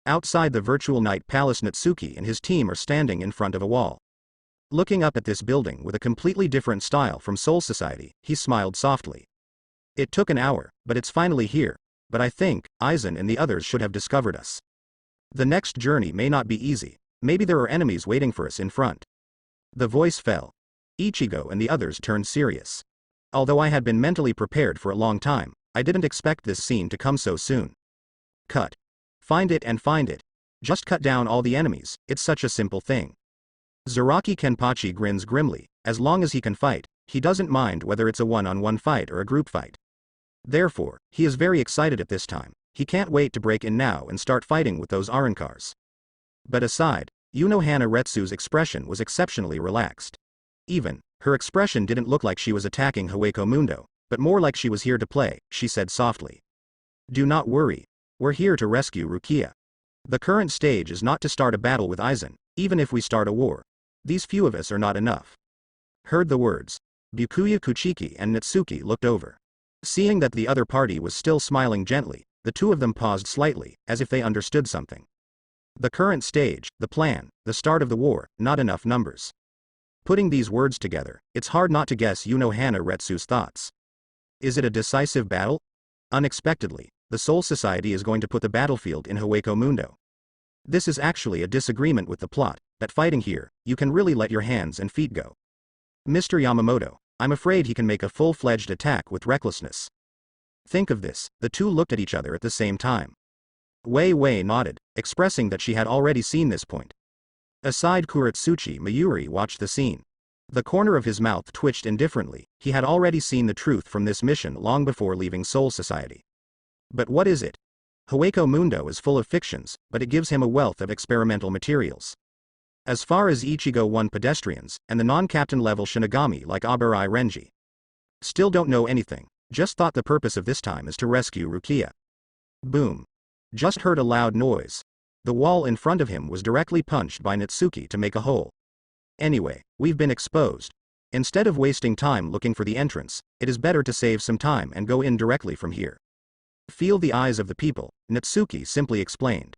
Outside the virtual night palace, Natsuki and his team are standing in front of a wall. Looking up at this building with a completely different style from Soul Society, he smiled softly. It took an hour, but it's finally here, but I think Aizen and the others should have discovered us. The next journey may not be easy, maybe there are enemies waiting for us in front. The voice fell. Ichigo and the others turned serious. Although I had been mentally prepared for a long time, I didn't expect this scene to come so soon. Cut. Find it and find it. Just cut down all the enemies, it's such a simple thing. Zaraki Kenpachi grins grimly. As long as he can fight, he doesn't mind whether it's a one-on-one fight or a group fight. Therefore, he is very excited at this time. He can't wait to break in now and start fighting with those Arankars. But aside, Hana Retsu's expression was exceptionally relaxed. Even, her expression didn't look like she was attacking Hueco Mundo, but more like she was here to play, she said softly. Do not worry. We're here to rescue Rukia. The current stage is not to start a battle with Aizen, even if we start a war. These few of us are not enough. Heard the words. Byakuya Kuchiki and Natsuki looked over. Seeing that the other party was still smiling gently, the two of them paused slightly, as if they understood something. The current stage, the plan, the start of the war, not enough numbers. Putting these words together, it's hard not to guess Hana Retsu's thoughts. Is it a decisive battle? Unexpectedly, the Soul Society is going to put the battlefield in Hueco Mundo. This is actually a disagreement with the plot, that fighting here, you can really let your hands and feet go. Mr. Yamamoto, I'm afraid he can make a full-fledged attack with recklessness. Think of this, the two looked at each other at the same time. Wei nodded, expressing that she had already seen this point. Aside, Kuratsuchi Mayuri watched the scene. The corner of his mouth twitched indifferently. He had already seen the truth from this mission long before leaving Soul Society. But what is it? Hueco Mundo is full of fictions, but it gives him a wealth of experimental materials. As far as Ichigo 1 pedestrians, and the non-captain level Shinigami like Aburai Renji. Still don't know anything, just thought the purpose of this time is to rescue Rukia. Boom. Just heard a loud noise. The wall in front of him was directly punched by Natsuki to make a hole. Anyway, we've been exposed. Instead of wasting time looking for the entrance, it is better to save some time and go in directly from here. Feel the eyes of the people, Natsuki simply explained.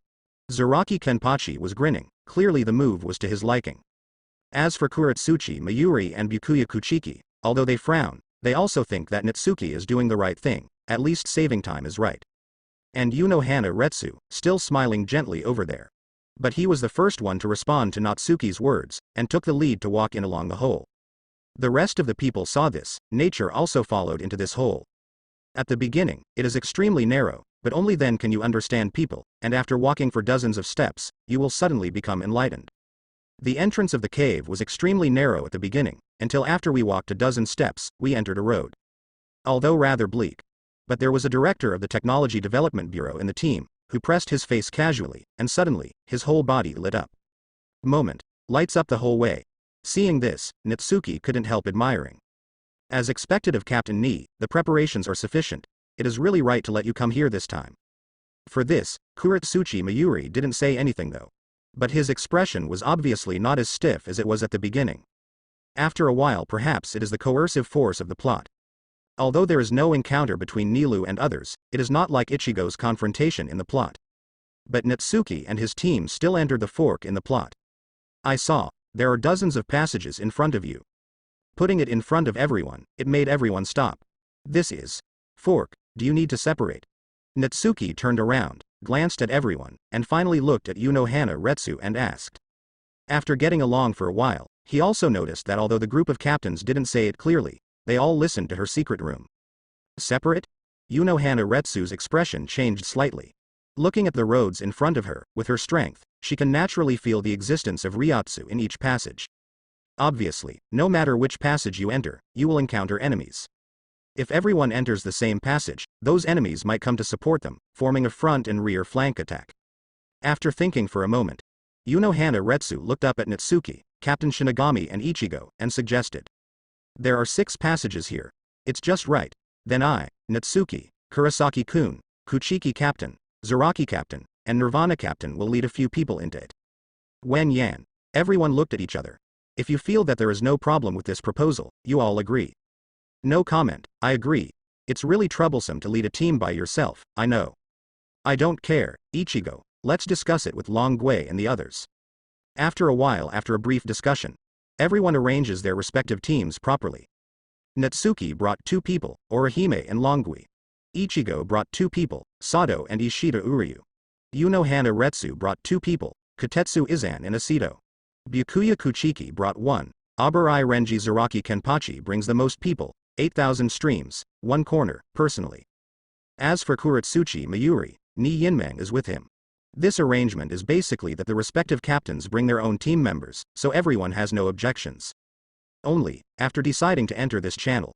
Zaraki Kenpachi was grinning, clearly the move was to his liking. As for Kuratsuchi Mayuri and Byakuya Kuchiki, although they frown, they also think that Natsuki is doing the right thing, at least saving time is right. And Hana Retsu, still smiling gently over there. But he was the first one to respond to Natsuki's words, and took the lead to walk in along the hole. The rest of the people saw this, nature also followed into this hole. At the beginning, it is extremely narrow, but only then can you understand people, and after walking for dozens of steps, you will suddenly become enlightened. The entrance of the cave was extremely narrow at the beginning, until after we walked a dozen steps, we entered a road. Although rather bleak. But there was a director of the Technology Development Bureau in the team, who pressed his face casually, and suddenly, his whole body lit up. Moment. Lights up the whole way. Seeing this, Natsuki couldn't help admiring. As expected of Captain Ni, the preparations are sufficient. It is really right to let you come here this time. For this, Kuratsuchi Mayuri didn't say anything though. But his expression was obviously not as stiff as it was at the beginning. After a while, perhaps it is the coercive force of the plot. Although there is no encounter between Nilu and others, it is not like Ichigo's confrontation in the plot. But Natsuki and his team still entered the fork in the plot. I saw, there are dozens of passages in front of you. Putting it in front of everyone, it made everyone stop. This is fork, do you need to separate? Natsuki turned around, glanced at everyone, and finally looked at Hana Retsu and asked. After getting along for a while, he also noticed that although the group of captains didn't say it clearly, they all listened to her secret room. Separate? Hana Retsu's expression changed slightly. Looking at the roads in front of her, with her strength, she can naturally feel the existence of Ryotsu in each passage. Obviously, no matter which passage you enter, you will encounter enemies. If everyone enters the same passage, those enemies might come to support them, forming a front and rear flank attack. After thinking for a moment, Hana Retsu looked up at Natsuki, Captain Shinigami and Ichigo, and suggested. There are 6 passages here. It's just right. Then I, Natsuki, Kurosaki-kun, Kuchiki Captain, Zaraki Captain, and Nirvana Captain will lead a few people into it. Wen Yan. Everyone looked at each other. If you feel that there is no problem with this proposal, you all agree. No comment, I agree. It's really troublesome to lead a team by yourself, I know. I don't care, Ichigo, Let's discuss it with Long Gui and the others. After a while, after a brief discussion, everyone arranges their respective teams properly. Natsuki brought 2 people, Orihime and Longui. Ichigo brought 2 people, Sado and Ishida Uryu. Unohana Retsu brought 2 people, Kotetsu Izan and Asido. Byakuya Kuchiki brought 1, Aburai Renji Zaraki Kenpachi brings the most people, 8,000 streams, 1 corner, personally. As for Kuratsuchi Mayuri, Ni Yinmeng is with him. This arrangement is basically that the respective captains bring their own team members, so everyone has no objections. Only, after deciding to enter this channel,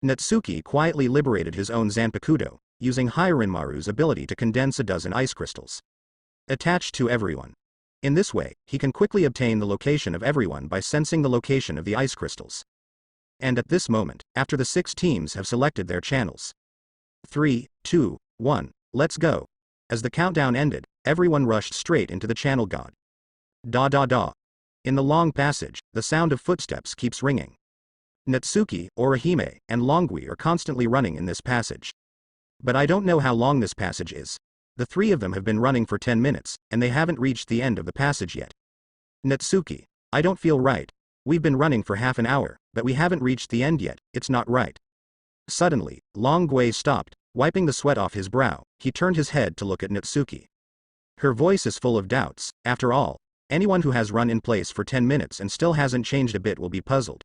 Natsuki quietly liberated his own Zanpakuto, using Hirinmaru's ability to condense a dozen ice crystals. Attached to everyone. In this way, he can quickly obtain the location of everyone by sensing the location of the ice crystals. And at this moment, after the 6 teams have selected their channels. 3, 2, 1, let's go. As the countdown ended, everyone rushed straight into the channel god. Da da da. In the long passage, the sound of footsteps keeps ringing. Natsuki, Orihime, and Longui are constantly running in this passage. But I don't know how long this passage is. The 3 of them have been running for 10 minutes, and they haven't reached the end of the passage yet. Natsuki, I don't feel right. We've been running for half an hour, but we haven't reached the end yet, it's not right. Suddenly, Long Gui stopped, wiping the sweat off his brow. He turned his head to look at Natsuki. Her voice is full of doubts. After all, anyone who has run in place for 10 minutes and still hasn't changed a bit will be puzzled.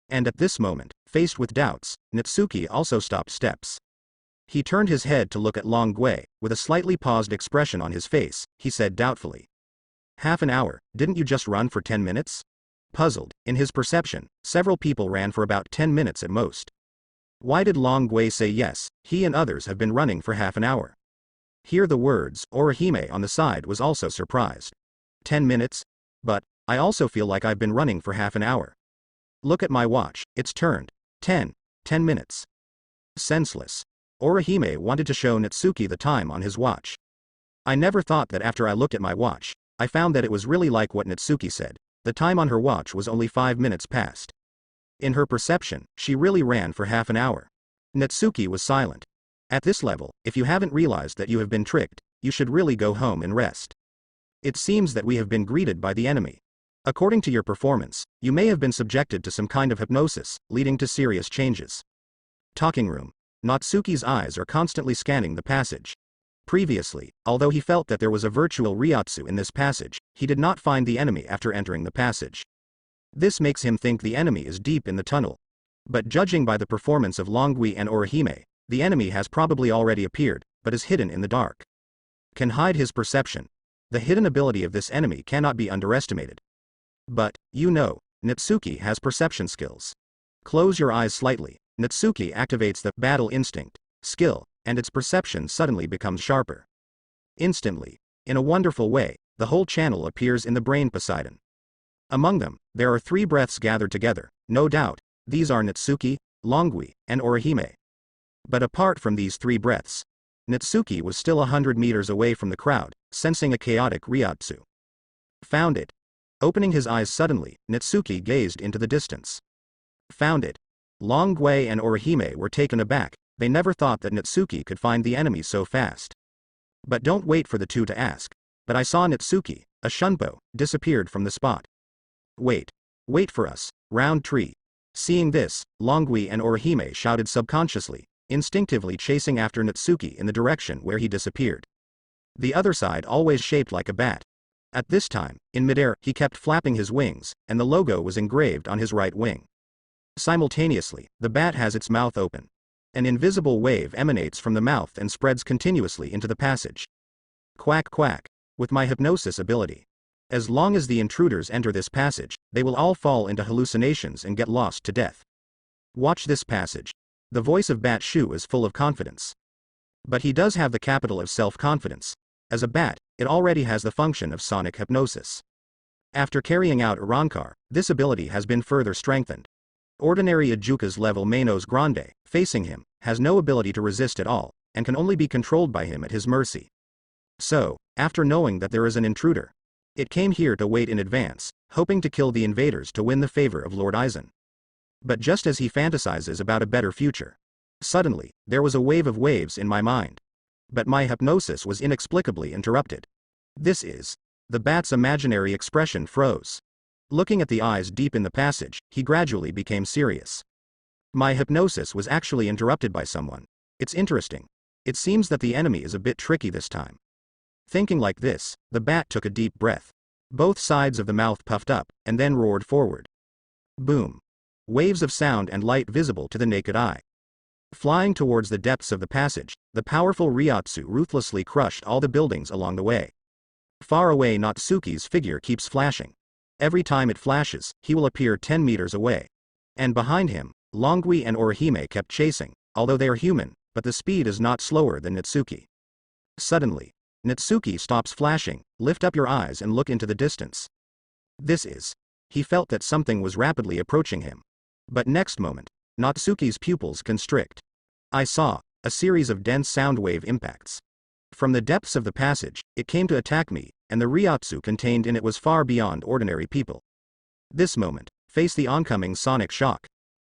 And at this moment, faced with doubts, Natsuki also stopped steps. He turned his head to look at Long Gui. With a slightly paused expression on his face, he said doubtfully. Half an hour, didn't you just run for 10 minutes? Puzzled, in his perception, several people ran for about 10 minutes at most. Why did Long Gui say yes? He and others have been running for half an hour. Hear the words. Orihime on the side was also surprised. 10 minutes? But, I also feel like I've been running for half an hour. Look at my watch, it's turned 10 minutes. Senseless. Orihime wanted to show Natsuki the time on his watch. I never thought that after I looked at my watch, I found that it was really like what Natsuki said. The time on her watch was only 5 minutes past. In her perception, she really ran for half an hour. Natsuki was silent. At this level, if you haven't realized that you have been tricked, you should really go home and rest. It seems that we have been greeted by the enemy. According to your performance, you may have been subjected to some kind of hypnosis, leading to serious changes. Talking room. Natsuki's eyes are constantly scanning the passage. Previously, although he felt that there was a virtual Ryotsu in this passage, he did not find the enemy after entering the passage. This makes him think the enemy is deep in the tunnel. But judging by the performance of Longui and Orihime, the enemy has probably already appeared, but is hidden in the dark. Can hide his perception. The hidden ability of this enemy cannot be underestimated. But, you know, Natsuki has perception skills. Close your eyes slightly. Natsuki activates the battle instinct skill, and its perception suddenly becomes sharper. Instantly, in a wonderful way, the whole channel appears in the brain Poseidon. Among them, there are 3 breaths gathered together. No doubt, these are Natsuki, Longui, and Orihime. But apart from these 3 breaths, Natsuki was still 100 meters away from the crowd, sensing a chaotic Ryotsu. Found it. Opening his eyes suddenly, Natsuki gazed into the distance. Found it. Long Gui and Orihime were taken aback. They never thought that Natsuki could find the enemy so fast. But don't wait for the 2 to ask. But I saw Natsuki, a shunpo, disappeared from the spot. Wait. Wait for us, round tree. Seeing this, Longui and Orihime shouted subconsciously, instinctively chasing after Natsuki in the direction where he disappeared. The other side always shaped like a bat. At this time, in midair, he kept flapping his wings, and the logo was engraved on his right wing. Simultaneously, the bat has its mouth open. An invisible wave emanates from the mouth and spreads continuously into the passage. Quack quack. With my hypnosis ability. As long as the intruders enter this passage, they will all fall into hallucinations and get lost to death. Watch this passage. The voice of Bat Shu is full of confidence. But he does have the capital of self-confidence. As a bat, it already has the function of sonic hypnosis. After carrying out Urankar, this ability has been further strengthened. Ordinary Ajuka's level Manos Grande, facing him, has no ability to resist at all, and can only be controlled by him at his mercy. So, after knowing that there is an intruder, it came here to wait in advance, hoping to kill the invaders to win the favor of Lord Aizen. But just as he fantasizes about a better future, suddenly, there was a wave of waves in my mind. But my hypnosis was inexplicably interrupted. This is. The bat's imaginary expression froze. Looking at the eyes deep in the passage, he gradually became serious. My hypnosis was actually interrupted by someone. It's interesting. It seems that the enemy is a bit tricky this time. Thinking like this, the bat took a deep breath. Both sides of the mouth puffed up, and then roared forward. Boom. Waves of sound and light visible to the naked eye. Flying towards the depths of the passage, the powerful Ryotsu ruthlessly crushed all the buildings along the way. Far away Natsuki's figure keeps flashing. Every time it flashes, he will appear 10 meters away. And behind him, Longui and Orihime kept chasing, although they are human, but the speed is not slower than Natsuki. Suddenly, Natsuki stops flashing. Lift up your eyes and look into the distance. This is. He felt that something was rapidly approaching him. But next moment, Natsuki's pupils constrict. I saw a series of dense sound wave impacts. From the depths of the passage, it came to attack me, and the Ryotsu contained in it was far beyond ordinary people. This moment faced the oncoming sonic shock.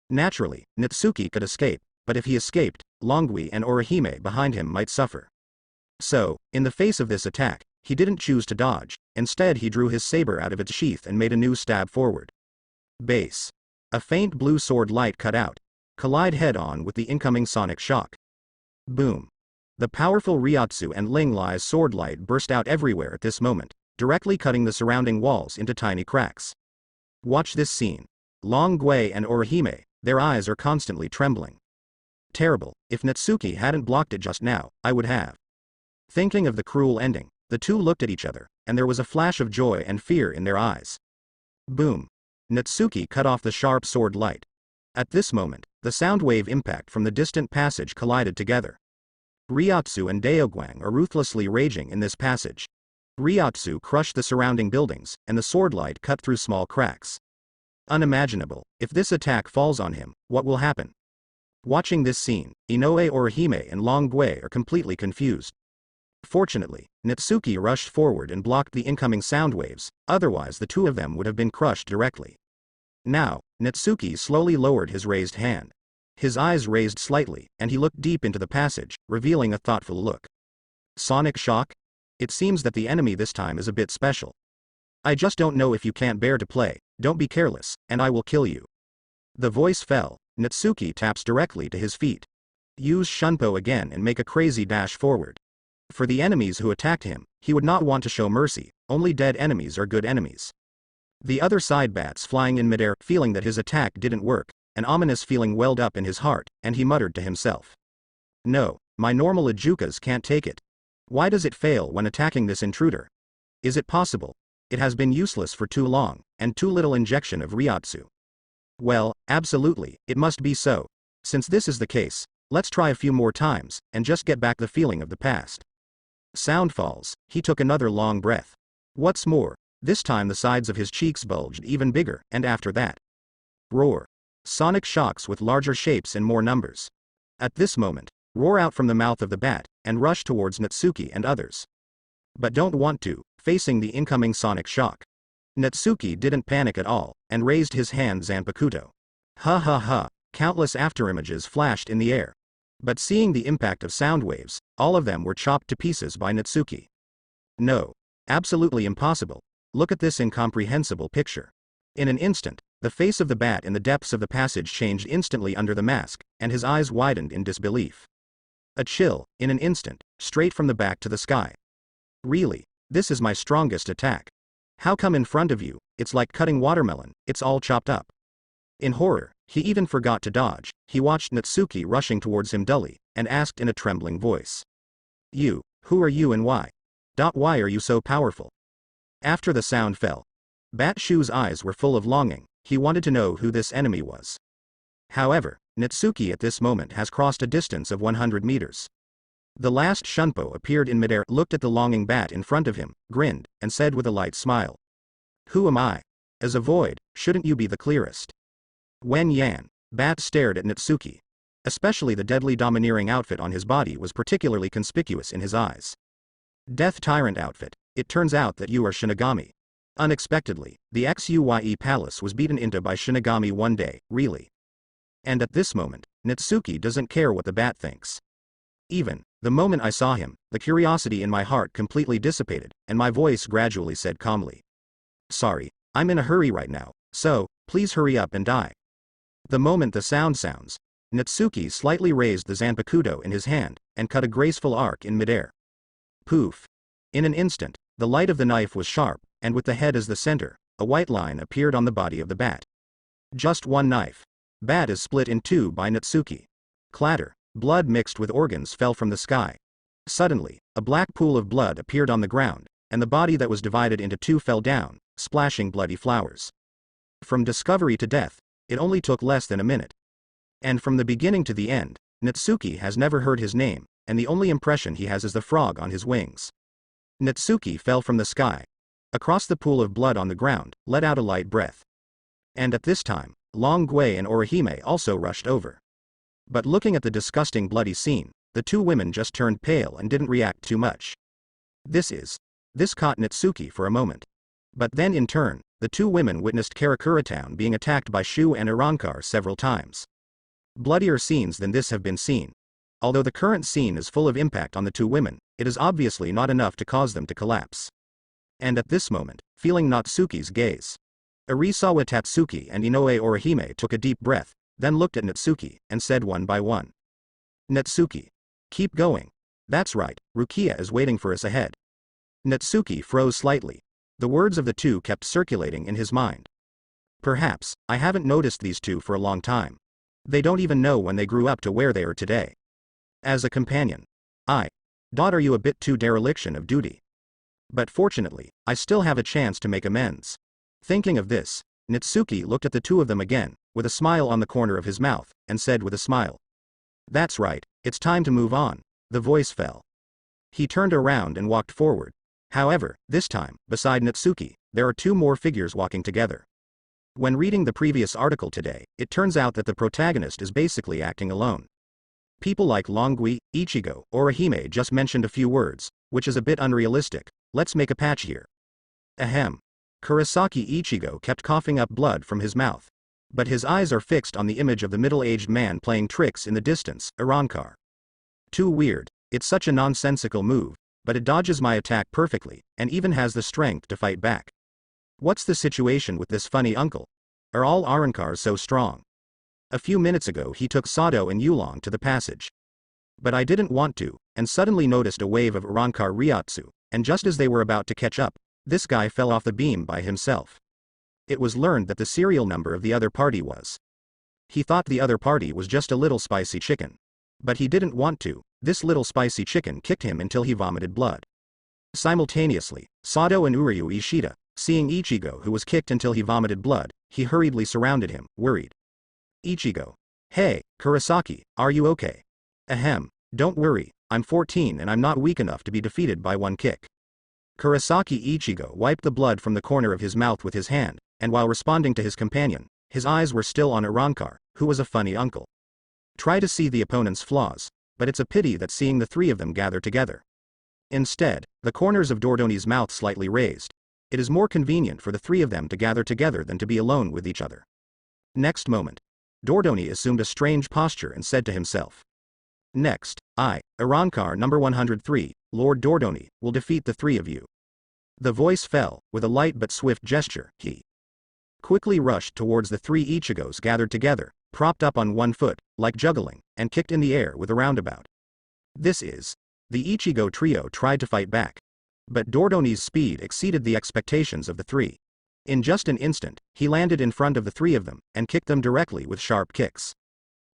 Naturally, Natsuki could escape, but if he escaped, Longui and Orihime behind him might suffer. So, in the face of this attack, he didn't choose to dodge. Instead, he drew his saber out of its sheath and made a new stab forward. Base. A faint blue sword light cut out, collide head-on with the incoming sonic shock. Boom. The powerful Ryotsu and Ling Lai's sword light burst out everywhere at this moment, directly cutting the surrounding walls into tiny cracks. Watch this scene. Longui and Orihime, their eyes are constantly trembling. Terrible. If Natsuki hadn't blocked it just now, I would have. Thinking of the cruel ending, the two looked at each other, and there was a flash of joy and fear in their eyes. Boom. Natsuki cut off the sharp sword light. At this moment, the sound wave impact from the distant passage collided together. Ryotsu and Daoguang are ruthlessly raging in this passage. Ryotsu crushed the surrounding buildings, and the sword light cut through small cracks. Unimaginable. If this attack falls on him, what will happen? Watching this scene, Inoue, Orihime and Longui are completely confused. Fortunately, Natsuki rushed forward and blocked the incoming sound waves, otherwise the two of them would have been crushed directly. Now, Natsuki slowly lowered his raised hand. His eyes raised slightly, and he looked deep into the passage, revealing a thoughtful look. Sonic shock? It seems that the enemy this time is a bit special. I just don't know if you can't bear to play. Don't be careless, and I will kill you. The voice fell. Natsuki taps directly to his feet. Use Shunpo again and make a crazy dash forward. For the enemies who attacked him, he would not want to show mercy. Only dead enemies are good enemies. The other side bats flying in midair, feeling that his attack didn't work. An ominous feeling welled up in his heart, and he muttered to himself. No, my normal Ajukas can't take it. Why does it fail when attacking this intruder? Is it possible? It has been useless for too long, and too little injection of Ryotsu. Well, absolutely, it must be so. Since this is the case, let's try a few more times, and just get back the feeling of the past. Sound falls. He took another long breath. What's more, this time the sides of his cheeks bulged even bigger, and after that. Roar. Sonic shocks with larger shapes and more numbers. At this moment, roar out from the mouth of the bat, and rush towards Natsuki and others. But don't want to, facing the incoming sonic shock. Natsuki didn't panic at all, and raised his hand Zanpakuto. Ha ha ha, countless afterimages flashed in the air. But seeing the impact of sound waves, all of them were chopped to pieces by Natsuki. No. Absolutely impossible. Look at this incomprehensible picture. In an instant, the face of the bat in the depths of the passage changed instantly under the mask, and his eyes widened in disbelief. A chill, in an instant, straight from the back to the sky. Really? This is my strongest attack. How come in front of you, it's like cutting watermelon, it's all chopped up. In horror, he even forgot to dodge. He watched Natsuki rushing towards him dully, and asked in a trembling voice. You, who are you and why? Why are you so powerful? After the sound fell, Bat Shu's eyes were full of longing. He wanted to know who this enemy was. However, Natsuki at this moment has crossed a distance of 100 meters. The last Shunpo appeared in midair, looked at the longing bat in front of him, grinned, and said with a light smile. Who am I? As a void, shouldn't you be the clearest? Wen Yan. Bat stared at Natsuki. Especially the deadly domineering outfit on his body was particularly conspicuous in his eyes. Death Tyrant outfit. It turns out that you are Shinigami. Unexpectedly, the XUYE palace was beaten into by Shinigami one day, really. And at this moment, Natsuki doesn't care what the bat thinks. Even The moment I saw him, the curiosity in my heart completely dissipated, and my voice gradually said calmly. Sorry, I'm in a hurry right now, so, please hurry up and die. The moment the sounds, Natsuki slightly raised the Zanpakuto in his hand, and cut a graceful arc in midair. Poof! In an instant, the light of the knife was sharp, and with the head as the center, a white line appeared on the body of the bat. Just one knife. Bat is split in two by Natsuki. Clatter, blood mixed with organs fell from the sky. Suddenly, a black pool of blood appeared on the ground, and the body that was divided into two fell down, splashing bloody flowers. From discovery to death, it only took less than a minute. And from the beginning to the end, Natsuki has never heard his name, and the only impression he has is the frog on his wings. Natsuki fell from the sky. Across the pool of blood on the ground, let out a light breath. And at this time, Long Gui and Orihime also rushed over. But looking at the disgusting bloody scene, the two women just turned pale and didn't react too much. This caught Natsuki for a moment. But then in turn, the two women witnessed Karakura town being attacked by Shu and Irankar several times. Bloodier scenes than this have been seen. Although the current scene is full of impact on the two women, it is obviously not enough to cause them to collapse. And at this moment, feeling Natsuki's gaze, Arisawa Tatsuki and Inoue Orihime took a deep breath, then looked at Natsuki, and said one by one. Natsuki. Keep going. That's right, Rukia is waiting for us ahead. Natsuki froze slightly. The words of the two kept circulating in his mind. Perhaps, I haven't noticed these two for a long time. They don't even know when they grew up to where they are today. As a companion. Are you a bit too dereliction of duty? But fortunately, I still have a chance to make amends. Thinking of this, Natsuki looked at the two of them again, with a smile on the corner of his mouth, and said with a smile. That's right, it's time to move on. The voice fell. He turned around and walked forward. However, this time, beside Natsuki, there are two more figures walking together. When reading the previous article today, it turns out that the protagonist is basically acting alone. People like Longui, Ichigo, Orihime just mentioned a few words, which is a bit unrealistic. Let's make a patch here. Ahem. Kurosaki Ichigo kept coughing up blood from his mouth. But his eyes are fixed on the image of the middle-aged man playing tricks in the distance, Irankar. Too weird, it's such a nonsensical move, but it dodges my attack perfectly, and even has the strength to fight back. What's the situation with this funny uncle? Are all Irankars so strong? A few minutes ago he took Sato and Yulong to the passage. But I didn't want to, and suddenly noticed a wave of Irankar Ryotsu, and just as they were about to catch up, this guy fell off the beam by himself. It was learned that the serial number of the other party was. He thought the other party was just a little spicy chicken. But he didn't want to, this little spicy chicken kicked him until he vomited blood. Simultaneously, Sato and Uryu Ishida, seeing Ichigo who was kicked until he vomited blood, he hurriedly surrounded him, worried. Ichigo. Hey, Kurosaki, are you okay? Ahem, don't worry, I'm 14 and I'm not weak enough to be defeated by one kick. Kurosaki Ichigo wiped the blood from the corner of his mouth with his hand, and while responding to his companion, his eyes were still on Irankar, who was a funny uncle. Try to see the opponent's flaws, but it's a pity that seeing the three of them gather together. Instead, the corners of Dordoni's mouth slightly raised. It is more convenient for the three of them to gather together than to be alone with each other. Next moment, Dordoni assumed a strange posture and said to himself. Next, Irankar number 103, Lord Dordoni, will defeat the three of you. The voice fell, with a light but swift gesture, he quickly rushed towards the three Ichigos gathered together, propped up on one foot, like juggling, and kicked in the air with a roundabout. The Ichigo trio tried to fight back. But Dordoni's speed exceeded the expectations of the three. In just an instant, he landed in front of the three of them, and kicked them directly with sharp kicks.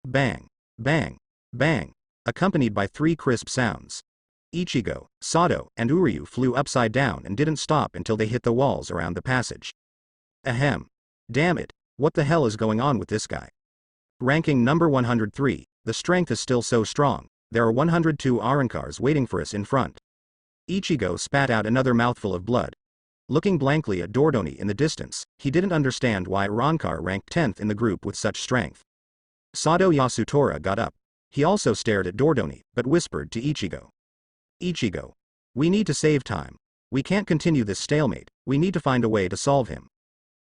Bang, bang, bang, accompanied by three crisp sounds. Ichigo, Sato, and Uryu flew upside down and didn't stop until they hit the walls around the passage. Ahem. Damn it, what the hell is going on with this guy? Ranking number 103, the strength is still so strong, there are 102 Irankars waiting for us in front. Ichigo spat out another mouthful of blood. Looking blankly at Dordoni in the distance, he didn't understand why Irankar ranked 10th in the group with such strength. Sato Yasutora got up. He also stared at Dordoni, but whispered to Ichigo. Ichigo. We need to save time. We can't continue this stalemate, we need to find a way to solve him.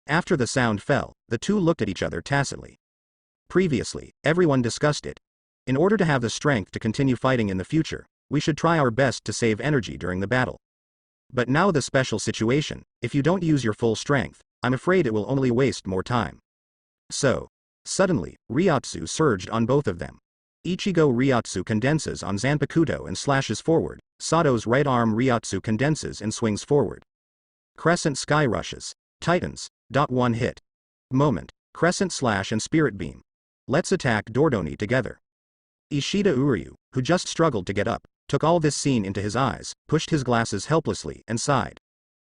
After the sound fell, the two looked at each other tacitly. Previously, everyone discussed it. In order to have the strength to continue fighting in the future, We should try our best to save energy during the battle. But now the special situation, if you don't use your full strength, I'm afraid it will only waste more time. So. Suddenly, Ryotsu surged on both of them. Ichigo Ryotsu condenses on Zanpakuto and slashes forward. Sato's right arm Ryotsu condenses and swings forward. Crescent Sky rushes. Titans. One hit. Moment. Crescent slash and spirit beam. Let's attack Dordoni together. Ishida Uryu, who just struggled to get up, took all this scene into his eyes, pushed his glasses helplessly and sighed.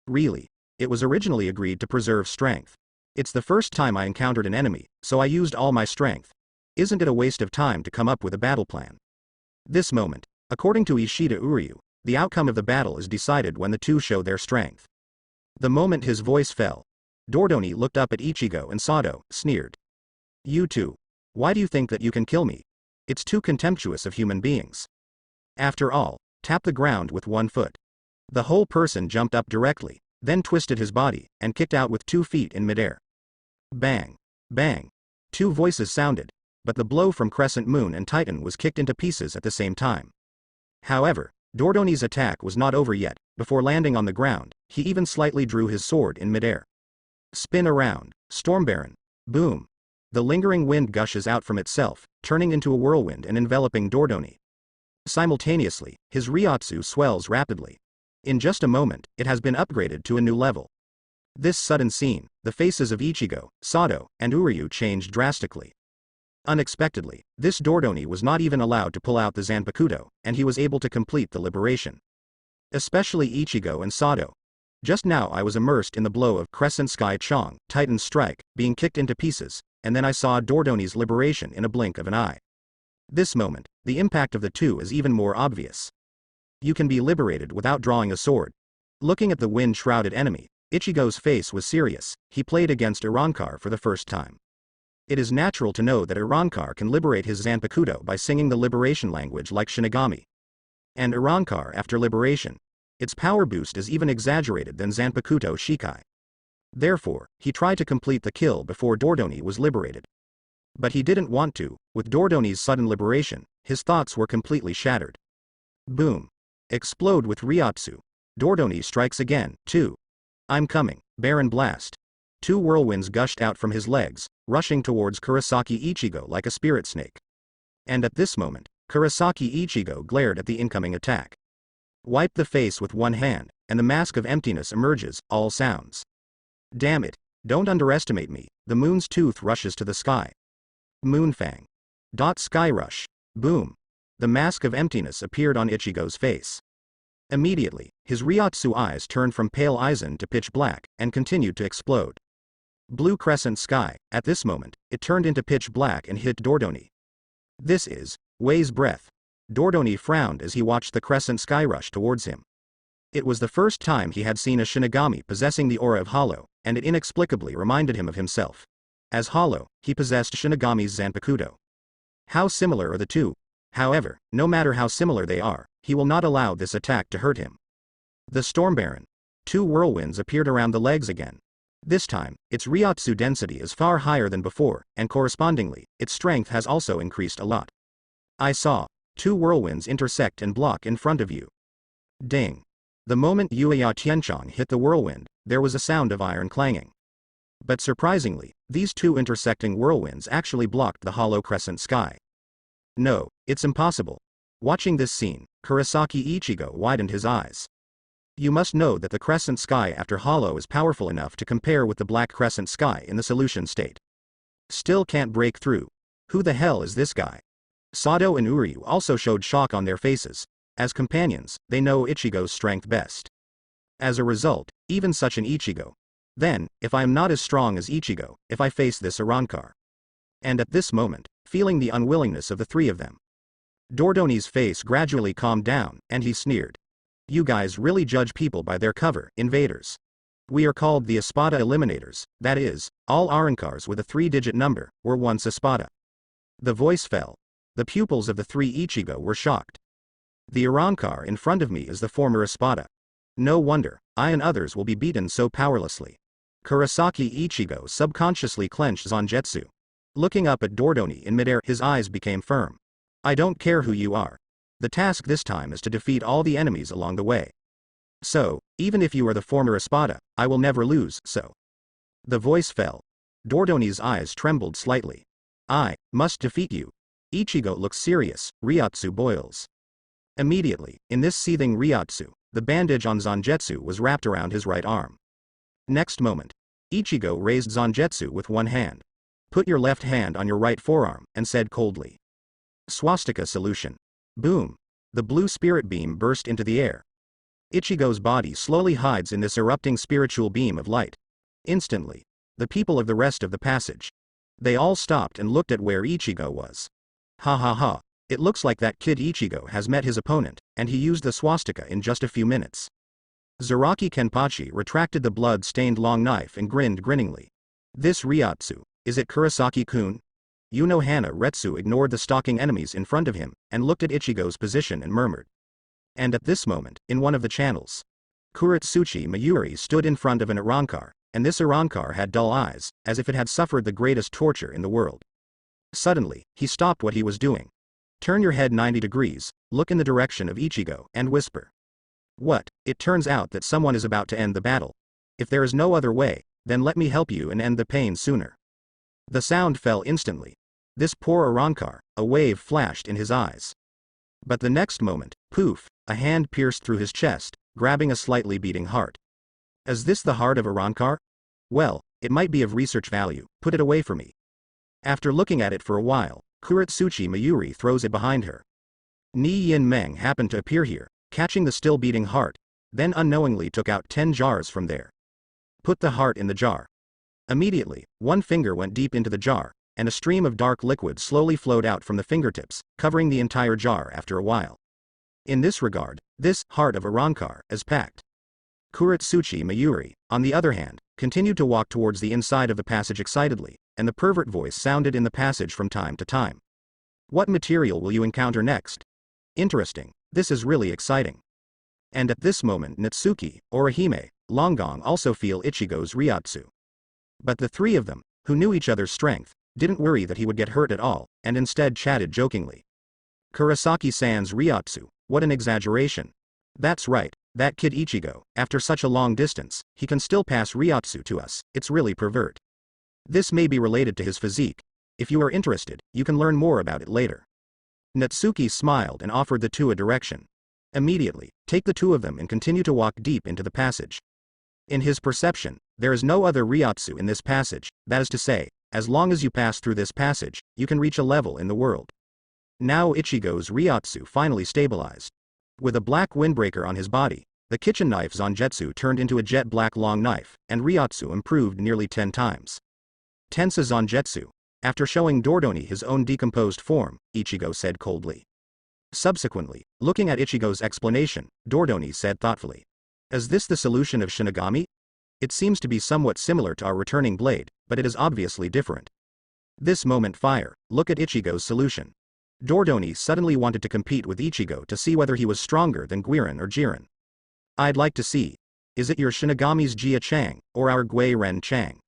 Really? It was originally agreed to preserve strength. It's the first time I encountered an enemy, so I used all my strength. Isn't it a waste of time to come up with a battle plan? This moment, according to Ishida Uryu, the outcome of the battle is decided when the two show their strength. The moment his voice fell, Dordoni looked up at Ichigo and Sato, sneered. You two. Why do you think that you can kill me? It's too contemptuous of human beings. After all, tap the ground with one foot. The whole person jumped up directly, then twisted his body, and kicked out with 2 feet in midair. Bang. Bang. 2 voices sounded, but the blow from Crescent Moon and Titan was kicked into pieces at the same time. However, Dordoni's attack was not over yet. Before landing on the ground, he even slightly drew his sword in midair. Spin around, Storm Baron. Boom. The lingering wind gushes out from itself, turning into a whirlwind and enveloping Dordoni. Simultaneously, his Ryotsu swells rapidly. In just a moment, it has been upgraded to a new level. This sudden scene, the faces of Ichigo, Sato, and Uryu changed drastically. Unexpectedly, this Dordoni was not even allowed to pull out the Zanpakuto, and he was able to complete the liberation. Especially Ichigo and Sato. Just now I was immersed in the blow of Crescent Sky Chong, Titan's strike, being kicked into pieces, and then I saw Dordoni's liberation in a blink of an eye. This moment, the impact of the two is even more obvious. You can be liberated without drawing a sword. Looking at the wind-shrouded enemy, Ichigo's face was serious. He played against Irankar for the first time. It is natural to know that Irankar can liberate his Zanpakuto by singing the liberation language like Shinigami. And Irankar after liberation, its power boost is even exaggerated than Zanpakuto Shikai. Therefore, he tried to complete the kill before Dordoni was liberated. But he didn't want to. With Dordoni's sudden liberation, his thoughts were completely shattered. Boom. Explode with Ryotsu. Dordoni strikes again, too. I'm coming, Baron Blast. 2 whirlwinds gushed out from his legs, rushing towards Kurosaki Ichigo like a spirit snake. And at this moment, Kurosaki Ichigo glared at the incoming attack. Wipe the face with one hand, and the mask of emptiness emerges, all sounds. Damn it, don't underestimate me. The moon's tooth rushes to the sky. Moonfang. Sky rush. Boom. The mask of emptiness appeared on Ichigo's face. Immediately, his Ryotsu eyes turned from pale Aizen to pitch black, and continued to explode. Blue Crescent Sky. At this moment, it turned into pitch black and hit Dordoni. This is Wei's breath. Dordoni frowned as he watched the Crescent Sky rush towards him. It was the first time he had seen a Shinigami possessing the aura of Hollow, and it inexplicably reminded him of himself. As Hollow, he possessed Shinigami's Zanpakuto. How similar are the two? However, no matter how similar they are, he will not allow this attack to hurt him. The Storm Baron. 2 whirlwinds appeared around the legs again. This time, its Ryotsu density is far higher than before, and correspondingly, its strength has also increased a lot. I saw 2 whirlwinds intersect and block in front of you. Ding. The moment Yuya Tianchong hit the whirlwind, there was a sound of iron clanging. But surprisingly, these 2 intersecting whirlwinds actually blocked the hollow Crescent Sky. No, it's impossible. Watching this scene, Kurosaki Ichigo widened his eyes. You must know that the Crescent Sky after Hollow is powerful enough to compare with the Black Crescent Sky in the solution state. Still can't break through. Who the hell is this guy? Sato and Uryu also showed shock on their faces. As companions, they know Ichigo's strength best. As a result, even such an Ichigo. Then, if I am not as strong as Ichigo, if I face this Irankar. And at this moment, feeling the unwillingness of the 3 of them, Dordoni's face gradually calmed down, and he sneered. You guys really judge people by their cover, invaders. We are called the Espada Eliminators, that is, all Irankars with a 3-digit number, were once Espada. The voice fell. The pupils of the 3 Ichigo were shocked. The Irankar in front of me is the former Espada. No wonder, I and others will be beaten so powerlessly. Kurosaki Ichigo subconsciously clenched Zangetsu. Looking up at Dordoni in midair, his eyes became firm. I don't care who you are. The task this time is to defeat all the enemies along the way. So, even if you are the former Espada, I will never lose, so. The voice fell. Dordoni's eyes trembled slightly. I must defeat you. Ichigo looks serious, Ryotsu boils. Immediately, in this seething Ryotsu, the bandage on Zangetsu was wrapped around his right arm. Next moment, Ichigo raised Zangetsu with one hand. Put your left hand on your right forearm, and said coldly. Swastika solution. Boom. The blue spirit beam burst into the air. Ichigo's body slowly hides in this erupting spiritual beam of light. Instantly, the people of the rest of the passage. They all stopped and looked at where Ichigo was. Ha ha ha. It looks like that kid Ichigo has met his opponent, and he used the swastika in just a few minutes. Zaraki Kenpachi retracted the blood-stained long knife and grinned grinningly. This Ryotsu, is it Kurosaki-kun? Yuno Hana Retsu ignored the stalking enemies in front of him, and looked at Ichigo's position and murmured. And at this moment, in one of the channels, Kuretsuchi Mayuri stood in front of an Arankar, and this Arankar had dull eyes, as if it had suffered the greatest torture in the world. Suddenly, he stopped what he was doing. Turn your head 90 degrees, look in the direction of Ichigo, and whisper. What? It turns out that someone is about to end the battle. If there is no other way, then let me help you and end the pain sooner. The sound fell instantly. This poor Arankar, a wave flashed in his eyes. But the next moment, poof, a hand pierced through his chest, grabbing a slightly beating heart. Is this the heart of Arankar? Well, it might be of research value, put it away for me. After looking at it for a while, Kuretsuchi Mayuri throws it behind her. Ni Yin Meng happened to appear here, catching the still beating heart, then unknowingly took out 10 jars from there. Put the heart in the jar. Immediately, one finger went deep into the jar, and a stream of dark liquid slowly flowed out from the fingertips, covering the entire jar after a while. In this regard, this heart of Arankar is packed. Kuretsuchi Mayuri, on the other hand, continued to walk towards the inside of the passage excitedly, and the pervert voice sounded in the passage from time to time. What material will you encounter next? Interesting, this is really exciting. And at this moment Natsuki, Orihime, Longgong also feel Ichigo's Ryotsu. But the three of them, who knew each other's strength, didn't worry that he would get hurt at all, and instead chatted jokingly. Kurosaki-san's Ryotsu, what an exaggeration. That's right, that kid Ichigo, after such a long distance, he can still pass Ryotsu to us, it's really pervert. This may be related to his physique. If you are interested, you can learn more about it later. Natsuki smiled and offered the two a direction. Immediately, take the two of them and continue to walk deep into the passage. In his perception, there is no other Ryotsu in this passage, that is to say, as long as you pass through this passage, you can reach a level in the world. Now Ichigo's Ryotsu finally stabilized. With a black windbreaker on his body, the kitchen knife Zangetsu turned into a jet black long knife, and Ryotsu improved nearly 10 times. Tensa Zangetsu. After showing Dordoni his own decomposed form, Ichigo said coldly. Subsequently, looking at Ichigo's explanation, Dordoni said thoughtfully. Is this the solution of Shinigami? It seems to be somewhat similar to our returning blade, but it is obviously different. This moment fire, look at Ichigo's solution. Dordoni suddenly wanted to compete with Ichigo to see whether he was stronger than Guiron or Jiren. I'd like to see. Is it your Shinigami's Jia Chang, or our Gui Ren Chang?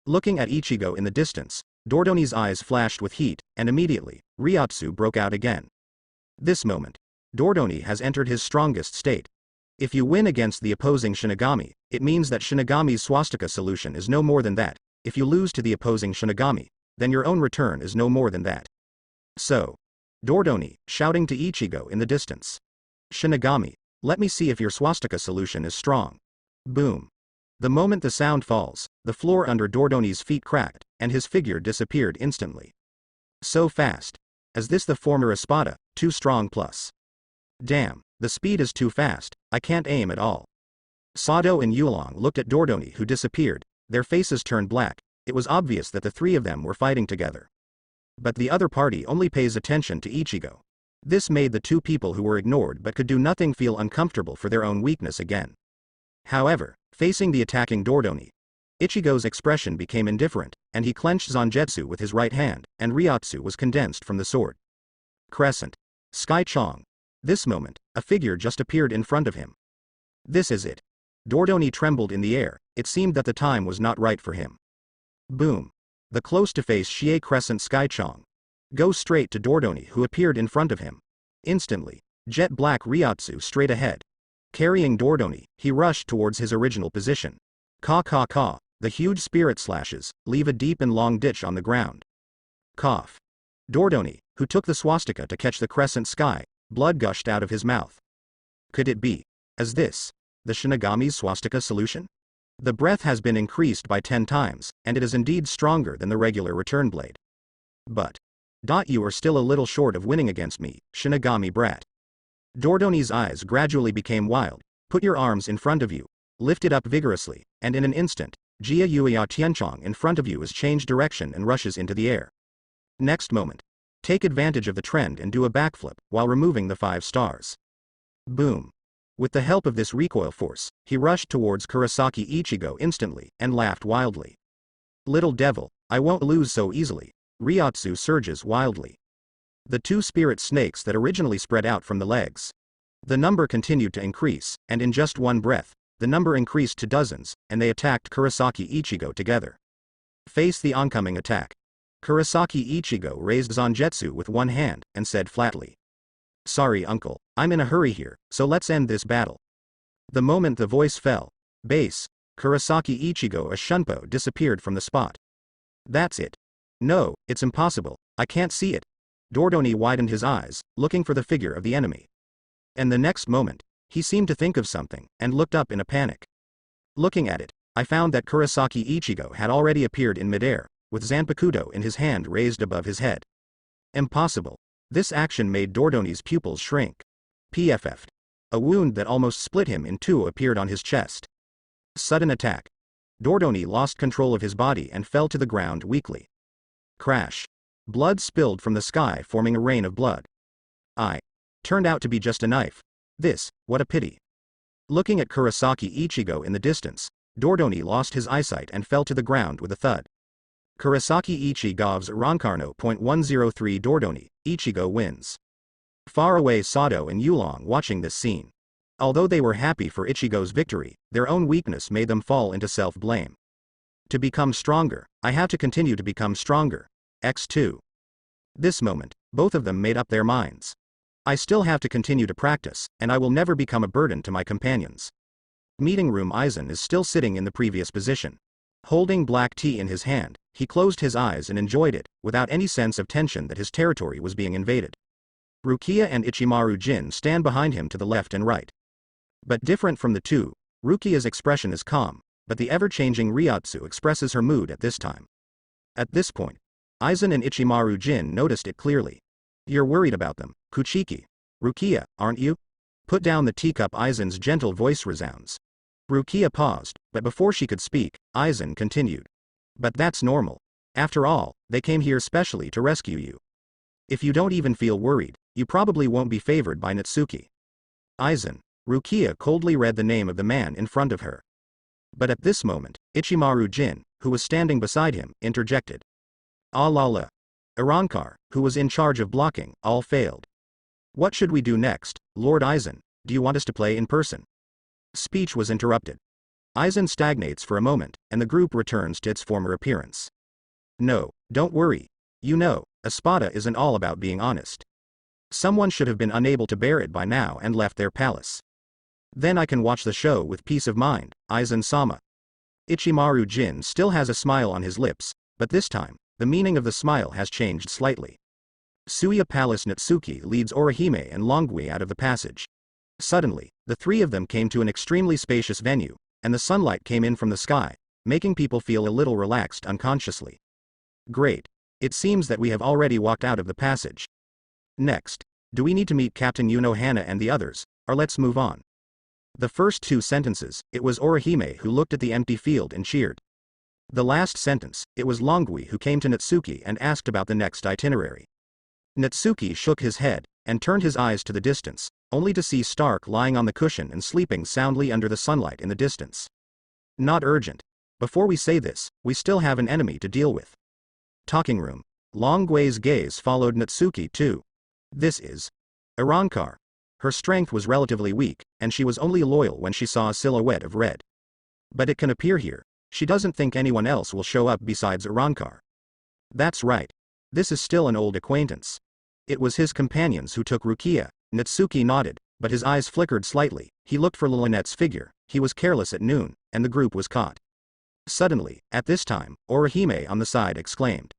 Looking at Ichigo in the distance, Dordoni's eyes flashed with heat, and immediately, Ryotsu broke out again. This moment, Dordoni has entered his strongest state. If you win against the opposing Shinigami, it means that Shinigami's swastika solution is no more than that. If you lose to the opposing Shinigami, then your own return is no more than that. So, Dordoni, shouting to Ichigo in the distance. Shinigami, let me see if your swastika solution is strong. Boom. The moment the sound falls, the floor under Dordoni's feet cracked, and his figure disappeared instantly. So fast. Is this the former Espada, too strong plus? Damn, the speed is too fast, I can't aim at all. Sado and Yulong looked at Dordoni who disappeared, their faces turned black. It was obvious that the three of them were fighting together. But the other party only pays attention to Ichigo. This made the two people who were ignored but could do nothing feel uncomfortable for their own weakness again. However, facing the attacking Dordoni, Ichigo's expression became indifferent, and he clenched Zangetsu with his right hand, and Ryotsu was condensed from the sword. Crescent. Sky Chong. This moment, a figure just appeared in front of him. This is it. Dordoni trembled in the air, it seemed that the time was not right for him. Boom. The close-to-face Xie Crescent Sky Chong. Go straight to Dordoni who appeared in front of him. Instantly, jet black Ryotsu straight ahead. Carrying Dordoni, he rushed towards his original position. Caw caw caw, the huge spirit slashes leave a deep and long ditch on the ground. Cough. Dordoni, who took the swastika to catch the crescent sky, blood gushed out of his mouth. Could it be? As this, the Shinigami's swastika solution? The breath has been increased by 10 times, and it is indeed stronger than the regular return blade. But, you are still a little short of winning against me, Shinigami brat. Dordoni's eyes gradually became wild. Put your arms in front of you. Lift it up vigorously, and in an instant, Jia Yuya Tianchong in front of you has changed direction and rushes into the air. Next moment, take advantage of the trend and do a backflip while removing the 5 stars. Boom. With the help of this recoil force, he rushed towards Kurosaki Ichigo instantly and laughed wildly. Little devil, I won't lose so easily. Ryotsu surges wildly. The 2 spirit snakes that originally spread out from the legs. The number continued to increase, and in just one breath, the number increased to dozens, and they attacked Kurosaki Ichigo together. Face the oncoming attack. Kurosaki Ichigo raised Zangetsu with one hand, and said flatly. Sorry uncle, I'm in a hurry here, so let's end this battle. The moment the voice fell, base, Kurosaki Ichigo a shunpo disappeared from the spot. That's it. No, it's impossible, I can't see it. Dordoni widened his eyes, looking for the figure of the enemy. And the next moment, he seemed to think of something, and looked up in a panic. Looking at it, I found that Kurosaki Ichigo had already appeared in midair, with Zanpakuto in his hand raised above his head. Impossible. This action made Dordoni's pupils shrink. PFF'd. A wound that almost split him in 2 appeared on his chest. Sudden attack. Dordoni lost control of his body and fell to the ground weakly. Crash. Blood spilled from the sky forming a rain of blood. Turned out to be just a knife. What a pity. Looking at Kurosaki Ichigo in the distance, Dordoni lost his eyesight and fell to the ground with a thud. Kurosaki Ichigo's Rankarno .103 Dordoni, Ichigo wins. Far away Sato and Yulong watching this scene. Although they were happy for Ichigo's victory, their own weakness made them fall into self-blame. To become stronger, I have to continue to become stronger. X2. This moment, both of them made up their minds. I still have to continue to practice, and I will never become a burden to my companions. Meeting room Aizen is still sitting in the previous position. Holding black tea in his hand, he closed his eyes and enjoyed it, without any sense of tension that his territory was being invaded. Rukia and Ichimaru Jin stand behind him to the left and right. But different from the two, Rukia's expression is calm, but the ever-changing Ryotsu expresses her mood at this time. At this point, Aizen and Ichimaru Jin noticed it clearly. You're worried about them, Kuchiki. Rukia, aren't you? Put down the teacup. Aizen's gentle voice resounds. Rukia paused, but before she could speak, Aizen continued. But that's normal. After all, they came here specially to rescue you. If you don't even feel worried, you probably won't be favored by Natsuki. Aizen. Rukia coldly read the name of the man in front of her. But at this moment, Ichimaru Jin, who was standing beside him, interjected. Ah la la. Irankar, who was in charge of blocking, all failed. What should we do next, Lord Aizen? Do you want us to play in person? Speech was interrupted. Aizen stagnates for a moment, and the group returns to its former appearance. No, don't worry. You know, Espada isn't all about being honest. Someone should have been unable to bear it by now and left their palace. Then I can watch the show with peace of mind, Aizen-sama. Ichimaru Jin still has a smile on his lips, but this time, the meaning of the smile has changed slightly. Suya Palace. Natsuki leads Orihime and Longui out of the passage. Suddenly, the 3 of them came to an extremely spacious venue, and the sunlight came in from the sky, making people feel a little relaxed unconsciously. Great. It seems that we have already walked out of the passage. Next, do we need to meet Captain Unohana and the others, or let's move on? The first 2 sentences, it was Orihime who looked at the empty field and cheered. The last sentence, it was Longui who came to Natsuki and asked about the next itinerary. Natsuki shook his head, and turned his eyes to the distance, only to see Stark lying on the cushion and sleeping soundly under the sunlight in the distance. Not urgent. Before we say this, we still have an enemy to deal with. Talking room. Longui's gaze followed Natsuki too. This is Irankar. Her strength was relatively weak, and she was only loyal when she saw a silhouette of red. But it can appear here. She doesn't think anyone else will show up besides Irankar. That's right. This is still an old acquaintance. It was his companions who took Rukia, Natsuki nodded, but his eyes flickered slightly. He looked for Lilynette's figure. He was careless at noon, and the group was caught. Suddenly, at this time, Orihime on the side exclaimed.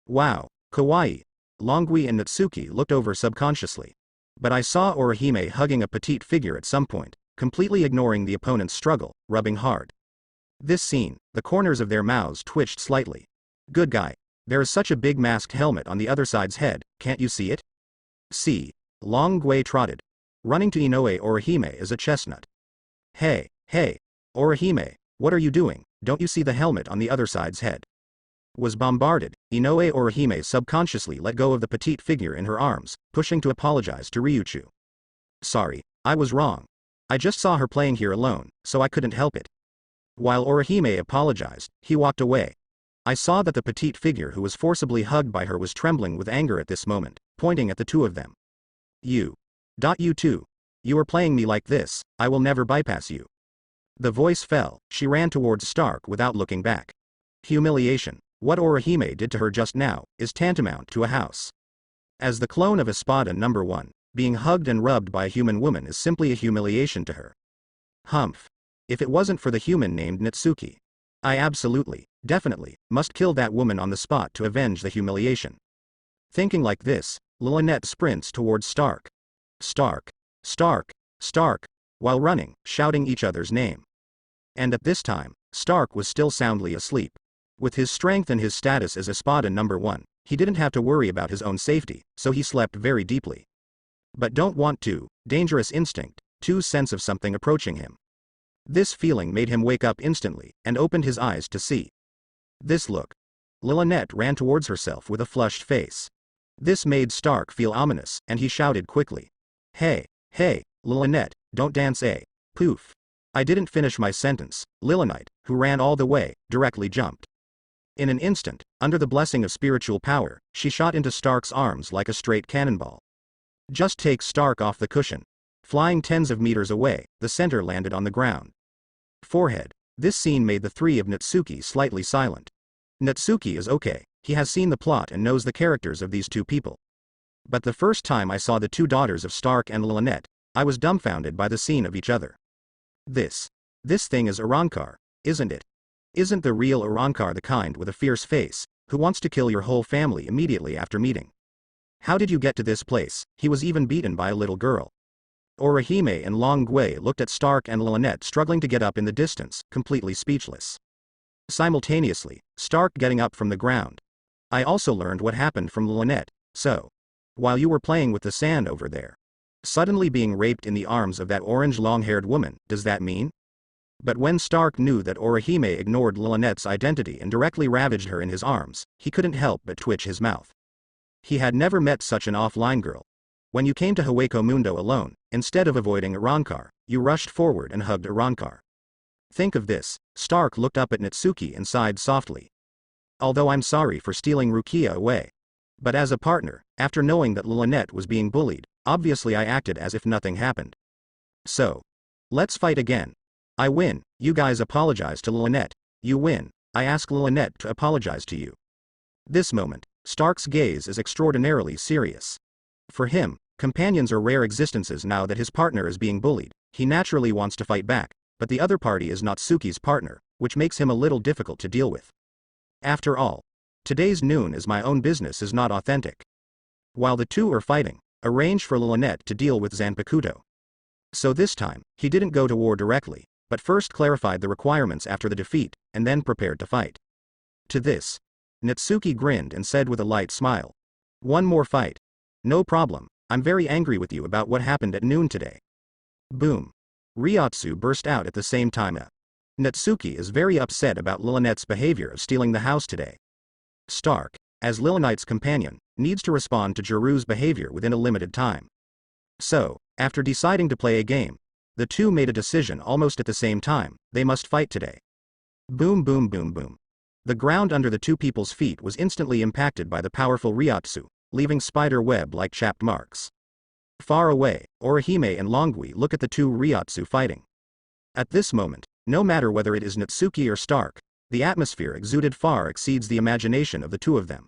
Wow, kawaii. Longui and Natsuki looked over subconsciously. But I saw Orihime hugging a petite figure at some point, completely ignoring the opponent's struggle, rubbing hard. This scene, the corners of their mouths twitched slightly. Good guy. There is such a big masked helmet on the other side's head, can't you see it? See. Longui trotted. Running to Inoue Orihime is a chestnut. Hey, Orihime, what are you doing, don't you see the helmet on the other side's head? Was bombarded, Inoue Orihime subconsciously let go of the petite figure in her arms, pushing to apologize to Ryuchu. Sorry, I was wrong. I just saw her playing here alone, so I couldn't help it. While Orihime apologized, he walked away. I saw that the petite figure who was forcibly hugged by her was trembling with anger at this moment, pointing at the two of them. You two. You are playing me like this, I will never bypass you. The voice fell, she ran towards Stark without looking back. Humiliation. What Orihime did to her just now, is tantamount to a house. As the clone of Espada No. 1, being hugged and rubbed by a human woman is simply a humiliation to her. Humph. If it wasn't for the human named Natsuki. I absolutely, definitely, must kill that woman on the spot to avenge the humiliation. Thinking like this, Lilynette sprints towards Stark. Stark, while running, shouting each other's name. And at this time, Stark was still soundly asleep. With his strength and his status as Espada No. 1, he didn't have to worry about his own safety, so he slept very deeply. But don't want to, dangerous instinct, two's sense of something approaching him. This feeling made him wake up instantly, and opened his eyes to see. This look. Lilynette ran towards herself with a flushed face. This made Stark feel ominous, and he shouted quickly. Hey, Lilynette, don't dance poof. I didn't finish my sentence. Lilynette, who ran all the way, directly jumped. In an instant, under the blessing of spiritual power, she shot into Stark's arms like a straight cannonball. Just take Stark off the cushion. Flying tens of meters away, the center landed on the ground. Forehead. This scene made the three of Natsuki slightly silent. Natsuki is okay, he has seen the plot and knows the characters of these two people. But the first time I saw the two daughters of Stark and Lilynette, I was dumbfounded by the scene of each other. This thing is Arrancar, isn't it? Isn't the real Arrancar the kind with a fierce face, who wants to kill your whole family immediately after meeting? How did you get to this place? He was even beaten by a little girl. Orihime and Longui looked at Stark and Lilynette struggling to get up in the distance, completely speechless. Simultaneously, Stark getting up from the ground. I also learned what happened from Lilynette, so. While you were playing with the sand over there. Suddenly being raped in the arms of that orange long-haired woman, does that mean? But when Stark knew that Orihime ignored Lilynette's identity and directly ravaged her in his arms, he couldn't help but twitch his mouth. He had never met such an offline girl. When you came to Hueco Mundo alone, instead of avoiding Arrancar, you rushed forward and hugged Arrancar. Think of this, Stark looked up at Natsuki and sighed softly. Although I'm sorry for stealing Rukia away. But as a partner, after knowing that Lilynette was being bullied, obviously I acted as if nothing happened. So. Let's fight again. I win, you guys apologize to Lilynette. You win, I ask Lilynette to apologize to you. This moment, Stark's gaze is extraordinarily serious. For him, companions are rare existences now that his partner is being bullied. He naturally wants to fight back, but the other party is Natsuki's partner, which makes him a little difficult to deal with. After all, today's noon is my own business is not authentic. While the two are fighting, arrange for Lilynette to deal with Zanpakuto. So this time, he didn't go to war directly, but first clarified the requirements after the defeat, and then prepared to fight. To this, Natsuki grinned and said with a light smile. One more fight. No problem, I'm very angry with you about what happened at noon today. Boom. Ryotsu burst out at the same time. Natsuki is very upset about Lilynette's behavior of stealing the house today. Stark, as Lilynette's companion, needs to respond to Jiru's behavior within a limited time. So, after deciding to play a game, the two made a decision almost at the same time, they must fight today. Boom boom boom boom. The ground under the two people's feet was instantly impacted by the powerful Ryotsu, leaving spider web-like chapped marks. Far away, Orihime and Longui look at the two Ryotsu fighting. At this moment, no matter whether it is Natsuki or Stark, the atmosphere exuded far exceeds the imagination of the two of them.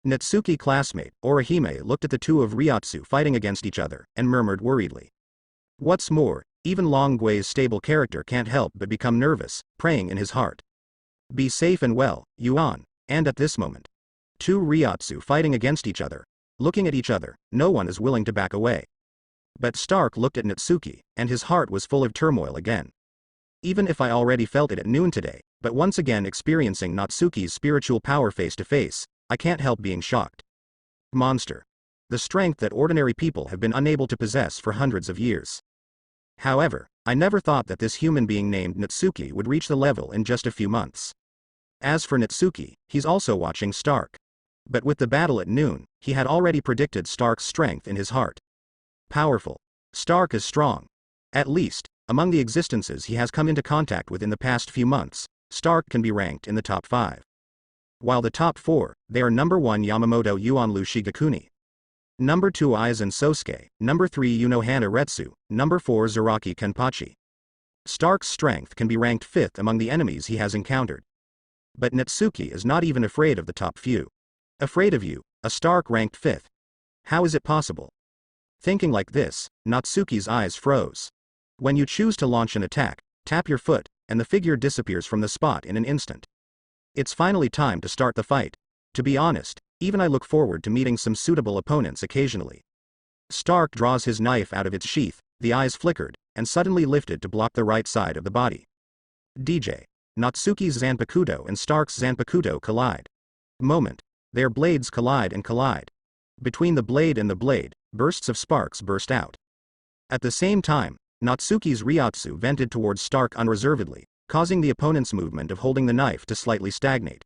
Natsuki classmate, Orihime looked at the two of Ryotsu fighting against each other, and murmured worriedly. What's more, even Long Gui's stable character can't help but become nervous, praying in his heart. Be safe and well, Yuan, and at this moment. Two Ryotsu fighting against each other. Looking at each other, no one is willing to back away. But Stark looked at Natsuki, and his heart was full of turmoil again. Even if I already felt it at noon today, but once again experiencing Natsuki's spiritual power face to face, I can't help being shocked. Monster. The strength that ordinary people have been unable to possess for hundreds of years. However, I never thought that this human being named Natsuki would reach the level in just a few months. As for Natsuki, he's also watching Stark. But with the battle at noon, he had already predicted Stark's strength in his heart. Powerful. Stark is strong. At least, among the existences he has come into contact with in the past few months, Stark can be ranked in the top 5. While the top 4, they are number 1 Yamamoto Yuanlu Shigekuni. Number 2 Aizen Sosuke, number 3 Unohana Retsu, number 4 Zaraki Kenpachi. Stark's strength can be ranked 5th among the enemies he has encountered. But Natsuki is not even afraid of the top few. Afraid of you, a Stark ranked 5th. How is it possible? Thinking like this, Natsuki's eyes froze. When you choose to launch an attack, tap your foot, and the figure disappears from the spot in an instant. It's finally time to start the fight. To be honest, even I look forward to meeting some suitable opponents occasionally. Stark draws his knife out of its sheath, the eyes flickered, and suddenly lifted to block the right side of the body. DJ. Natsuki's Zanpakuto and Stark's Zanpakuto collide. Moment. Their blades collide and collide. Between the blade and the blade, bursts of sparks burst out. At the same time, Natsuki's Ryotsu vented towards Stark unreservedly, causing the opponent's movement of holding the knife to slightly stagnate.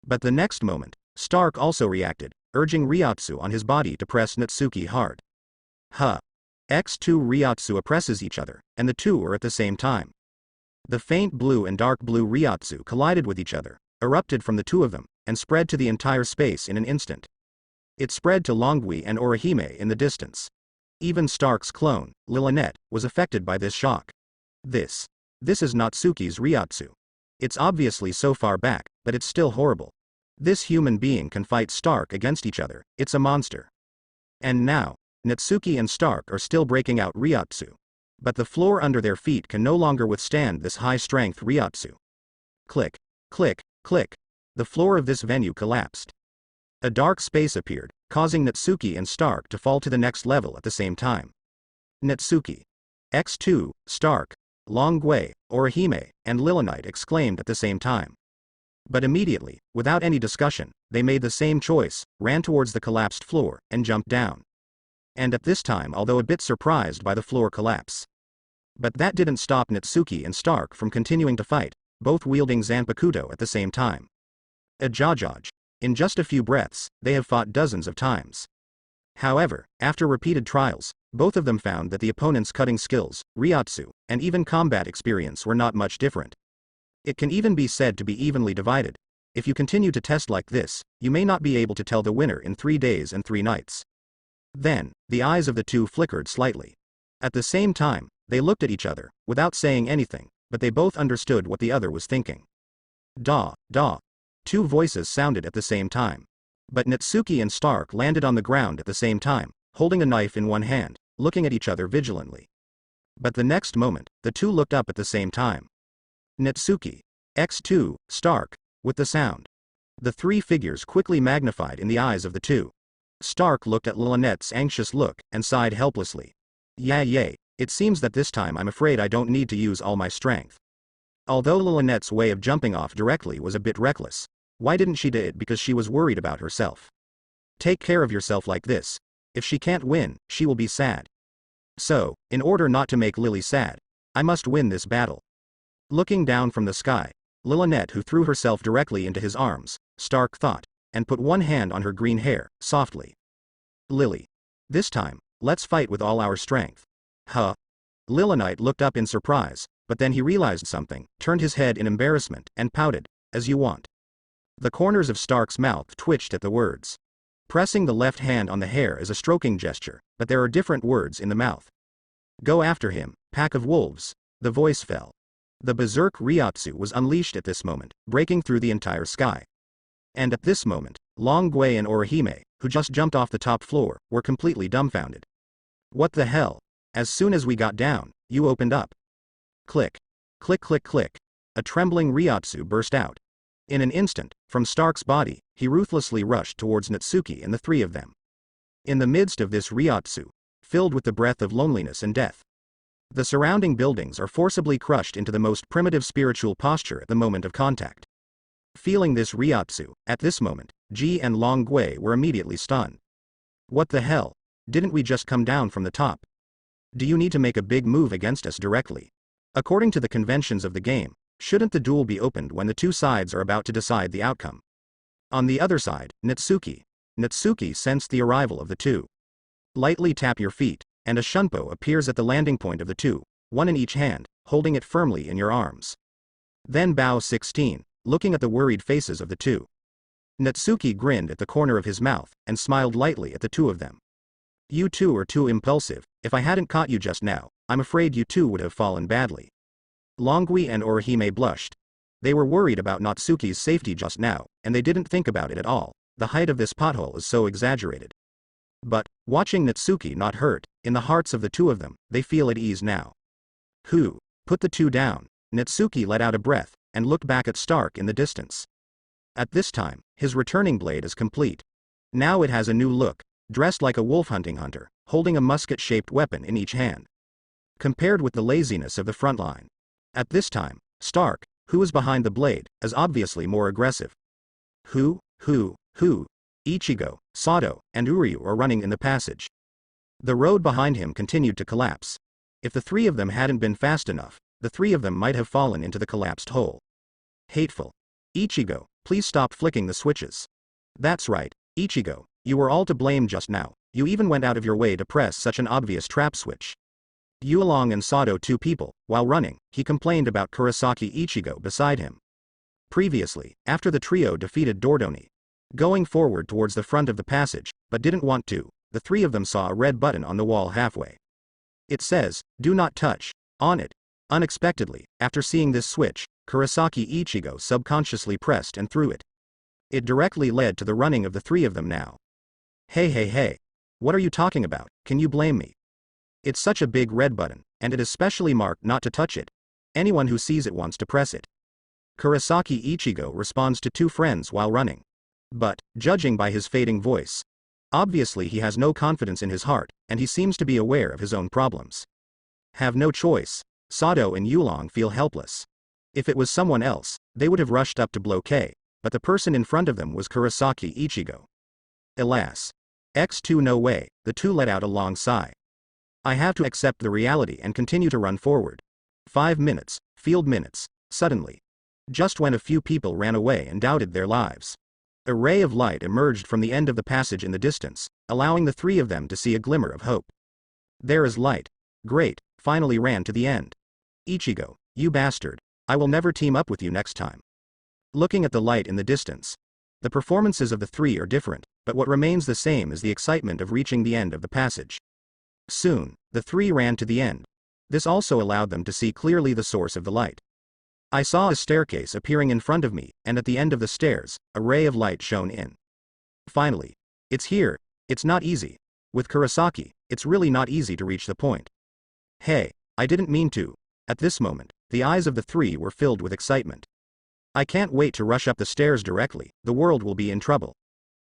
But the next moment, Stark also reacted, urging Ryotsu on his body to press Natsuki hard. X2 Ryotsu oppresses each other, and the two are at the same time. The faint blue and dark blue Ryotsu collided with each other, erupted from the two of them, and spread to the entire space in an instant. It spread to Longui and Orihime in the distance. Even Stark's clone, Lilynette, was affected by this shock. This is Natsuki's Ryotsu. It's obviously so far back, but it's still horrible. This human being can fight Stark against each other, it's a monster. And now, Natsuki and Stark are still breaking out Ryotsu. But the floor under their feet can no longer withstand this high-strength Ryotsu. Click, click, click. The floor of this venue collapsed. A dark space appeared, causing Natsuki and Stark to fall to the next level at the same time. Natsuki. X2, Stark, Long Gui, Orihime, and Lilynette exclaimed at the same time. But immediately, without any discussion, they made the same choice, ran towards the collapsed floor, and jumped down. And at this time, although a bit surprised by the floor collapse. But that didn't stop Natsuki and Stark from continuing to fight, both wielding Zanpakuto at the same time. Ajajaj. In just a few breaths, they have fought dozens of times. However, after repeated trials, both of them found that the opponent's cutting skills, Ryotsu, and even combat experience were not much different. It can even be said to be evenly divided. If you continue to test like this, you may not be able to tell the winner in 3 days and 3 nights. Then, the eyes of the two flickered slightly. At the same time, they looked at each other, without saying anything, but they both understood what the other was thinking. Da. 2 voices sounded at the same time. But Natsuki and Stark landed on the ground at the same time, holding a knife in one hand, looking at each other vigilantly. But the next moment, the two looked up at the same time. Natsuki. X2, Stark, with the sound. The 3 figures quickly magnified in the eyes of the two. Stark looked at Lilynette's anxious look, and sighed helplessly. Yay, it seems that this time I'm afraid I don't need to use all my strength. Although Lilynette's way of jumping off directly was a bit reckless, why didn't she do it because she was worried about herself? Take care of yourself like this. If she can't win, she will be sad. So, in order not to make Lily sad, I must win this battle. Looking down from the sky, Lilynette who threw herself directly into his arms, Stark thought, and put one hand on her green hair, softly. Lily. This time, let's fight with all our strength. Lilynette looked up in surprise, but then he realized something, turned his head in embarrassment, and pouted, as you want. The corners of Stark's mouth twitched at the words. Pressing the left hand on the hair is a stroking gesture, but there are different words in the mouth. Go after him, pack of wolves. The voice fell. The berserk Ryotsu was unleashed at this moment, breaking through the entire sky. And at this moment, Long Gui and Orihime, who just jumped off the top floor, were completely dumbfounded. What the hell? As soon as we got down, you opened up. Click. Click click click. A trembling Ryotsu burst out. In an instant, from Stark's body, he ruthlessly rushed towards Natsuki and the three of them. In the midst of this Ryotsu, filled with the breath of loneliness and death, the surrounding buildings are forcibly crushed into the most primitive spiritual posture at the moment of contact. Feeling this Ryotsu, at this moment, Ji and Long Gui were immediately stunned. What the hell? Didn't we just come down from the top? Do you need to make a big move against us directly? According to the conventions of the game, shouldn't the duel be opened when the two sides are about to decide the outcome? On the other side, Natsuki sensed the arrival of the two. Lightly tap your feet, and a shunpo appears at the landing point of the two, one in each hand, holding it firmly in your arms. Then bow 16, looking at the worried faces of the two. Natsuki grinned at the corner of his mouth, and smiled lightly at the two of them. You two are too impulsive. If I hadn't caught you just now, I'm afraid you two would have fallen badly. Longui and Orihime blushed. They were worried about Natsuki's safety just now, and they didn't think about it at all. The height of this pothole is so exaggerated. But, watching Natsuki not hurt, in the hearts of the two of them, they feel at ease now. Who? Put the two down. Natsuki let out a breath, and looked back at Stark in the distance. At this time, his returning blade is complete. Now it has a new look, dressed like a wolf hunting hunter, holding a musket-shaped weapon in each hand. Compared with the laziness of the front line. At this time, Stark, who is behind the blade, is obviously more aggressive. Who? Ichigo, Sato, and Uryu are running in the passage. The road behind him continued to collapse. If the three of them hadn't been fast enough, the three of them might have fallen into the collapsed hole. Hateful. Ichigo, please stop flicking the switches. That's right, Ichigo, you were all to blame just now. You even went out of your way to press such an obvious trap switch. Yulong and Sato, two people, while running, he complained about Kurosaki Ichigo beside him. Previously, after the trio defeated Dordoni, going forward towards the front of the passage, but didn't want to, the three of them saw a red button on the wall halfway. It says, "Do not touch," on it. Unexpectedly, after seeing this switch, Kurosaki Ichigo subconsciously pressed and threw it. It directly led to the running of the three of them now. Hey. What are you talking about? Can you blame me? It's such a big red button, and it is specially marked not to touch it. Anyone who sees it wants to press it. Kurosaki Ichigo responds to two friends while running. But, judging by his fading voice, obviously he has no confidence in his heart, and he seems to be aware of his own problems. Have no choice. Sato and Yulong feel helpless. If it was someone else, they would have rushed up to blow K, but the person in front of them was Kurosaki Ichigo. Alas. X2 no way, the two let out a long sigh. I have to accept the reality and continue to run forward. 5 minutes, field minutes, suddenly. Just when a few people ran away and doubted their lives. A ray of light emerged from the end of the passage in the distance, allowing the three of them to see a glimmer of hope. There is light. Great, finally ran to the end. Ichigo, you bastard, I will never team up with you next time. Looking at the light in the distance. The performances of the three are different, but what remains the same is the excitement of reaching the end of the passage. Soon, the three ran to the end. This also allowed them to see clearly the source of the light. I saw a staircase appearing in front of me, and at the end of the stairs, a ray of light shone in. Finally. It's here. It's not easy. With Kurosaki, it's really not easy to reach the point. Hey, I didn't mean to. At this moment, the eyes of the three were filled with excitement. I can't wait to rush up the stairs directly, the world will be in trouble.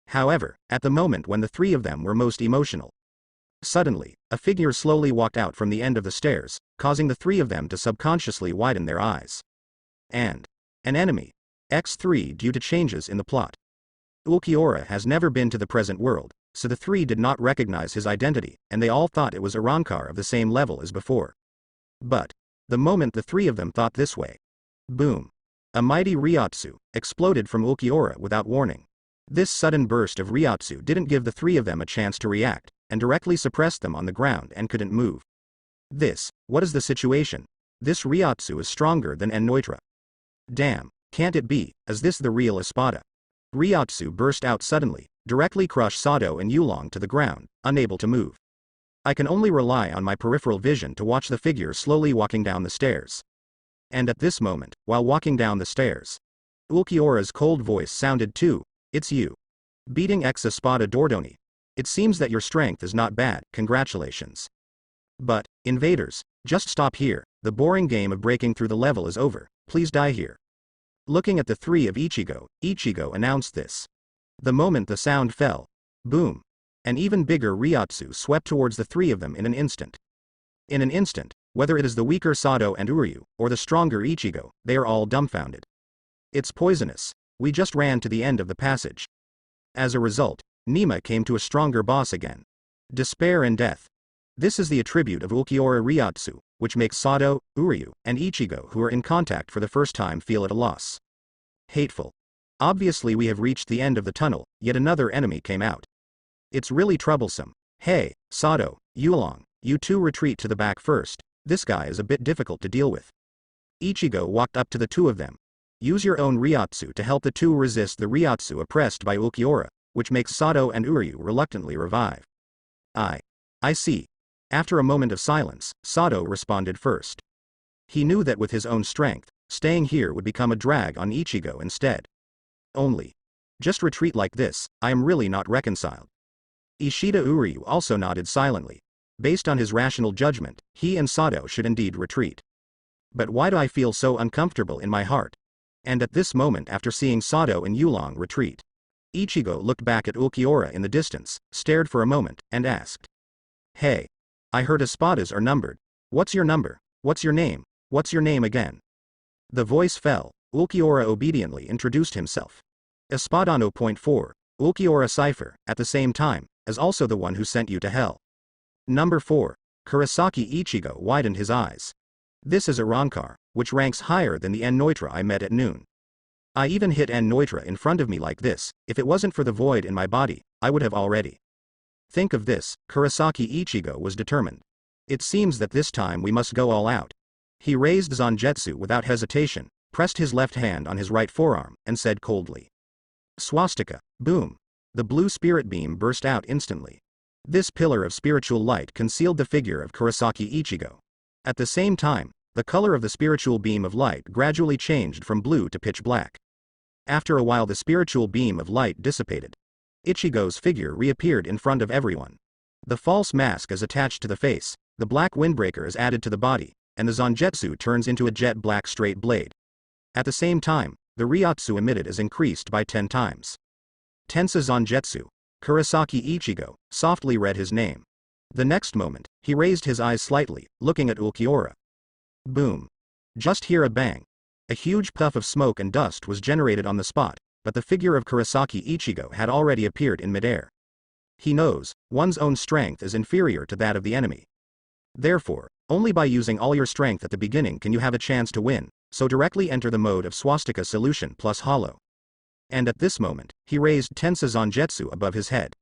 However, at the moment when the three of them were most emotional, suddenly, a figure slowly walked out from the end of the stairs, causing the three of them to subconsciously widen their eyes. And an enemy. X3 due to changes in the plot. Ulquiorra has never been to the present world, so the three did not recognize his identity, and they all thought it was Arankar of the same level as before. But, the moment the three of them thought this way, boom. A mighty Ryotsu exploded from Ulquiorra without warning. This sudden burst of Ryotsu didn't give the three of them a chance to react, and directly suppressed them on the ground and couldn't move. What is the situation? This Ryotsu is stronger than Enoitra. Damn, can't it be, is this the real Espada? Ryotsu burst out suddenly, directly crushed Sato and Yulong to the ground, unable to move. I can only rely on my peripheral vision to watch the figure slowly walking down the stairs. And at this moment, while walking down the stairs, Ulquiorra's cold voice sounded too. It's you. Beating ex Espada d'Ordoni. It seems that your strength is not bad, congratulations. But, invaders, just stop here, the boring game of breaking through the level is over, please die here. Looking at the three of Ichigo, Ichigo announced this. The moment the sound fell. Boom. An even bigger Ryotsu swept towards the three of them in an instant. In an instant, whether it is the weaker Sado and Uryu, or the stronger Ichigo, they are all dumbfounded. It's poisonous. We just ran to the end of the passage. As a result, Nima came to a stronger boss again. Despair and death. This is the attribute of Ulquiorra Ryotsu, which makes Sado, Uryu, and Ichigo who are in contact for the first time feel at a loss. Hateful. Obviously we have reached the end of the tunnel, yet another enemy came out. It's really troublesome. Hey, Sado, Yulong, you two retreat to the back first, this guy is a bit difficult to deal with. Ichigo walked up to the two of them. Use your own Ryotsu to help the two resist the Ryotsu oppressed by Ulquiorra, which makes Sado and Uryu reluctantly revive. I see. After a moment of silence, Sado responded first. He knew that with his own strength, staying here would become a drag on Ichigo instead. Just retreat like this, I am really not reconciled. Ishida Uryu also nodded silently. Based on his rational judgment, he and Sado should indeed retreat. But why do I feel so uncomfortable in my heart? And at this moment after seeing Sado and Yulong retreat, Ichigo looked back at Ulquiorra in the distance, stared for a moment, and asked. Hey. I heard espadas are numbered. What's your number? What's your name? What's your name again? The voice fell. Ulquiorra obediently introduced himself. Espadano .4, Ulquiorra Cipher, at the same time, as also the one who sent you to hell. Number 4. Kurosaki Ichigo widened his eyes. This is a Rancor, which ranks higher than the N-Neutra I met at noon. I even hit N-Neutra in front of me like this, if it wasn't for the void in my body, I would have already. Think of this, Kurosaki Ichigo was determined. It seems that this time we must go all out. He raised Zangetsu without hesitation, pressed his left hand on his right forearm, and said coldly. Swastika, boom. The blue spirit beam burst out instantly. This pillar of spiritual light concealed the figure of Kurosaki Ichigo. At the same time, the color of the spiritual beam of light gradually changed from blue to pitch black. After a while the spiritual beam of light dissipated. Ichigo's figure reappeared in front of everyone. The false mask is attached to the face, the black windbreaker is added to the body, and the Zangetsu turns into a jet black straight blade. At the same time, the Ryotsu emitted is increased by 10 times. Tensa Zangetsu. Kurosaki Ichigo softly read his name. The next moment, he raised his eyes slightly, looking at Ulquiorra. Boom. Just hear a bang. A huge puff of smoke and dust was generated on the spot, but the figure of Kurosaki Ichigo had already appeared in midair. He knows, one's own strength is inferior to that of the enemy. Therefore, only by using all your strength at the beginning can you have a chance to win, so directly enter the mode of Swastika Solution plus Hollow. And at this moment, he raised Tensa Zangetsu above his head.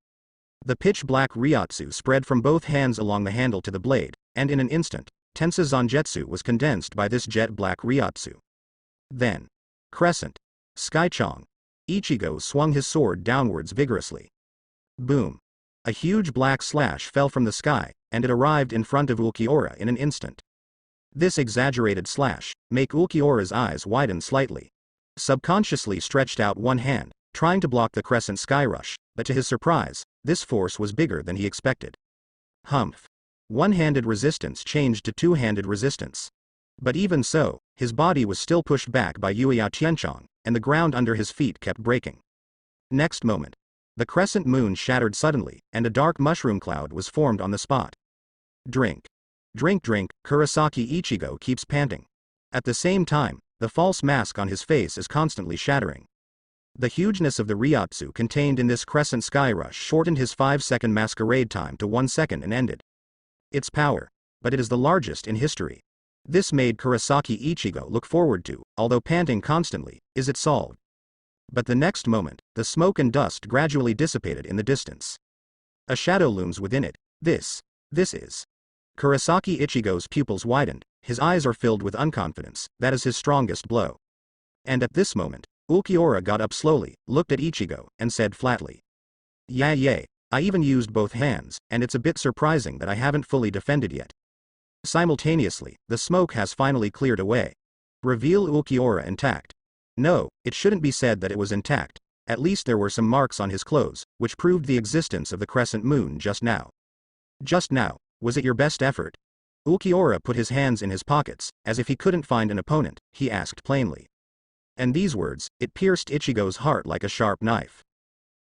The pitch black Ryotsu spread from both hands along the handle to the blade, and in an instant, Tensa Zangetsu was condensed by this jet black Ryotsu. Then, Crescent. Skychong. Ichigo swung his sword downwards vigorously. Boom. A huge black slash fell from the sky, and it arrived in front of Ulquiorra in an instant. This exaggerated slash made Ulquiorra's eyes widen slightly. Subconsciously stretched out one hand, trying to block the crescent sky rush, but to his surprise, this force was bigger than he expected. Humph. One-handed resistance changed to two-handed resistance. But even so, his body was still pushed back by Yuya Tianchong, and the ground under his feet kept breaking. Next moment, the crescent moon shattered suddenly, and a dark mushroom cloud was formed on the spot. Drink. Drink, drink, Kurosaki Ichigo keeps panting. At the same time, the false mask on his face is constantly shattering. The hugeness of the Ryotsu contained in this crescent sky rush shortened his 5-second masquerade time to 1 second and ended. Its power, but it is the largest in history. This made Kurosaki Ichigo look forward to, although panting constantly, is it solved? But the next moment, the smoke and dust gradually dissipated in the distance. A shadow looms within it. This is. Kurosaki Ichigo's pupils widened, his eyes are filled with unconfidence, that is his strongest blow. And at this moment, Ulquiorra got up slowly, looked at Ichigo, and said flatly. Yeah, I even used both hands, and it's a bit surprising that I haven't fully defended yet. Simultaneously, the smoke has finally cleared away. Reveal Ulquiorra intact. No, it shouldn't be said that it was intact. At least there were some marks on his clothes, which proved the existence of the crescent moon just now. Just now, was it your best effort? Ulquiorra put his hands in his pockets, as if he couldn't find an opponent, he asked plainly. And these words, it pierced Ichigo's heart like a sharp knife.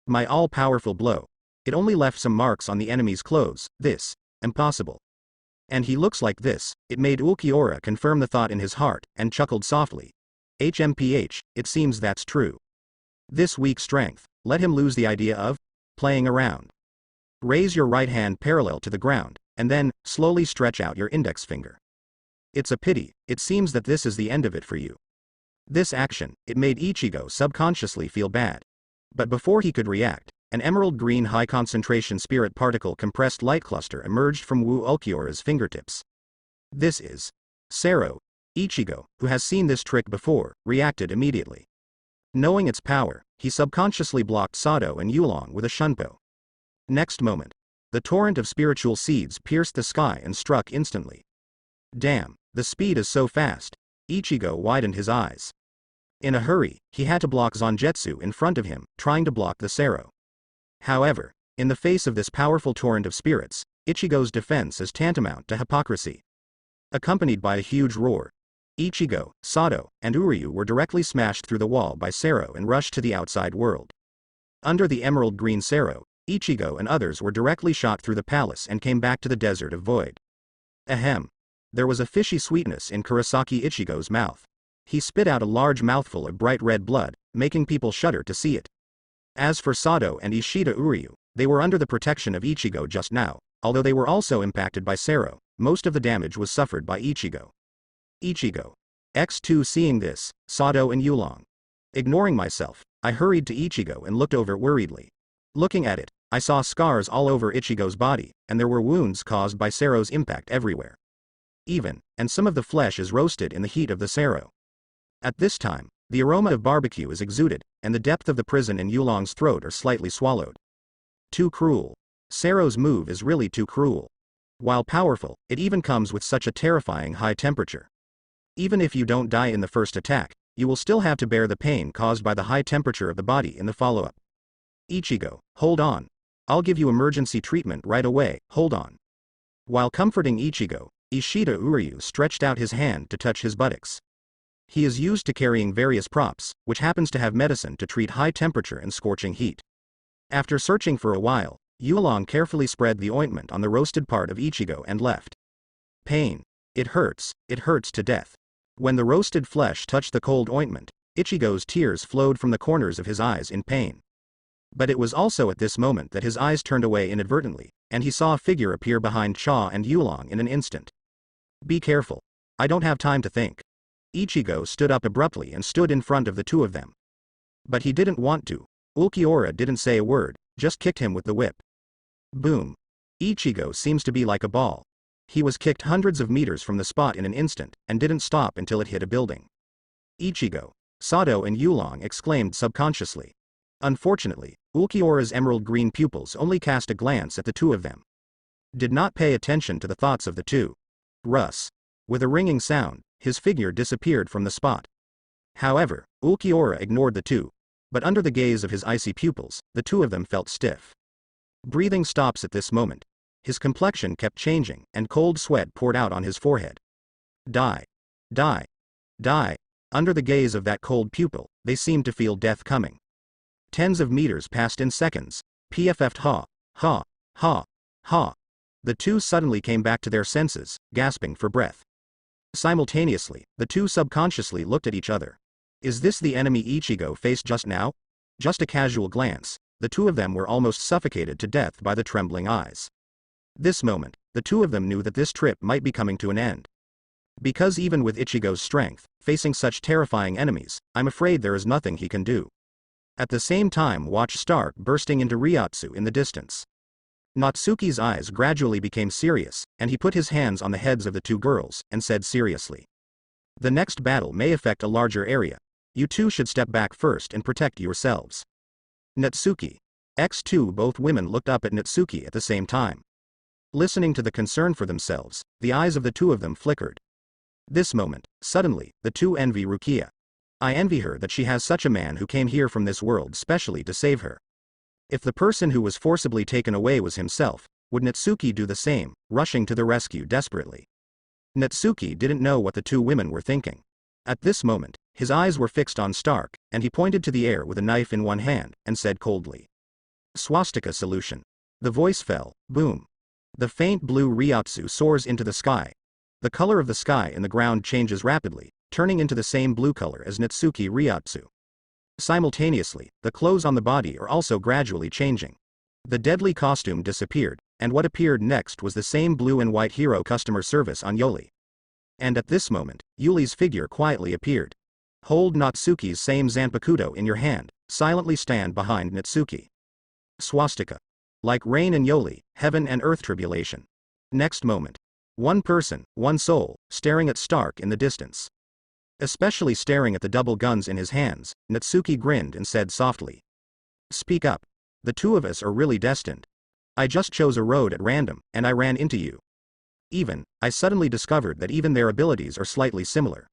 My all-powerful blow. It only left some marks on the enemy's clothes, this. Impossible. And he looks like this, it made Ulquiorra confirm the thought in his heart, and chuckled softly. HMPH, it seems that's true. This weak strength, let him lose the idea of playing around. Raise your right hand parallel to the ground, and then, slowly stretch out your index finger. It's a pity, it seems that this is the end of it for you. This action, it made Ichigo subconsciously feel bad. But before he could react, an emerald green high-concentration spirit particle compressed light cluster emerged from Wu Ulquiorra's fingertips. This is Sero. Ichigo, who has seen this trick before, reacted immediately. Knowing its power, he subconsciously blocked Sado and Yulong with a shunpo. Next moment, the torrent of spiritual seeds pierced the sky and struck instantly. Damn, the speed is so fast. Ichigo widened his eyes. In a hurry, he had to block Zangetsu in front of him, trying to block the Sero. However, in the face of this powerful torrent of spirits, Ichigo's defense is tantamount to hypocrisy. Accompanied by a huge roar, Ichigo, Sado, and Uryu were directly smashed through the wall by Sero and rushed to the outside world. Under the emerald green Sero, Ichigo and others were directly shot through the palace and came back to the desert of void. Ahem. There was a fishy sweetness in Kurosaki Ichigo's mouth. He spit out a large mouthful of bright red blood, making people shudder to see it. As for Sado and Ishida Uryu, they were under the protection of Ichigo just now, although they were also impacted by Sero, most of the damage was suffered by Ichigo. Ichigo. X2 seeing this, Sado and Yulong. Ignoring myself, I hurried to Ichigo and looked over worriedly. Looking at it, I saw scars all over Ichigo's body, and there were wounds caused by Sero's impact everywhere. And some of the flesh is roasted in the heat of the Sero. At this time, the aroma of barbecue is exuded, and the depth of the prison in Yulong's throat are slightly swallowed. Too cruel. Sero's move is really too cruel. While powerful, it even comes with such a terrifying high temperature. Even if you don't die in the first attack, you will still have to bear the pain caused by the high temperature of the body in the follow-up. Ichigo, hold on. I'll give you emergency treatment right away, hold on. While comforting Ichigo, Ishida Uryu stretched out his hand to touch his buttocks. He is used to carrying various props, which happens to have medicine to treat high temperature and scorching heat. After searching for a while, Yulong carefully spread the ointment on the roasted part of Ichigo and left. Pain. It hurts to death. When the roasted flesh touched the cold ointment, Ichigo's tears flowed from the corners of his eyes in pain. But it was also at this moment that his eyes turned away inadvertently, and he saw a figure appear behind Cha and Yulong in an instant. Be careful. I don't have time to think. Ichigo stood up abruptly and stood in front of the two of them. But he didn't want to. Ulquiorra didn't say a word, just kicked him with the whip. Boom. Ichigo seems to be like a ball. He was kicked hundreds of meters from the spot in an instant, and didn't stop until it hit a building. Ichigo, Sado and Yulong exclaimed subconsciously. Unfortunately, Ulquiorra's emerald green pupils only cast a glance at the two of them. Did not pay attention to the thoughts of the two. Russ. With a ringing sound, his figure disappeared from the spot. However, Ulquiorra ignored the two, but under the gaze of his icy pupils, the two of them felt stiff. Breathing stops at this moment. His complexion kept changing, and cold sweat poured out on his forehead. Die. Die. Die. Under the gaze of that cold pupil, they seemed to feel death coming. Tens of meters passed in seconds. PFF'd ha. Ha. Ha. Ha. The two suddenly came back to their senses, gasping for breath. Simultaneously, the two subconsciously looked at each other. Is this the enemy Ichigo faced just now? Just a casual glance, the two of them were almost suffocated to death by the trembling eyes. This moment, the two of them knew that this trip might be coming to an end. Because even with Ichigo's strength, facing such terrifying enemies, I'm afraid there is nothing he can do. At the same time, watch Stark bursting into Ryotsu in the distance. Natsuki's eyes gradually became serious, and he put his hands on the heads of the two girls, and said seriously. The next battle may affect a larger area. You two should step back first and protect yourselves. Natsuki. X2 Both women looked up at Natsuki at the same time. Listening to the concern for themselves, the eyes of the two of them flickered. This moment, suddenly, the two envy Rukia. I envy her that she has such a man who came here from this world specially to save her. If the person who was forcibly taken away was himself, would Natsuki do the same, rushing to the rescue desperately? Natsuki didn't know what the two women were thinking. At this moment, his eyes were fixed on Stark, and he pointed to the air with a knife in one hand, and said coldly, "Swastika solution." The voice fell, boom. The faint blue Ryotsu soars into the sky. The color of the sky and the ground changes rapidly, turning into the same blue color as Natsuki Ryotsu. Simultaneously, the clothes on the body are also gradually changing. The deadly costume disappeared, and what appeared next was the same blue and white hero customer service on Yoli. And at this moment, Yuli's figure quietly appeared. Hold Natsuki's same Zanpakuto in your hand, silently stand behind Natsuki. Swastika. Like rain and Yoli, heaven and earth tribulation. Next moment. One person, one soul, staring at Stark in the distance. Especially staring at the double guns in his hands, Natsuki grinned and said softly, "Speak up. The two of us are really destined. I just chose a road at random, and I ran into you. I suddenly discovered that even their abilities are slightly similar.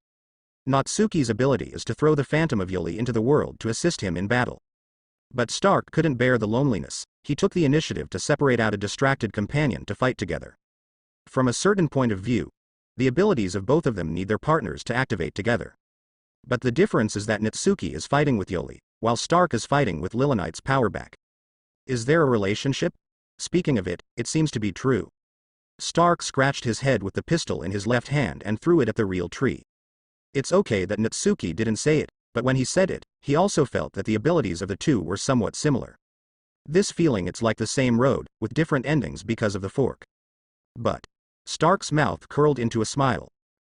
Natsuki's ability is to throw the phantom of Yoli into the world to assist him in battle. But Stark couldn't bear the loneliness, he took the initiative to separate out a distracted companion to fight together. From a certain point of view, the abilities of both of them need their partners to activate together. But the difference is that Natsuki is fighting with Yoli, while Stark is fighting with Lilonite's power back. Is there a relationship? Speaking of it, it seems to be true. Stark scratched his head with the pistol in his left hand and threw it at the real tree. It's okay that Natsuki didn't say it, but when he said it, he also felt that the abilities of the two were somewhat similar. This feeling, it's like the same road, with different endings because of the fork. But Stark's mouth curled into a smile.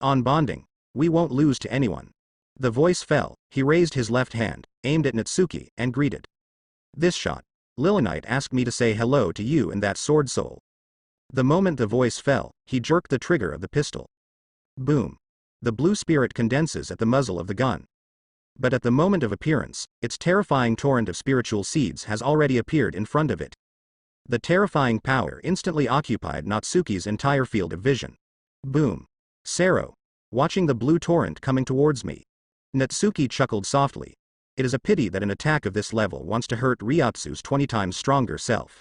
On bonding, we won't lose to anyone. The voice fell, he raised his left hand, aimed at Natsuki, and greeted. This shot. Lilonite asked me to say hello to you and that sword soul. The moment the voice fell, he jerked the trigger of the pistol. Boom. The blue spirit condenses at the muzzle of the gun. But at the moment of appearance, its terrifying torrent of spiritual seeds has already appeared in front of it. The terrifying power instantly occupied Natsuki's entire field of vision. Boom. Sero. Watching the blue torrent coming towards me. Natsuki chuckled softly. It is a pity that an attack of this level wants to hurt Ryotsu's 20 times stronger self.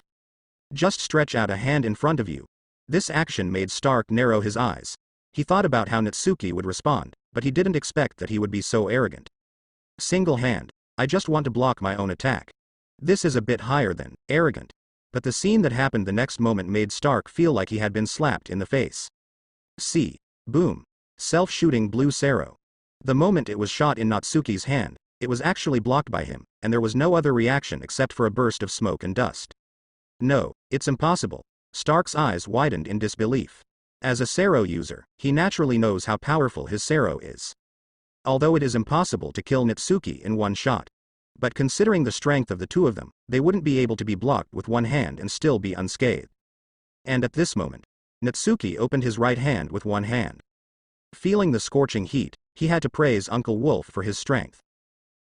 Just stretch out a hand in front of you. This action made Stark narrow his eyes. He thought about how Natsuki would respond, but he didn't expect that he would be so arrogant. Single hand. I just want to block my own attack. This is a bit higher than arrogant. But the scene that happened the next moment made Stark feel like he had been slapped in the face. See. Boom. Self-shooting blue Sero. The moment it was shot in Natsuki's hand, it was actually blocked by him, and there was no other reaction except for a burst of smoke and dust. No, it's impossible. Stark's eyes widened in disbelief. As a Sero user, he naturally knows how powerful his Sero is. Although it is impossible to kill Natsuki in one shot. But considering the strength of the two of them, they wouldn't be able to be blocked with one hand and still be unscathed. And at this moment, Natsuki opened his right hand with one hand. Feeling the scorching heat, he had to praise Uncle Wolf for his strength.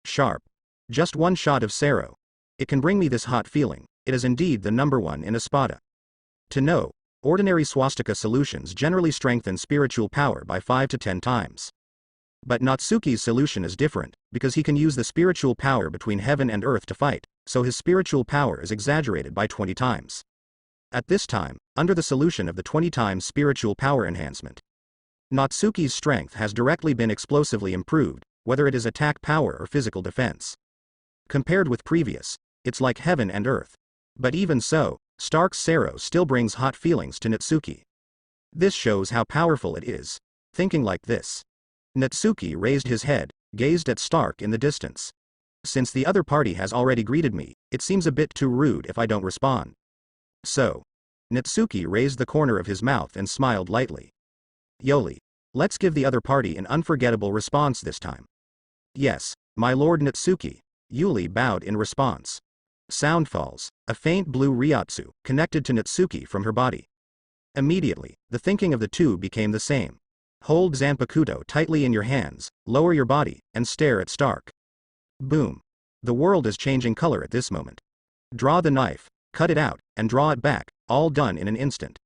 Sharp. Just one shot of Sero. It can bring me this hot feeling. It is indeed the number one in Espada. To know, ordinary swastika solutions generally strengthen spiritual power by 5 to 10 times. But Natsuki's solution is different, because he can use the spiritual power between heaven and earth to fight, so his spiritual power is exaggerated by 20 times. At this time, under the solution of the 20 times spiritual power enhancement, Natsuki's strength has directly been explosively improved, whether it is attack power or physical defense. Compared with previous, it's like heaven and earth. But even so, Stark's Sero still brings hot feelings to Natsuki. This shows how powerful it is. Thinking like this, Natsuki raised his head, gazed at Stark in the distance. Since the other party has already greeted me, it seems a bit too rude if I don't respond. So, Natsuki raised the corner of his mouth and smiled lightly. Yoli, let's give the other party an unforgettable response this time. Yes, my lord Natsuki. Yuli bowed in response. Sound falls, a faint blue Ryotsu, connected to Natsuki from her body. Immediately, the thinking of the two became the same. Hold Zanpakuto tightly in your hands, lower your body, and stare at Stark. Boom. The world is changing color at this moment. Draw the knife, cut it out, and draw it back, all done in an instant.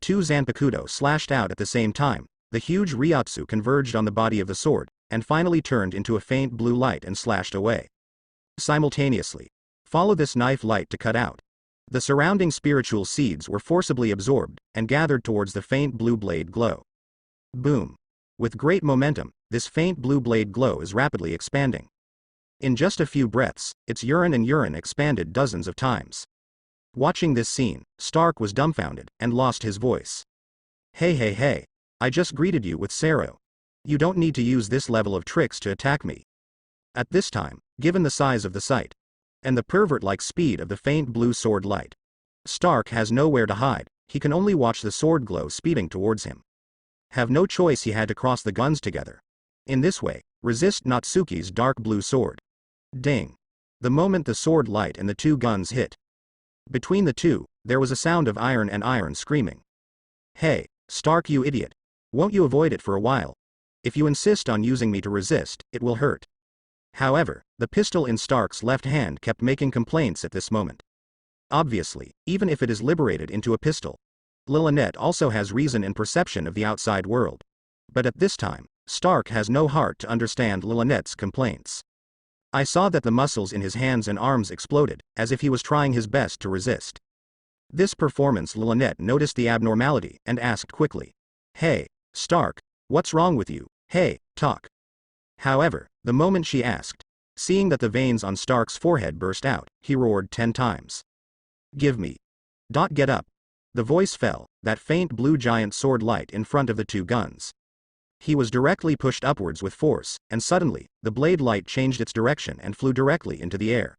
Two Zanpakuto slashed out at the same time, the huge Ryotsu converged on the body of the sword, and finally turned into a faint blue light and slashed away. Simultaneously. Follow this knife light to cut out. The surrounding spiritual seeds were forcibly absorbed, and gathered towards the faint blue blade glow. Boom. With great momentum, this faint blue blade glow is rapidly expanding. In just a few breaths, its urine expanded dozens of times. Watching this scene, Stark was dumbfounded, and lost his voice. Hey, I just greeted you with Sero. You don't need to use this level of tricks to attack me. At this time, given the size of the site, and the pervert-like speed of the faint blue sword light, Stark has nowhere to hide, he can only watch the sword glow speeding towards him. Have no choice, he had to cross the guns together. In this way, resist Natsuki's dark blue sword. Ding. The moment the sword light and the two guns hit. Between the two, there was a sound of iron and iron screaming. Hey, Stark, you idiot. Won't you avoid it for a while? If you insist on using me to resist, it will hurt. However, the pistol in Stark's left hand kept making complaints at this moment. Obviously, even if it is liberated into a pistol, Lilynette also has reason and perception of the outside world. But at this time, Stark has no heart to understand Lilynette's complaints. I saw that the muscles in his hands and arms exploded, as if he was trying his best to resist. This performance, Lilynette noticed the abnormality and asked quickly. Hey, Stark, what's wrong with you? Hey, talk. However, the moment she asked, seeing that the veins on Stark's forehead burst out, he roared 10 times. Give me. Get up. The voice fell, that faint blue giant sword light in front of the two guns. He was directly pushed upwards with force, and suddenly, the blade light changed its direction and flew directly into the air.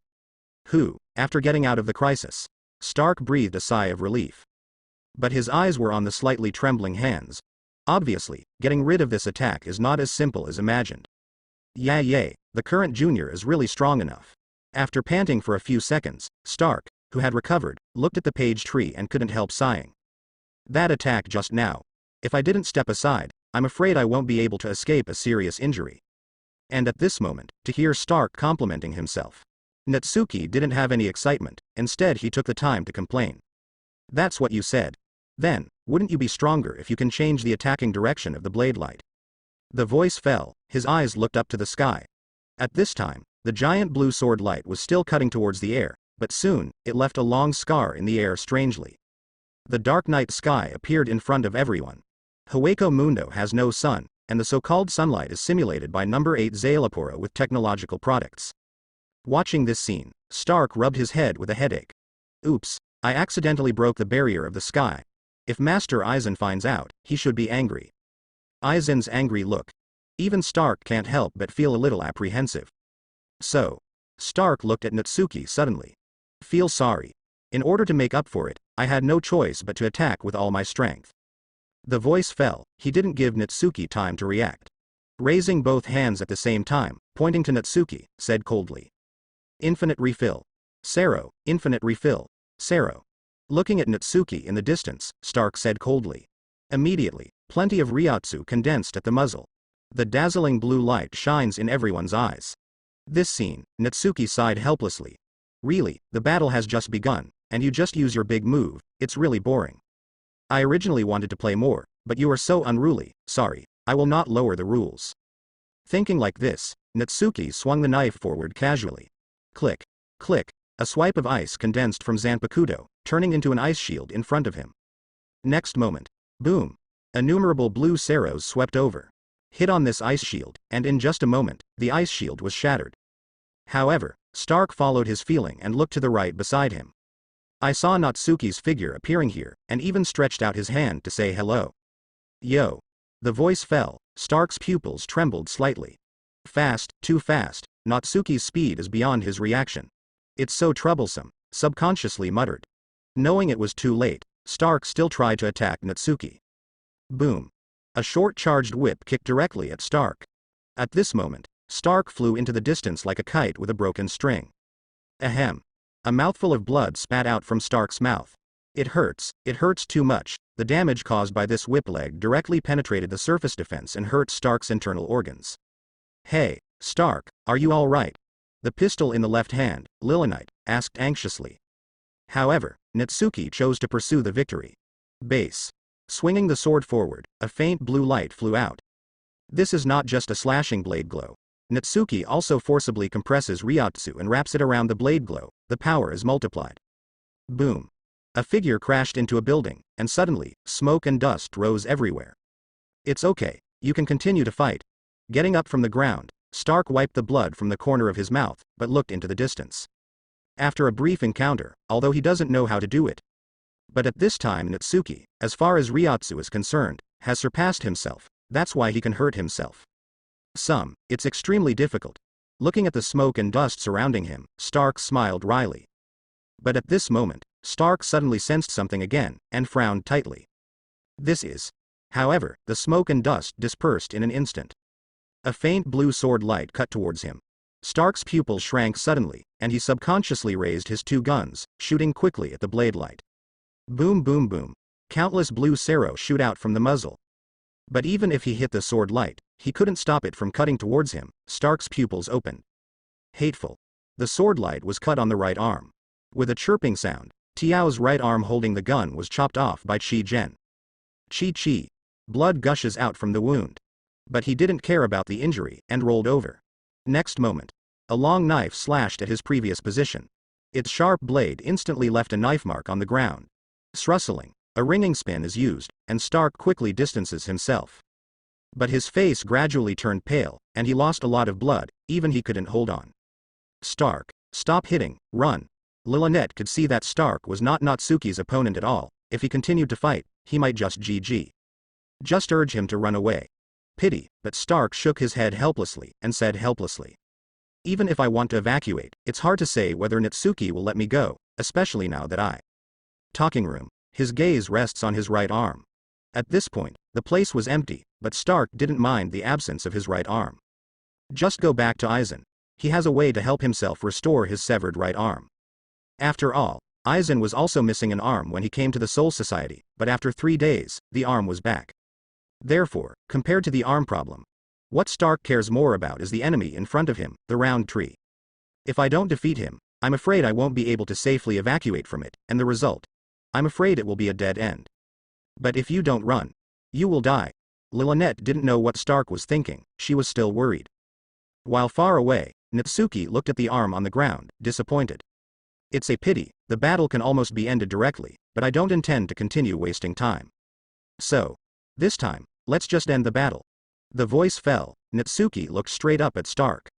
After getting out of the crisis, Stark breathed a sigh of relief. But his eyes were on the slightly trembling hands. Obviously, getting rid of this attack is not as simple as imagined. Yay, the current junior is really strong enough. After panting for a few seconds, Stark, who had recovered, looked at the page tree and couldn't help sighing. That attack just now. If I didn't step aside, I'm afraid I won't be able to escape a serious injury. And at this moment, to hear Stark complimenting himself, Natsuki didn't have any excitement, instead he took the time to complain. That's what you said. Then, wouldn't you be stronger if you can change the attacking direction of the blade light? The voice fell, his eyes looked up to the sky. At this time, the giant blue sword light was still cutting towards the air, but soon, it left a long scar in the air strangely. The dark night sky appeared in front of everyone. Hueco Mundo has no sun, and the so-called sunlight is simulated by number 8 Zaelapora with technological products. Watching this scene, Stark rubbed his head with a headache. Oops, I accidentally broke the barrier of the sky. If Master Aizen finds out, he should be angry. Aizen's angry look. Even Stark can't help but feel a little apprehensive. So, Stark looked at Natsuki suddenly. Feel sorry. In order to make up for it, I had no choice but to attack with all my strength. The voice fell, he didn't give Natsuki time to react. Raising both hands at the same time, pointing to Natsuki, said coldly. Infinite refill. Sero, infinite refill. Sero. Looking at Natsuki in the distance, Stark said coldly. Immediately, plenty of Ryotsu condensed at the muzzle. The dazzling blue light shines in everyone's eyes. This scene, Natsuki sighed helplessly. Really, the battle has just begun, and you just use your big move, it's really boring. I originally wanted to play more, but you are so unruly, sorry, I will not lower the rules. Thinking like this, Natsuki swung the knife forward casually. Click, click, a swipe of ice condensed from Zanpakuto, turning into an ice shield in front of him. Next moment, boom, innumerable blue Seros swept over. Hit on this ice shield, and in just a moment, the ice shield was shattered. However, Stark followed his feeling and looked to the right beside him. I saw Natsuki's figure appearing here, and even stretched out his hand to say hello. Yo. The voice fell, Stark's pupils trembled slightly. Fast, too fast, Natsuki's speed is beyond his reaction. It's so troublesome, subconsciously muttered. Knowing it was too late, Stark still tried to attack Natsuki. Boom. A short charged whip kicked directly at Stark. At this moment, Stark flew into the distance like a kite with a broken string. Ahem. A mouthful of blood spat out from Stark's mouth. It hurts too much. The damage caused by this whip leg directly penetrated the surface defense and hurt Stark's internal organs. Hey, Stark, are you all right? The pistol in the left hand, Lilynette, asked anxiously. However, Natsuki chose to pursue the victory. Base. Swinging the sword forward, a faint blue light flew out. This is not just a slashing blade glow. Natsuki also forcibly compresses Ryotsu and wraps it around the blade glow. The power is multiplied. Boom. A figure crashed into a building, and suddenly, smoke and dust rose everywhere. It's okay, you can continue to fight. Getting up from the ground, Stark wiped the blood from the corner of his mouth, but looked into the distance. After a brief encounter, although he doesn't know how to do it. But at this time Natsuki, as far as Ryotsu is concerned, has surpassed himself. That's why he can hurt himself. It's extremely difficult. Looking at the smoke and dust surrounding him, Stark smiled wryly. But at this moment, Stark suddenly sensed something again, and frowned tightly. However, the smoke and dust dispersed in an instant. A faint blue sword light cut towards him. Stark's pupils shrank suddenly, and he subconsciously raised his two guns, shooting quickly at the blade light. Boom boom boom. Countless blue arrows shoot out from the muzzle. But even if he hit the sword light, he couldn't stop it from cutting towards him. Stark's pupils opened. Hateful. The sword light was cut on the right arm. With a chirping sound, Tiao's right arm holding the gun was chopped off by Chi Zhen. Chi. Blood gushes out from the wound. But he didn't care about the injury, and rolled over. Next moment, a long knife slashed at his previous position. Its sharp blade instantly left a knife mark on the ground. Rustling, a ringing spin is used, and Stark quickly distances himself. But his face gradually turned pale, and he lost a lot of blood, even he couldn't hold on. Stark, stop hitting, run. Lilith could see that Stark was not Natsuki's opponent at all. If he continued to fight, he might just GG. Just urge him to run away. Pity, but Stark shook his head helplessly, and said helplessly. Even if I want to evacuate, it's hard to say whether Natsuki will let me go, especially now that I. Talking room. His gaze rests on his right arm. At this point, the place was empty, but Stark didn't mind the absence of his right arm. Just go back to Aizen. He has a way to help himself restore his severed right arm. After all, Aizen was also missing an arm when he came to the Soul Society, but after 3 days, the arm was back. Therefore, compared to the arm problem, what Stark cares more about is the enemy in front of him, the round tree. If I don't defeat him, I'm afraid I won't be able to safely evacuate from it, and the result? I'm afraid it will be a dead end. But if you don't run, you will die. Lilith didn't know what Stark was thinking, she was still worried. While far away, Natsuki looked at the arm on the ground, disappointed. It's a pity, the battle can almost be ended directly, but I don't intend to continue wasting time. So, this time, let's just end the battle. The voice fell. Natsuki looked straight up at Stark.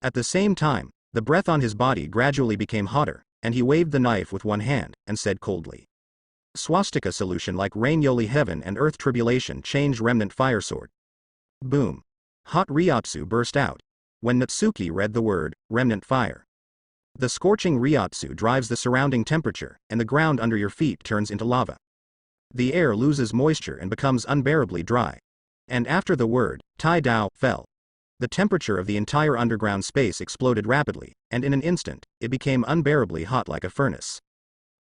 At the same time, the breath on his body gradually became hotter, and he waved the knife with one hand, and said coldly. Swastika solution like rain Yoli heaven and earth tribulation change remnant fire sword. Boom. Hot Ryotsu burst out. When Natsuki read the word, remnant fire. The scorching Ryotsu drives the surrounding temperature, and the ground under your feet turns into lava. The air loses moisture and becomes unbearably dry. And after the word, Tai Dao, fell. The temperature of the entire underground space exploded rapidly, and in an instant, it became unbearably hot like a furnace.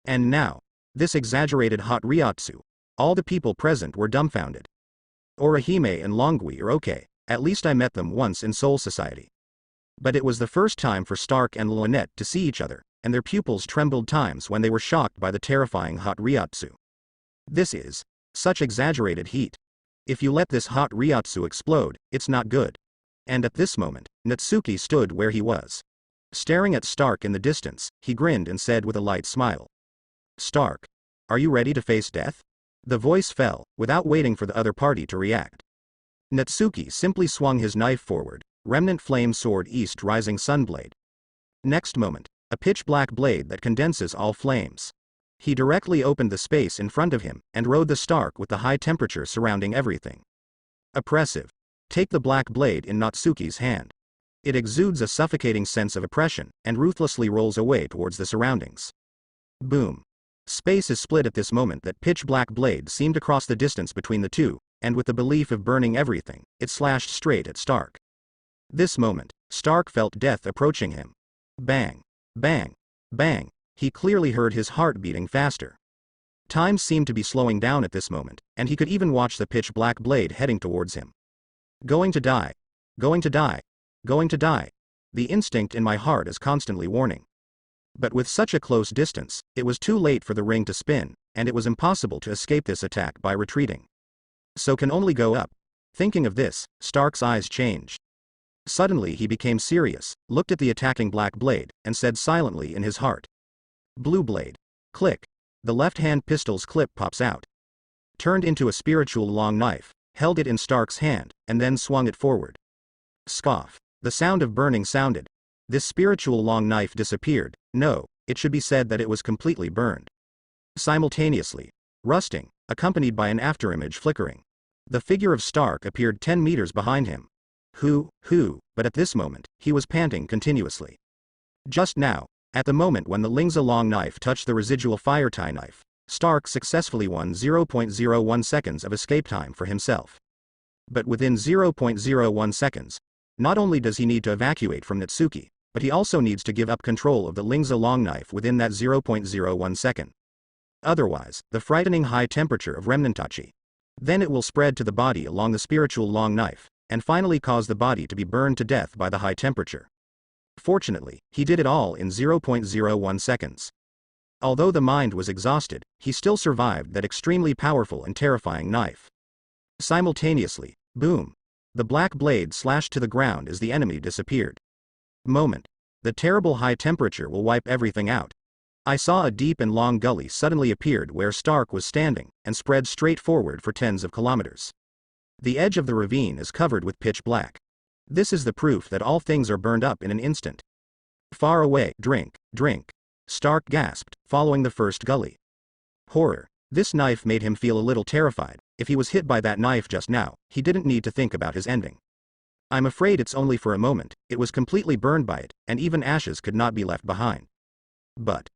And now, this exaggerated hot Ryotsu. All the people present were dumbfounded. Orihime and Longui are okay, at least I met them once in Soul Society. But it was the first time for Stark and Lilith to see each other, and their pupils trembled times when they were shocked by the terrifying hot Ryotsu. This is such exaggerated heat. If you let this hot Ryotsu explode, it's not good. And at this moment, Natsuki stood where he was. Staring at Stark in the distance, he grinned and said with a light smile. Stark, are you ready to face death? The voice fell, without waiting for the other party to react. Natsuki simply swung his knife forward, remnant flame sword east rising sunblade. Next moment, a pitch-black blade that condenses all flames. He directly opened the space in front of him, and rode the Stark with the high temperature surrounding everything. Oppressive. Take the black blade in Natsuki's hand. It exudes a suffocating sense of oppression, and ruthlessly rolls away towards the surroundings. Boom. Space is split at this moment. That pitch-black blade seemed to cross the distance between the two, and with the belief of burning everything, it slashed straight at Stark. This moment, Stark felt death approaching him. Bang. Bang. Bang. He clearly heard his heart beating faster. Time seemed to be slowing down at this moment, and he could even watch the pitch-black blade heading towards him. Going to die. Going to die. Going to die. The instinct in my heart is constantly warning. But with such a close distance, it was too late for the ring to spin, and it was impossible to escape this attack by retreating. So can only go up. Thinking of this, Stark's eyes changed. Suddenly he became serious, looked at the attacking black blade, and said silently in his heart. Blue blade. Click. The left-hand pistol's clip pops out. Turned into a spiritual long knife, held it in Stark's hand, and then swung it forward. Scoff. The sound of burning sounded. This spiritual long knife disappeared. No, it should be said that it was completely burned. Simultaneously. Rusting, accompanied by an afterimage flickering. The figure of Stark appeared 10 meters behind him. But at this moment, he was panting continuously. Just now, at the moment when the Lingza long knife touched the residual fire tie knife, Stark successfully won 0.01 seconds of escape time for himself. But within 0.01 seconds, not only does he need to evacuate from Natsuki, but he also needs to give up control of the Lingza long knife within that 0.01 second. Otherwise, the frightening high temperature of Remnantachi. Then it will spread to the body along the spiritual long knife, and finally cause the body to be burned to death by the high temperature. Fortunately, he did it all in 0.01 seconds. Although the mind was exhausted, he still survived that extremely powerful and terrifying knife. Simultaneously, boom! The black blade slashed to the ground as the enemy disappeared. Moment. The terrible high temperature will wipe everything out. I saw a deep and long gully suddenly appeared where Stark was standing, and spread straight forward for tens of kilometers. The edge of the ravine is covered with pitch black. This is the proof that all things are burned up in an instant. Far away, drink. Stark gasped, following the first gully. Horror. This knife made him feel a little terrified. If he was hit by that knife just now, he didn't need to think about his ending. I'm afraid it's only for a moment, it was completely burned by it, and even ashes could not be left behind. But,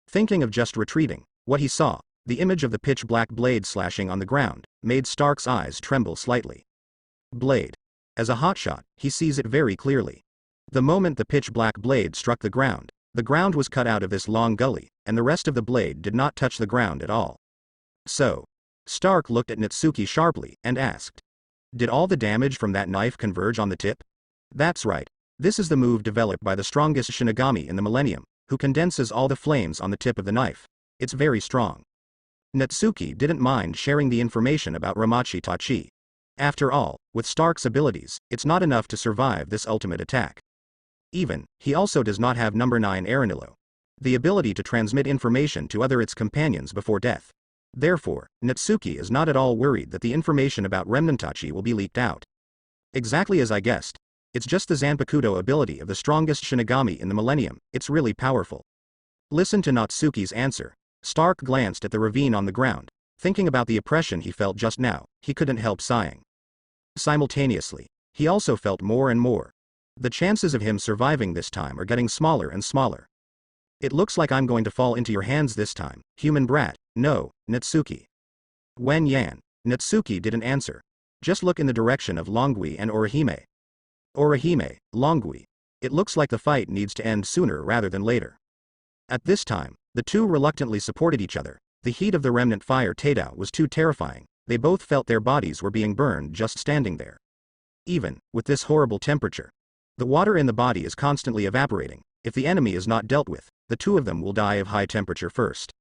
thinking of just retreating, what he saw, the image of the pitch black blade slashing on the ground, made Stark's eyes tremble slightly. Blade. As a hotshot, he sees it very clearly. The moment the pitch black blade struck the ground was cut out of this long gully, and the rest of the blade did not touch the ground at all. So, Stark looked at Natsuki sharply, and asked. Did all the damage from that knife converge on the tip? That's right. This is the move developed by the strongest Shinigami in the Millennium, who condenses all the flames on the tip of the knife. It's very strong. Natsuki didn't mind sharing the information about Ramachi Tachi. After all, with Stark's abilities, it's not enough to survive this ultimate attack. He also does not have number 9 Aranillo. The ability to transmit information to its companions before death. Therefore, Natsuki is not at all worried that the information about Remnantachi will be leaked out. Exactly as I guessed. It's just the Zanpakuto ability of the strongest Shinigami in the Millennium, it's really powerful. Listen to Natsuki's answer. Stark glanced at the ravine on the ground. Thinking about the oppression he felt just now, he couldn't help sighing. Simultaneously, he also felt more and more. The chances of him surviving this time are getting smaller and smaller. It looks like I'm going to fall into your hands this time, human brat. No, Natsuki. Wen Yan. Natsuki didn't answer. Just look in the direction of Longui and Orihime. Orihime, Longui. It looks like the fight needs to end sooner rather than later. At this time, the two reluctantly supported each other. The heat of the remnant fire Teidao was too terrifying. They both felt their bodies were being burned just standing there. Even with this horrible temperature, the water in the body is constantly evaporating. If the enemy is not dealt with, the two of them will die of high temperature first.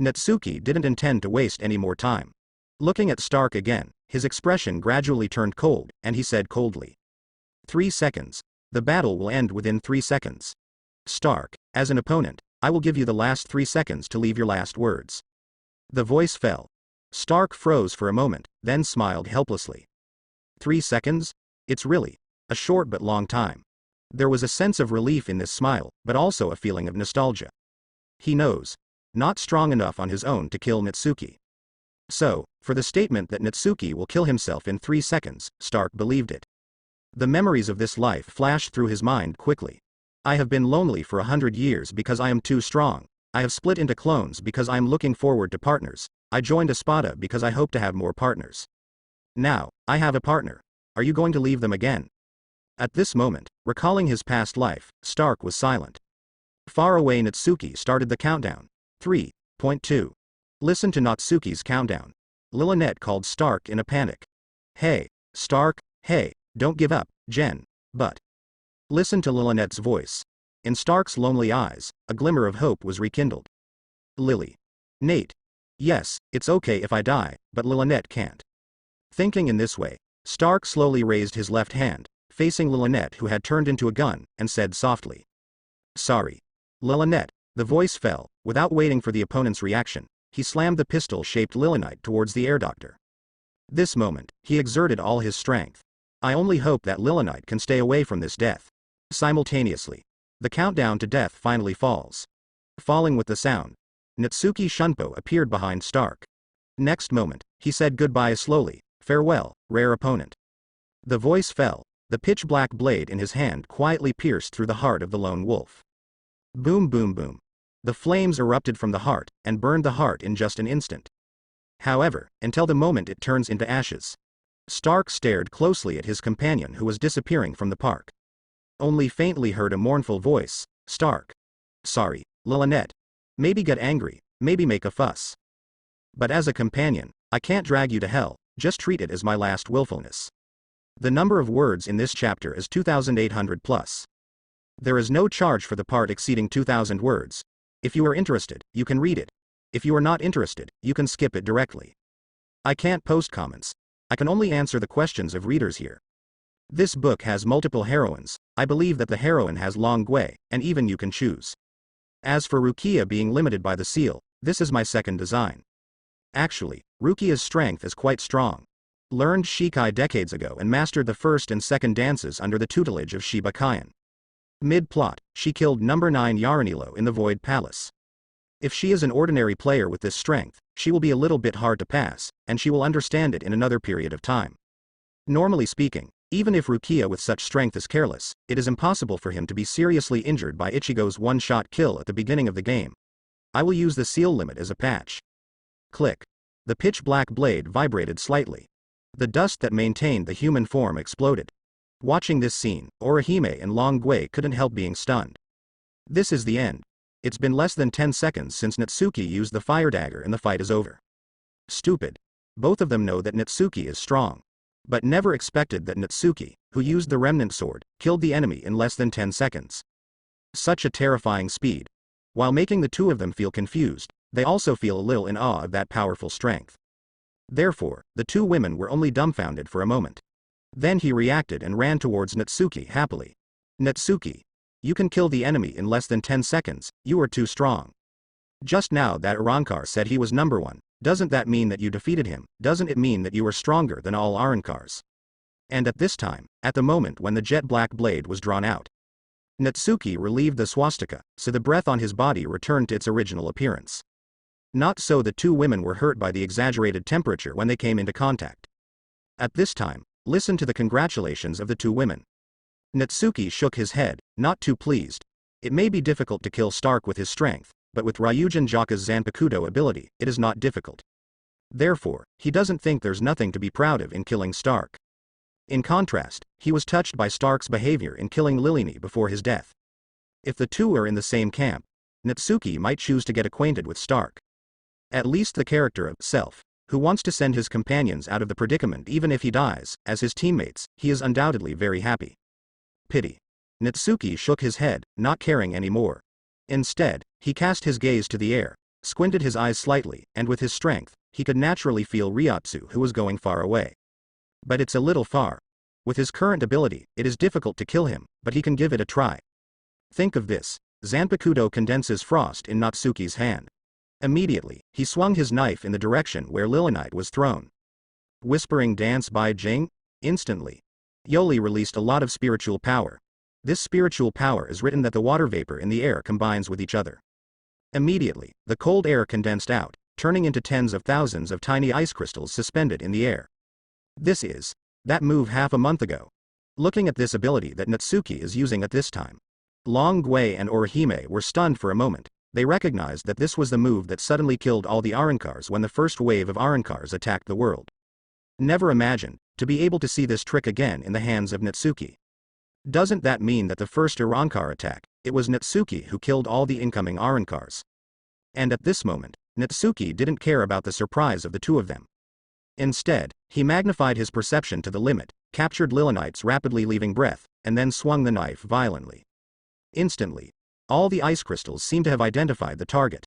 Natsuki didn't intend to waste any more time. Looking at Stark again, his expression gradually turned cold, and he said coldly. 3 seconds. The battle will end within 3 seconds. Stark, as an opponent, I will give you the last 3 seconds to leave your last words. The voice fell. Stark froze for a moment, then smiled helplessly. 3 seconds? It's really a short but long time. There was a sense of relief in this smile, but also a feeling of nostalgia. He knows. Not strong enough on his own to kill Natsuki. So, for the statement that Natsuki will kill himself in 3 seconds, Stark believed it. The memories of this life flashed through his mind quickly. I have been lonely for 100 years because I am too strong. I have split into clones because I am looking forward to partners. I joined Espada because I hope to have more partners. Now, I have a partner. Are you going to leave them again? At this moment, recalling his past life, Stark was silent. Far away Natsuki started the countdown. 3.2. Listen to Natsuki's countdown. Lilynette called Stark in a panic. Hey, Stark, hey, don't give up, Jen. But. Listen to Lilynette's voice. In Stark's lonely eyes, a glimmer of hope was rekindled. Lily. Nate. Yes, it's okay if I die, but Lilynette can't. Thinking in this way, Stark slowly raised his left hand, facing Lilynette, who had turned into a gun, and said softly. Sorry. Lilynette. The voice fell. Without waiting for the opponent's reaction, he slammed the pistol-shaped Lilynite towards the air doctor. This moment, he exerted all his strength. I only hope that Lilynite can stay away from this death. Simultaneously, the countdown to death finally falls. Falling with the sound, Natsuki Shunpo appeared behind Stark. Next moment, he said goodbye slowly. Farewell, rare opponent. The voice fell. The pitch-black blade in his hand quietly pierced through the heart of the lone wolf. Boom boom boom. The flames erupted from the heart, and burned the heart in just an instant. However, until the moment it turns into ashes. Stark stared closely at his companion who was disappearing from the park. Only faintly heard a mournful voice. Stark. Sorry, Lilynette. Maybe get angry, maybe make a fuss. But as a companion, I can't drag you to hell, just treat it as my last willfulness. The number of words in this chapter is 2,800 plus. There is no charge for the part exceeding 2,000 words. If you are interested, you can read it. If you are not interested, you can skip it directly. I can't post comments. I can only answer the questions of readers here. This book has multiple heroines. I believe that the heroine has long Gui, and even you can choose. As for Rukia being limited by the seal, this is my second design. Actually, Rukia's strength is quite strong. Learned Shikai decades ago and mastered the first and second dances under the tutelage of Shiba Kyan. Mid-plot, she killed number 9 Yaranilo in the Void Palace. If she is an ordinary player with this strength, she will be a little bit hard to pass, and she will understand it in another period of time. Normally speaking, even if Rukia with such strength is careless, it is impossible for him to be seriously injured by Ichigo's one-shot kill at the beginning of the game. I will use the seal limit as a patch. Click. The pitch-black blade vibrated slightly. The dust that maintained the human form exploded. Watching this scene, Orihime and Long Gui couldn't help being stunned. This is the end. It's been less than 10 seconds since Natsuki used the fire dagger and the fight is over. Stupid. Both of them know that Natsuki is strong. But never expected that Natsuki, who used the remnant sword, killed the enemy in less than 10 seconds. Such a terrifying speed. While making the two of them feel confused, they also feel a little in awe of that powerful strength. Therefore, the two women were only dumbfounded for a moment. Then he reacted and ran towards Natsuki happily. Natsuki. You can kill the enemy in less than 10 seconds, you are too strong. Just now that Arrancar said he was number 1, doesn't that mean that you defeated him? Doesn't it mean that you are stronger than all Arrancars? And at this time, at the moment when the jet black blade was drawn out, Natsuki relieved the swastika, so the breath on his body returned to its original appearance. Not so the two women were hurt by the exaggerated temperature when they came into contact. At this time, listen to the congratulations of the two women. Natsuki shook his head, not too pleased. It may be difficult to kill Stark with his strength, but with Ryujin Jaka's Zanpakuto ability, it is not difficult. Therefore, he doesn't think there's nothing to be proud of in killing Stark. In contrast, he was touched by Stark's behavior in killing Lilini before his death. If the two are in the same camp, Natsuki might choose to get acquainted with Stark. At least the character of Self, who wants to send his companions out of the predicament even if he dies, as his teammates, he is undoubtedly very happy. Pity. Natsuki shook his head, not caring anymore. Instead, he cast his gaze to the air, squinted his eyes slightly, and with his strength, he could naturally feel Ryotsu who was going far away. But it's a little far. With his current ability, it is difficult to kill him, but he can give it a try. Think of this. Zanpakuto condenses frost in Natsuki's hand. Immediately, he swung his knife in the direction where Lilinite was thrown. Whispering Dance by Jing? Instantly. Yoli released a lot of spiritual power. This spiritual power is written that the water vapor in the air combines with each other. Immediately, the cold air condensed out, turning into tens of thousands of tiny ice crystals suspended in the air. This is that move half a month ago. Looking at this ability that Natsuki is using at this time, Long Gui and Orihime were stunned for a moment. They recognized that this was the move that suddenly killed all the Arrancars when the first wave of Arrancars attacked the world. Never imagined to be able to see this trick again in the hands of Natsuki. Doesn't that mean that the first Arrancar attack, it was Natsuki who killed all the incoming Arrancars? And at this moment, Natsuki didn't care about the surprise of the two of them. Instead, he magnified his perception to the limit, captured Lilinite's rapidly leaving breath, and then swung the knife violently. Instantly, all the ice crystals seemed to have identified the target.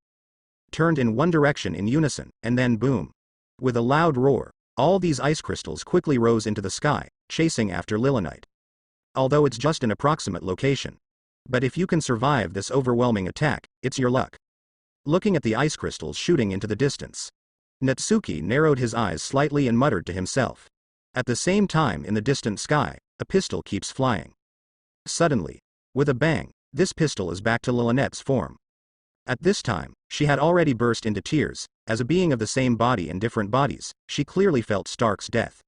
Turned in one direction in unison, and then boom. With a loud roar, All these ice crystals quickly rose into the sky, chasing after Lilonite. Although it's just an approximate location. But if you can survive this overwhelming attack, it's your luck. Looking at the ice crystals shooting into the distance, Natsuki narrowed his eyes slightly and muttered to himself. At the same time, in the distant sky, a pistol keeps flying. Suddenly, with a bang, this pistol is back to Lilonette's form. At this time, she had already burst into tears. As a being of the same body in different bodies, she clearly felt Stark's death.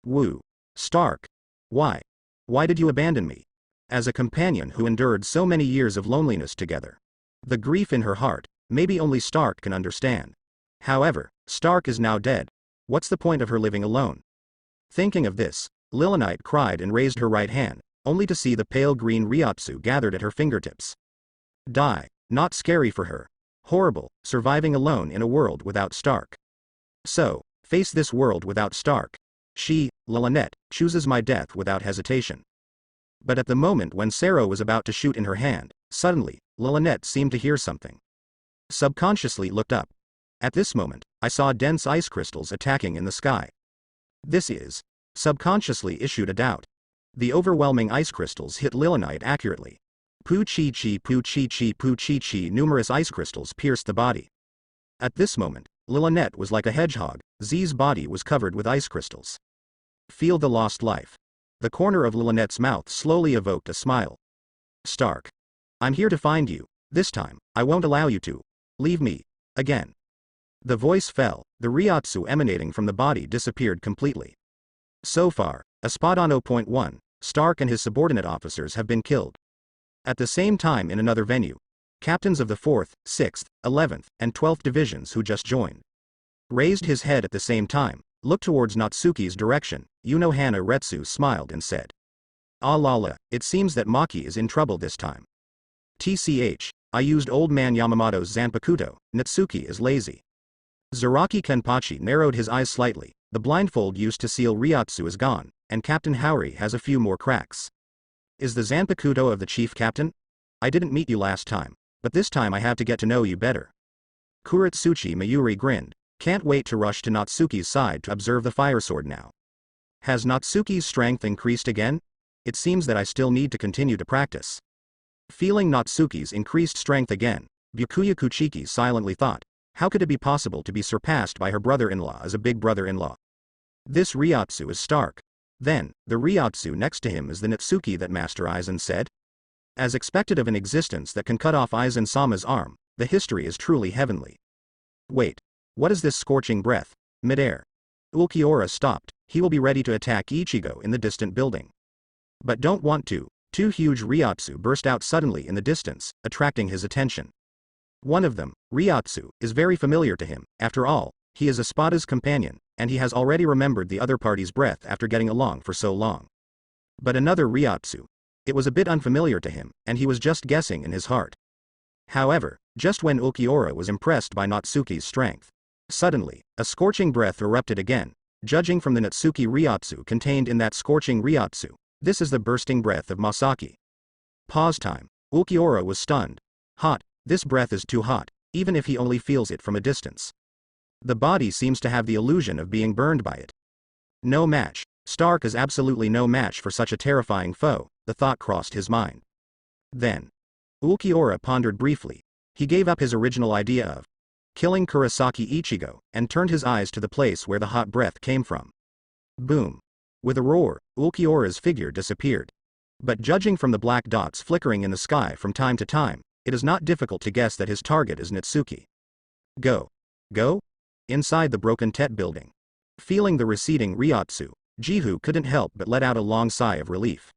Woo. Stark. Why? Why did you abandon me? As a companion who endured so many years of loneliness together. The grief in her heart, maybe only Stark can understand. However, Stark is now dead. What's the point of her living alone? Thinking of this, Lilonite cried and raised her right hand, only to see the pale green Ryotsu gathered at her fingertips. Die. Not scary for her. Horrible, surviving alone in a world without Stark. So, face this world without Stark. She, Lilonette, chooses my death without hesitation. But at the moment when Sero was about to shoot in her hand, suddenly, Lilonette seemed to hear something. Subconsciously looked up. At this moment, I saw dense ice crystals attacking in the sky. This is. Subconsciously issued a doubt. The overwhelming ice crystals hit Lilonite accurately. Poo-chi-chi, poo-chi-chi, poo-chi-chi. Numerous ice crystals pierced the body. At this moment, Lilonette was like a hedgehog. Z's body was covered with ice crystals. Feel the lost life. The corner of Lilonette's mouth slowly evoked a smile. Stark. I'm here to find you. This time, I won't allow you to leave me again. The voice fell. The Ryotsu emanating from the body disappeared completely. So far, Espadano.1, Stark and his subordinate officers have been killed. At the same time in another venue, captains of the 4th, 6th, 11th, and 12th divisions who just joined raised his head at the same time, looked towards Natsuki's direction. Hana Retsu smiled and said, "Ah la la, it seems that Maki is in trouble this time. TCH, I used old man Yamamoto's Zanpakuto, Natsuki is lazy." Zaraki Kenpachi narrowed his eyes slightly. The blindfold used to seal Ryotsu is gone, and Captain Haori has a few more cracks. Is the Zanpakuto of the chief captain? I didn't meet you last time, but this time I have to get to know you better. Kuretsuchi Mayuri grinned. Can't wait to rush to Natsuki's side to observe the fire sword now. Has Natsuki's strength increased again? It seems that I still need to continue to practice. Feeling Natsuki's increased strength again, Byakuya Kuchiki silently thought, how could it be possible to be surpassed by her brother-in-law as a big brother-in-law? This Ryotsu is Stark. Then, the Ryotsu next to him is the Natsuki that Master Aizen said? As expected of an existence that can cut off Aizen-sama's arm, the history is truly heavenly. Wait. What is this scorching breath? Midair. Ulquiorra stopped. He will be ready to attack Ichigo in the distant building. But don't want to. Two huge Ryotsu burst out suddenly in the distance, attracting his attention. One of them, Ryotsu, is very familiar to him. After all, he is Espada's companion, and he has already remembered the other party's breath after getting along for so long. But another Ryotsu. It was a bit unfamiliar to him, and he was just guessing in his heart. However, just when Ulquiorra was impressed by Natsuki's strength, suddenly, a scorching breath erupted again. Judging from the Natsuki Ryotsu contained in that scorching Ryotsu, this is the bursting breath of Masaki. Pause time. Ulquiorra was stunned. Hot. This breath is too hot, even if he only feels it from a distance. The body seems to have the illusion of being burned by it. No match. Stark is absolutely no match for such a terrifying foe, the thought crossed his mind. Then, Ulquiorra pondered briefly. He gave up his original idea of killing Kurosaki Ichigo, and turned his eyes to the place where the hot breath came from. Boom. With a roar, Ulquiorra's figure disappeared. But judging from the black dots flickering in the sky from time to time, it is not difficult to guess that his target is Natsuki. Go. Go? Inside the broken Tet building. Feeling the receding Ryotsu, Jihu couldn't help but let out a long sigh of relief.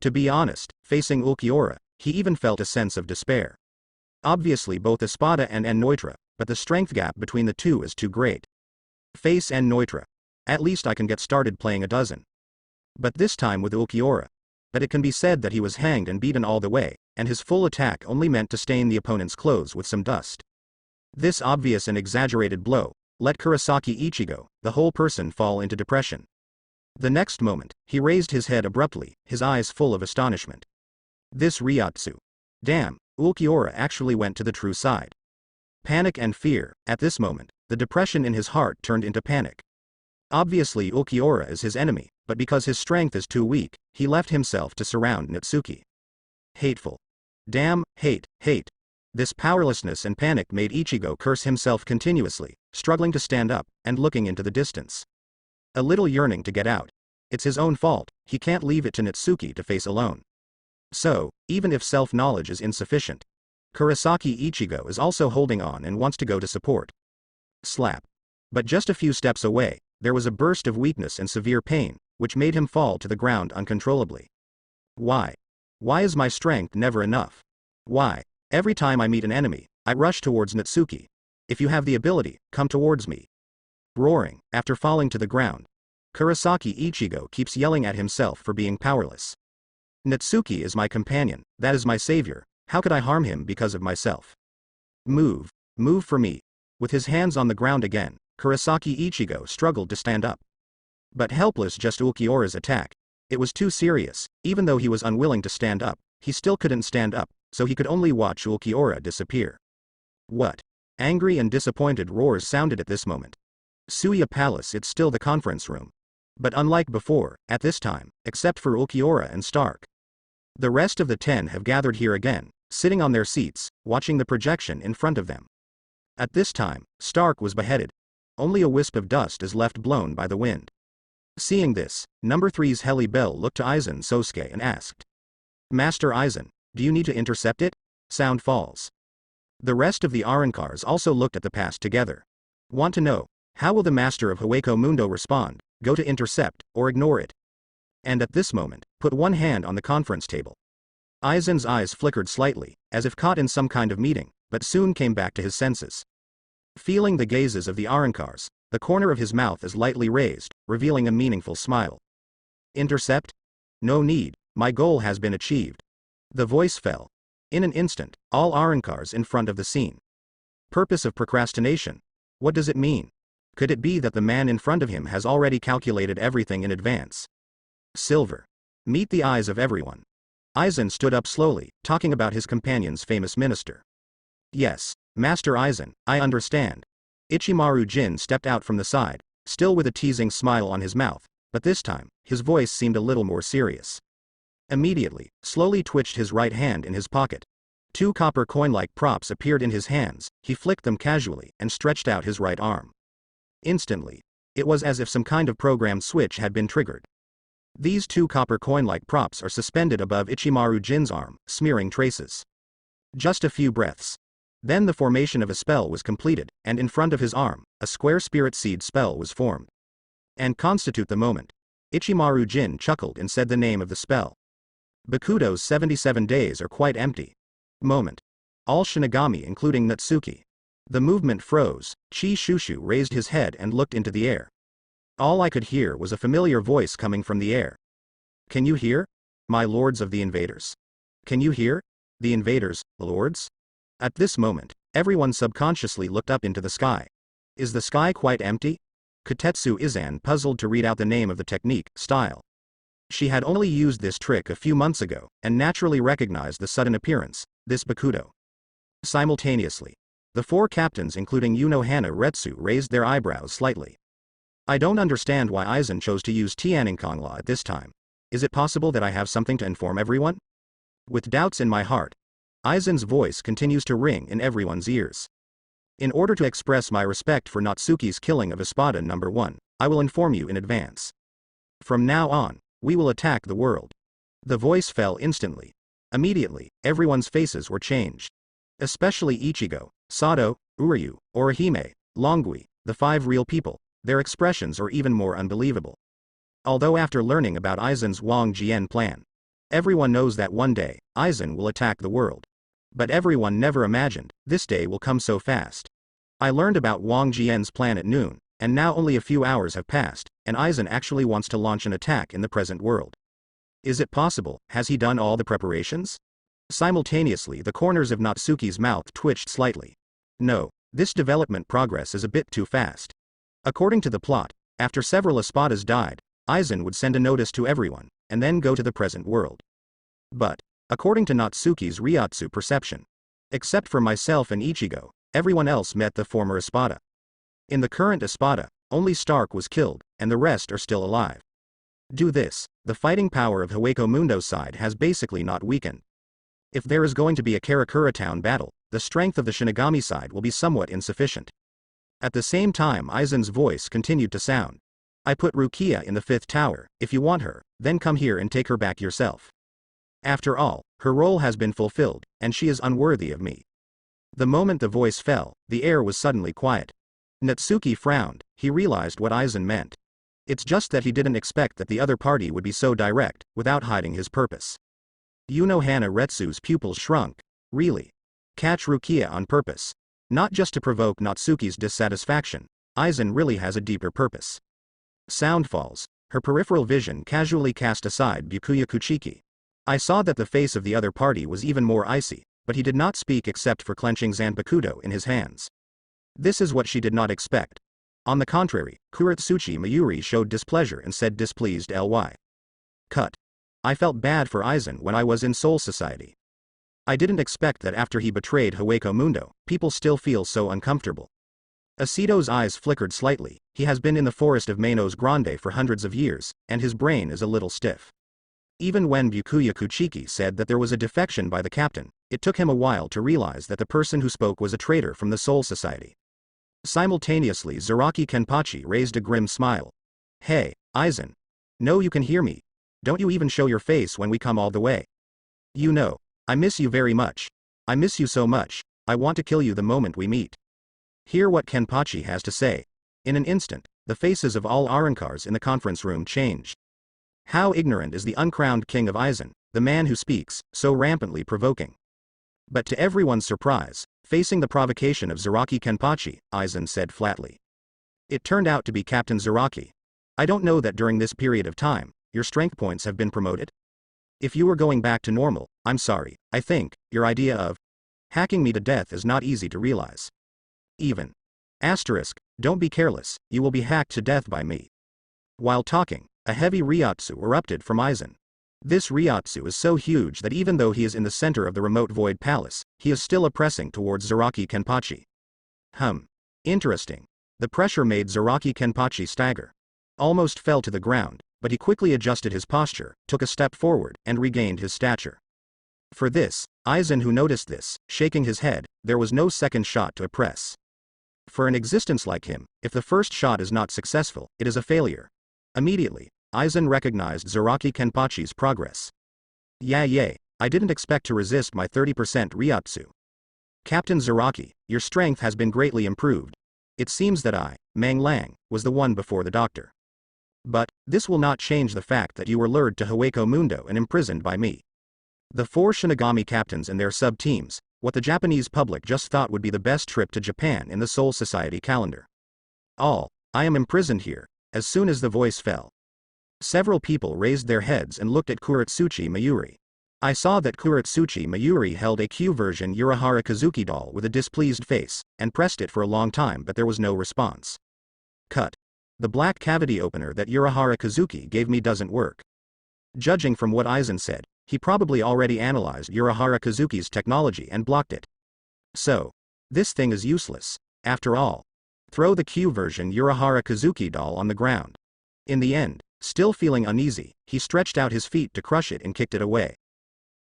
To be honest, facing Ulquiorra, he even felt a sense of despair. Obviously both Espada and Neutra, but the strength gap between the two is too great. Face Neutra. At least I can get started playing a dozen. But this time with Ulquiorra. But it can be said that he was hanged and beaten all the way, and his full attack only meant to stain the opponent's clothes with some dust. This obvious and exaggerated blow let Kurosaki Ichigo, the whole person, fall into depression. The next moment, he raised his head abruptly, his eyes full of astonishment. This Ryotsu. Damn, Ulquiorra actually went to the true side. Panic and fear. At this moment, the depression in his heart turned into panic. Obviously Ulquiorra is his enemy, but because his strength is too weak, he left himself to surround Natsuki. Hateful. Damn, hate. This powerlessness and panic made Ichigo curse himself continuously, struggling to stand up, and looking into the distance. A little yearning to get out. It's his own fault, he can't leave it to Natsuki to face alone. So, even if self-knowledge is insufficient, Kurosaki Ichigo is also holding on and wants to go to support. Slap. But just a few steps away, there was a burst of weakness and severe pain, which made him fall to the ground uncontrollably. Why? Why is my strength never enough? Why? Every time I meet an enemy, I rush towards Natsuki. If you have the ability, come towards me. Roaring, after falling to the ground, Kurosaki Ichigo keeps yelling at himself for being powerless. Natsuki is my companion, that is my savior, how could I harm him because of myself? Move for me. With his hands on the ground again, Kurosaki Ichigo struggled to stand up. But helpless just Ulquiorra's attack. It was too serious, even though he was unwilling to stand up, he still couldn't stand up, so he could only watch Ulquiorra disappear. What? Angry and disappointed roars sounded at this moment. Suya Palace, it's still the conference room. But unlike before, at this time, except for Ulquiorra and Stark, the rest of the 10 have gathered here again, sitting on their seats, watching the projection in front of them. At this time, Stark was beheaded. Only a wisp of dust is left blown by the wind. Seeing this, number 3's Heli Bell looked to Aizen Sosuke and asked, Master Aizen, do you need to intercept it? Sound falls. The rest of the Arankars also looked at the past together. Want to know, how will the master of Hueco Mundo respond, go to intercept, or ignore it? And at this moment, put one hand on the conference table. Aizen's eyes flickered slightly, as if caught in some kind of meeting, but soon came back to his senses. Feeling the gazes of the Arankars, the corner of his mouth is lightly raised, revealing a meaningful smile. Intercept? No need, my goal has been achieved. The voice fell. In an instant, all Arankars in front of the scene. Purpose of procrastination? What does it mean? Could it be that the man in front of him has already calculated everything in advance? Silver. Meet the eyes of everyone. Aizen stood up slowly, talking about his companion's famous minister. Yes, Master Aizen, I understand. Ichimaru Jin stepped out from the side, still with a teasing smile on his mouth, but this time, his voice seemed a little more serious. Immediately, slowly twitched his right hand in his pocket. 2 copper coin-like props appeared in his hands, he flicked them casually and stretched out his right arm. Instantly, it was as if some kind of programmed switch had been triggered. These 2 copper coin-like props are suspended above Ichimaru Jin's arm, smearing traces. Just a few breaths. Then the formation of a spell was completed, and in front of his arm, a square spirit seed spell was formed. And constitute the moment. Ichimaru Jin chuckled and said the name of the spell. Bakudo's 77 days are quite empty. Moment. All Shinigami including Natsuki. The movement froze, Chi Shushu raised his head and looked into the air. All I could hear was a familiar voice coming from the air. Can you hear? My lords of the invaders. Can you hear? The invaders, lords? At this moment, everyone subconsciously looked up into the sky. Is the sky quite empty? Kotetsu Izan puzzled to read out the name of the technique, style. She had only used this trick a few months ago, and naturally recognized the sudden appearance, this Bakudo. Simultaneously, the 4 captains including Unohana Retsu raised their eyebrows slightly. I don't understand why Aizen chose to use Tianinkong Law at this time. Is it possible that I have something to inform everyone? With doubts in my heart, Aizen's voice continues to ring in everyone's ears. In order to express my respect for Natsuki's killing of Espada No. 1, I will inform you in advance. From now on, we will attack the world. The voice fell instantly. Immediately, everyone's faces were changed. Especially Ichigo, Sato, Uryu, Orihime, Longui, the 5 real people, their expressions are even more unbelievable. Although after learning about Aizen's Wang Jian plan, everyone knows that one day, Aizen will attack the world. But everyone never imagined, this day will come so fast. I learned about Wang Jian's plan at noon, and now only a few hours have passed, and Aizen actually wants to launch an attack in the present world. Is it possible? Has he done all the preparations? Simultaneously the corners of Natsuki's mouth twitched slightly. No, this development progress is a bit too fast. According to the plot, after several Espadas died, Aizen would send a notice to everyone, and then go to the present world. But, according to Natsuki's Ryotsu perception, except for myself and Ichigo, everyone else met the former Espada. In the current Espada, Only Stark was killed, and the rest are still alive. Do this, the fighting power of Hueco Mundo's side has basically not weakened. If there is going to be a Karakura town battle, the strength of the Shinigami side will be somewhat insufficient. At the same time Aizen's voice continued to sound. I put Rukia in the 5th tower. If you want her, then come here and take her back yourself. After all, her role has been fulfilled, and she is unworthy of me. The moment the voice fell, the air was suddenly quiet. Natsuki frowned. He realized what Aizen meant. It's just that he didn't expect that the other party would be so direct, without hiding his purpose. Hana Retsu's pupils shrunk. Really? Catch Rukia on purpose? Not just to provoke Natsuki's dissatisfaction. Aizen really has a deeper purpose. Sound falls. Her peripheral vision casually cast aside Byakuya Kuchiki. I saw that the face of the other party was even more icy, but he did not speak except for clenching Zanpakuto in his hands. This is what she did not expect. On the contrary, Kuratsuchi Mayuri showed displeasure and said displeased ly. Cut. I felt bad for Aizen when I was in Soul Society. I didn't expect that after he betrayed Hueco Mundo, people still feel so uncomfortable. Asito's eyes flickered slightly. He has been in the forest of Manos Grande for hundreds of years, and his brain is a little stiff. Even when Byakuya Kuchiki said that there was a defection by the captain, it took him a while to realize that the person who spoke was a traitor from the Soul Society. Simultaneously Zaraki Kenpachi raised a grim smile. Hey, Aizen. No, you can hear me. Don't you even show your face when we come all the way. You know, I miss you very much. I miss you so much, I want to kill you the moment we meet. Hear what Kenpachi has to say. In an instant, the faces of all Arankars in the conference room changed. How ignorant is the uncrowned king of Aizen, the man who speaks, so rampantly provoking. But to everyone's surprise, facing the provocation of Zaraki Kenpachi, Aizen said flatly. It turned out to be Captain Zaraki. I don't know that during this period of time, your strength points have been promoted? If you were going back to normal, I'm sorry, I think, your idea of hacking me to death is not easy to realize. Even. Don't be careless, you will be hacked to death by me. While talking, a heavy Ryotsu erupted from Aizen. This Ryotsu is so huge that even though he is in the center of the remote Void Palace, he is still oppressing towards Zaraki Kenpachi. Interesting. The pressure made Zaraki Kenpachi stagger. Almost fell to the ground, but he quickly adjusted his posture, took a step forward, and regained his stature. For this, Aizen who noticed this, shaking his head, there was no second shot to oppress. For an existence like him, if the first shot is not successful, it is a failure. Immediately, Aizen recognized Zaraki Kenpachi's progress. Yay, I didn't expect to resist my 30% Ryotsu. Captain Zaraki, your strength has been greatly improved. It seems that I, Mang Lang, was the one before the doctor. But, this will not change the fact that you were lured to Hueco Mundo and imprisoned by me. The 4 Shinigami captains and their sub-teams, what the Japanese public just thought would be the best trip to Japan in the Soul Society calendar. I am imprisoned here, as soon as the voice fell. Several people raised their heads and looked at Kuratsuchi Mayuri. I saw that Kuratsuchi Mayuri held a Q-version Urahara Kazuki doll with a displeased face, and pressed it for a long time but there was no response. Cut. The black cavity opener that Urahara Kazuki gave me doesn't work. Judging from what Aizen said, he probably already analyzed Urahara Kazuki's technology and blocked it. So, this thing is useless, after all. Throw the Q-version Urahara Kazuki doll on the ground. In the end, still feeling uneasy, he stretched out his feet to crush it and kicked it away.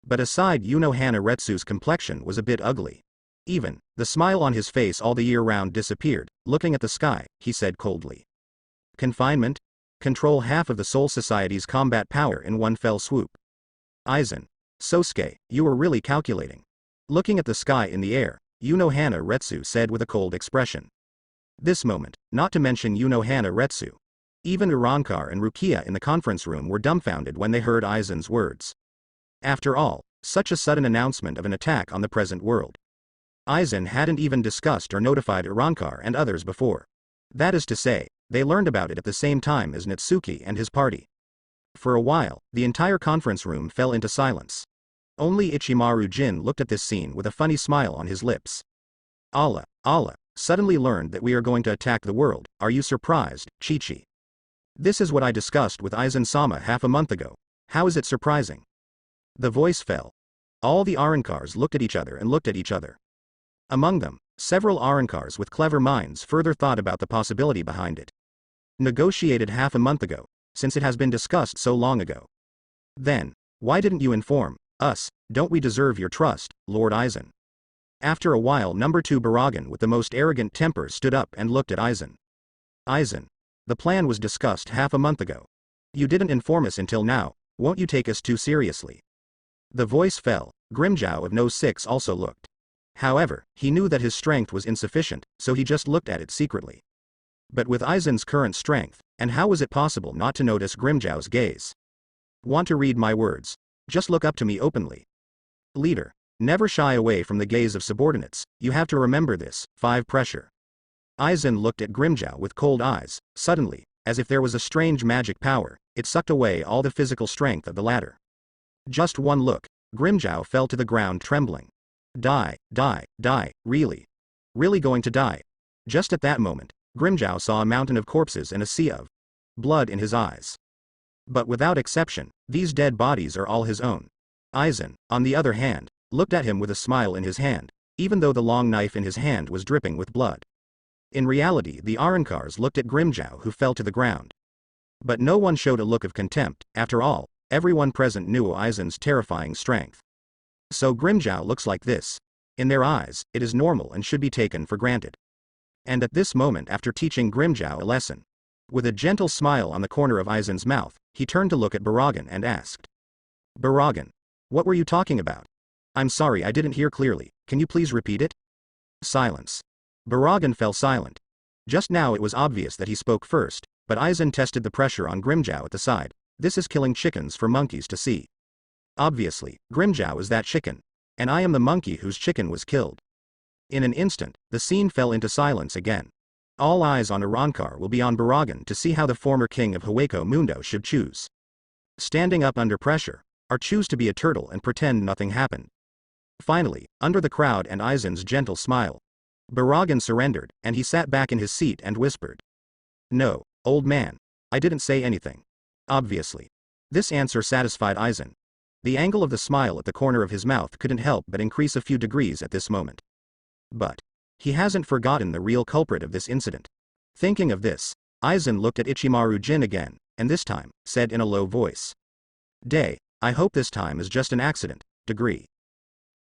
But aside Hana Retsu's complexion was a bit ugly. Even, the smile on his face all the year round disappeared. Looking at the sky, he said coldly. Confinement? Control half of the Soul Society's combat power in one fell swoop. Aizen. Sosuke, you were really calculating. Looking at the sky in the air, Hana Retsu said with a cold expression. This moment, not to mention Hana Retsu. Even Urankar and Rukia in the conference room were dumbfounded when they heard Aizen's words. After all, such a sudden announcement of an attack on the present world. Aizen hadn't even discussed or notified Urankar and others before. That is to say, they learned about it at the same time as Natsuki and his party. For a while, the entire conference room fell into silence. Only Ichimaru Jin looked at this scene with a funny smile on his lips. Allah, suddenly learned that we are going to attack the world, are you surprised, Chi-Chi? This is what I discussed with Aizen-sama half a month ago, how is it surprising? The voice fell. All the Arankars looked at each other and looked at each other. Among them, several Arankars with clever minds further thought about the possibility behind it. Negotiated half a month ago, since it has been discussed so long ago. Then, why didn't you inform us? Don't we deserve your trust, Lord Aizen? After a while, number 2 Baragan with the most arrogant temper stood up and looked at Aizen. Aizen, the plan was discussed half a month ago. You didn't inform us until now, won't you take us too seriously? The voice fell. Grimjow of No 6 also looked. However, he knew that his strength was insufficient, so he just looked at it secretly. But with Aizen's current strength, and how was it possible not to notice Grimjow's gaze? Want to read my words? Just look up to me openly. Leader, never shy away from the gaze of subordinates, you have to remember this. 5 Pressure. Aizen looked at Grimjow with cold eyes. Suddenly, as if there was a strange magic power, it sucked away all the physical strength of the latter. Just one look, Grimjow fell to the ground trembling. Die, really? Really going to die? Just at that moment, Grimjow saw a mountain of corpses and a sea of blood in his eyes. But without exception, these dead bodies are all his own. Aizen, on the other hand, looked at him with a smile in his hand, even though the long knife in his hand was dripping with blood. In reality, the Arrancars looked at Grimjow, who fell to the ground. But no one showed a look of contempt. After all, everyone present knew Aizen's terrifying strength. So Grimjow looks like this. In their eyes, it is normal and should be taken for granted. And at this moment, after teaching Grimjow a lesson, with a gentle smile on the corner of Aizen's mouth, he turned to look at Baragan and asked. Baragan, what were you talking about? I'm sorry, I didn't hear clearly, can you please repeat it? Silence. Baragan fell silent. Just now it was obvious that he spoke first, but Aizen tested the pressure on Grimjow at the side. This is killing chickens for monkeys to see. Obviously, Grimjow is that chicken. And I am the monkey whose chicken was killed. In an instant, the scene fell into silence again. All eyes on Arrancar will be on Baragan to see how the former king of Hueco Mundo should choose. Standing up under pressure, or choose to be a turtle and pretend nothing happened. Finally, under the crowd and Aizen's gentle smile, Baragan surrendered, and he sat back in his seat and whispered. No, old man. I didn't say anything. Obviously. This answer satisfied Aizen. The angle of the smile at the corner of his mouth couldn't help but increase a few degrees at this moment. But he hasn't forgotten the real culprit of this incident. Thinking of this, Aizen looked at Ichimaru Jin again, and this time, said in a low voice. Day, I hope this time is just an accident. Degree.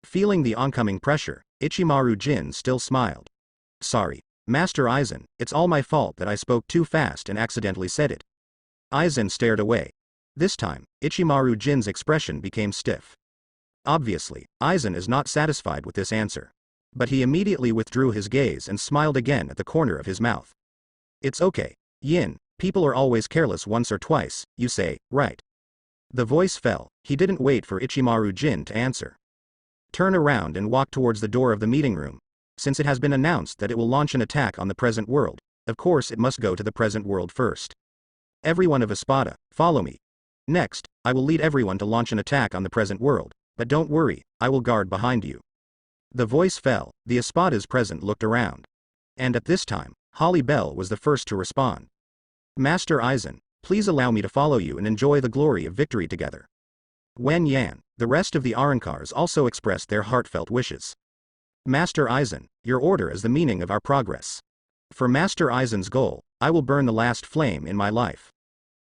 Feeling the oncoming pressure, Ichimaru Jin still smiled. Sorry, Master Aizen, it's all my fault that I spoke too fast and accidentally said it. Aizen stared away. This time, Ichimaru Jin's expression became stiff. Obviously, Aizen is not satisfied with this answer. But he immediately withdrew his gaze and smiled again at the corner of his mouth. It's okay, Yin, people are always careless once or twice, you say, right? The voice fell. He didn't wait for Ichimaru Jin to answer. Turn around and walk towards the door of the meeting room. Since it has been announced that it will launch an attack on the present world, of course it must go to the present world first. Everyone of Espada, follow me. Next, I will lead everyone to launch an attack on the present world, but don't worry, I will guard behind you. The voice fell. The Espadas present looked around. And at this time, Holly Bell was the first to respond. Master Aizen, please allow me to follow you and enjoy the glory of victory together. Wen Yan, the rest of the Arrancars also expressed their heartfelt wishes. Master Aizen, your order is the meaning of our progress. For Master Aizen's goal, I will burn the last flame in my life.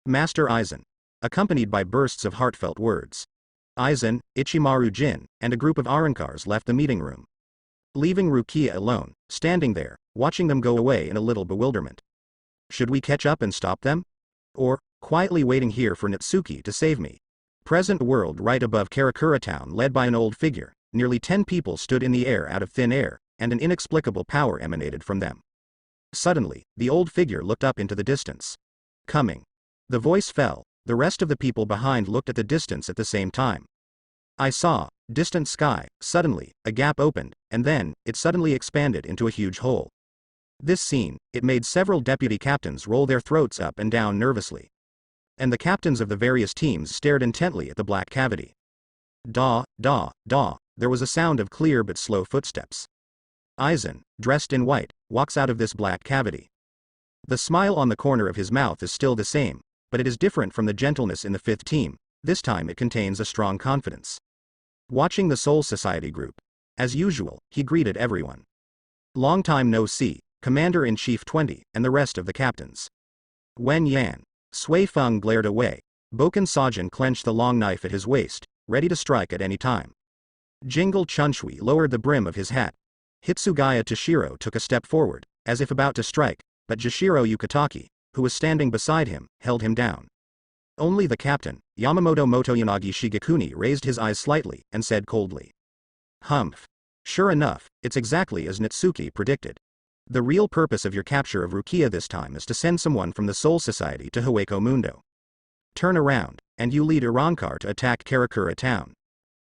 Master Aizen. Accompanied by bursts of heartfelt words. Aizen, Ichimaru Jin, and a group of Arrancars left the meeting room. Leaving Rukia alone, standing there, watching them go away in a little bewilderment. Should we catch up and stop them? Or, quietly waiting here for Natsuki to save me? Present world right above Karakura town led by an old figure, nearly 10 people stood in the air out of thin air, and an inexplicable power emanated from them. Suddenly, the old figure looked up into the distance. Coming. The voice fell. The rest of the people behind looked at the distance at the same time. I saw, distant sky, suddenly, a gap opened, and then, it suddenly expanded into a huge hole. This scene, it made several deputy captains roll their throats up and down nervously. And the captains of the various teams stared intently at the black cavity. Daw, there was a sound of clear but slow footsteps. Aizen, dressed in white, walks out of this black cavity. The smile on the corner of his mouth is still the same, but it is different from the gentleness in the 5th team. This time it contains a strong confidence. Watching the Soul Society group. As usual, he greeted everyone. Long time no see, Commander-in-Chief 20, and the rest of the captains. Wen Yan. Sui Feng glared away. Boken Sajin clenched the long knife at his waist, ready to strike at any time. Jingle Chunshui lowered the brim of his hat. Hitsugaya Toshiro took a step forward, as if about to strike, but Jashiro Yukitaki, who was standing beside him, held him down. Only the captain, Yamamoto Motoyanagi Shigekuni, raised his eyes slightly, and said coldly. Humph. Sure enough, it's exactly as Natsuki predicted. The real purpose of your capture of Rukia this time is to send someone from the Soul Society to Hueco Mundo. Turn around, and you lead Irankar to attack Karakura town.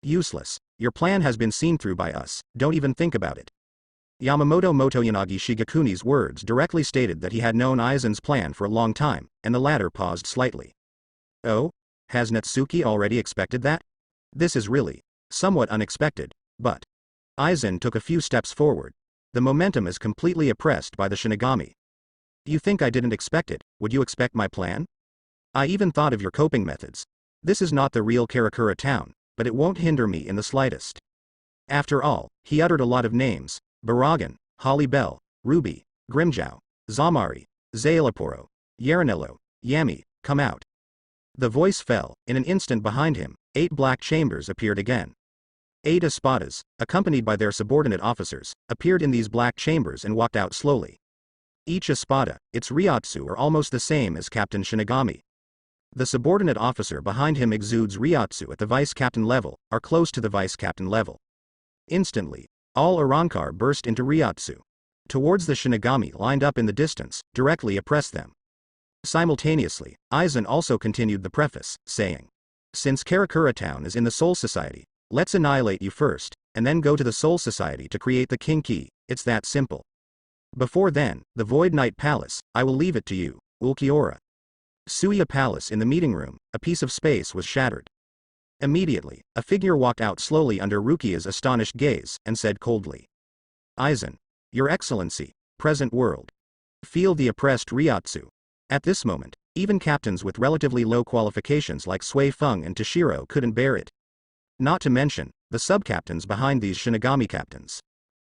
Useless. Your plan has been seen through by us, don't even think about it. Yamamoto Motoyanagi Shigekuni's words directly stated that he had known Aizen's plan for a long time, and the latter paused slightly. Oh? Has Natsuki already expected that? This is really somewhat unexpected, but Aizen took a few steps forward. The momentum is completely oppressed by the Shinigami. You think I didn't expect it? Would you expect my plan? I even thought of your coping methods. This is not the real Karakura town, but it won't hinder me in the slightest. After all, he uttered a lot of names: Baragan, Holly Bell, Ruby, Grimjow, Zamari, Zailaporo, Yaranello, Yami, come out. The voice fell. In an instant behind him, 8 black chambers appeared again. 8 espadas, accompanied by their subordinate officers, appeared in these black chambers and walked out slowly. Each espada, its ryotsu, are almost the same as Captain Shinigami. The subordinate officer behind him exudes ryotsu at the vice-captain level, or close to the vice-captain level. Instantly, all Irankar burst into ryotsu. Towards the Shinigami lined up in the distance, directly oppress them. Simultaneously, Aizen also continued the preface, saying, since Karakura town is in the Soul Society, let's annihilate you first, and then go to the Soul Society to create the King Key. It's that simple. Before then, the Void Knight Palace, I will leave it to you, Ulquiorra. Suya Palace. In the meeting room, a piece of space was shattered. Immediately, a figure walked out slowly under Rukia's astonished gaze, and said coldly. Aizen. Your Excellency, present world. Feel the oppressed ryotsu. At this moment, even captains with relatively low qualifications like Sui Feng and Toshiro couldn't bear it. Not to mention, the sub-captains behind these Shinigami captains.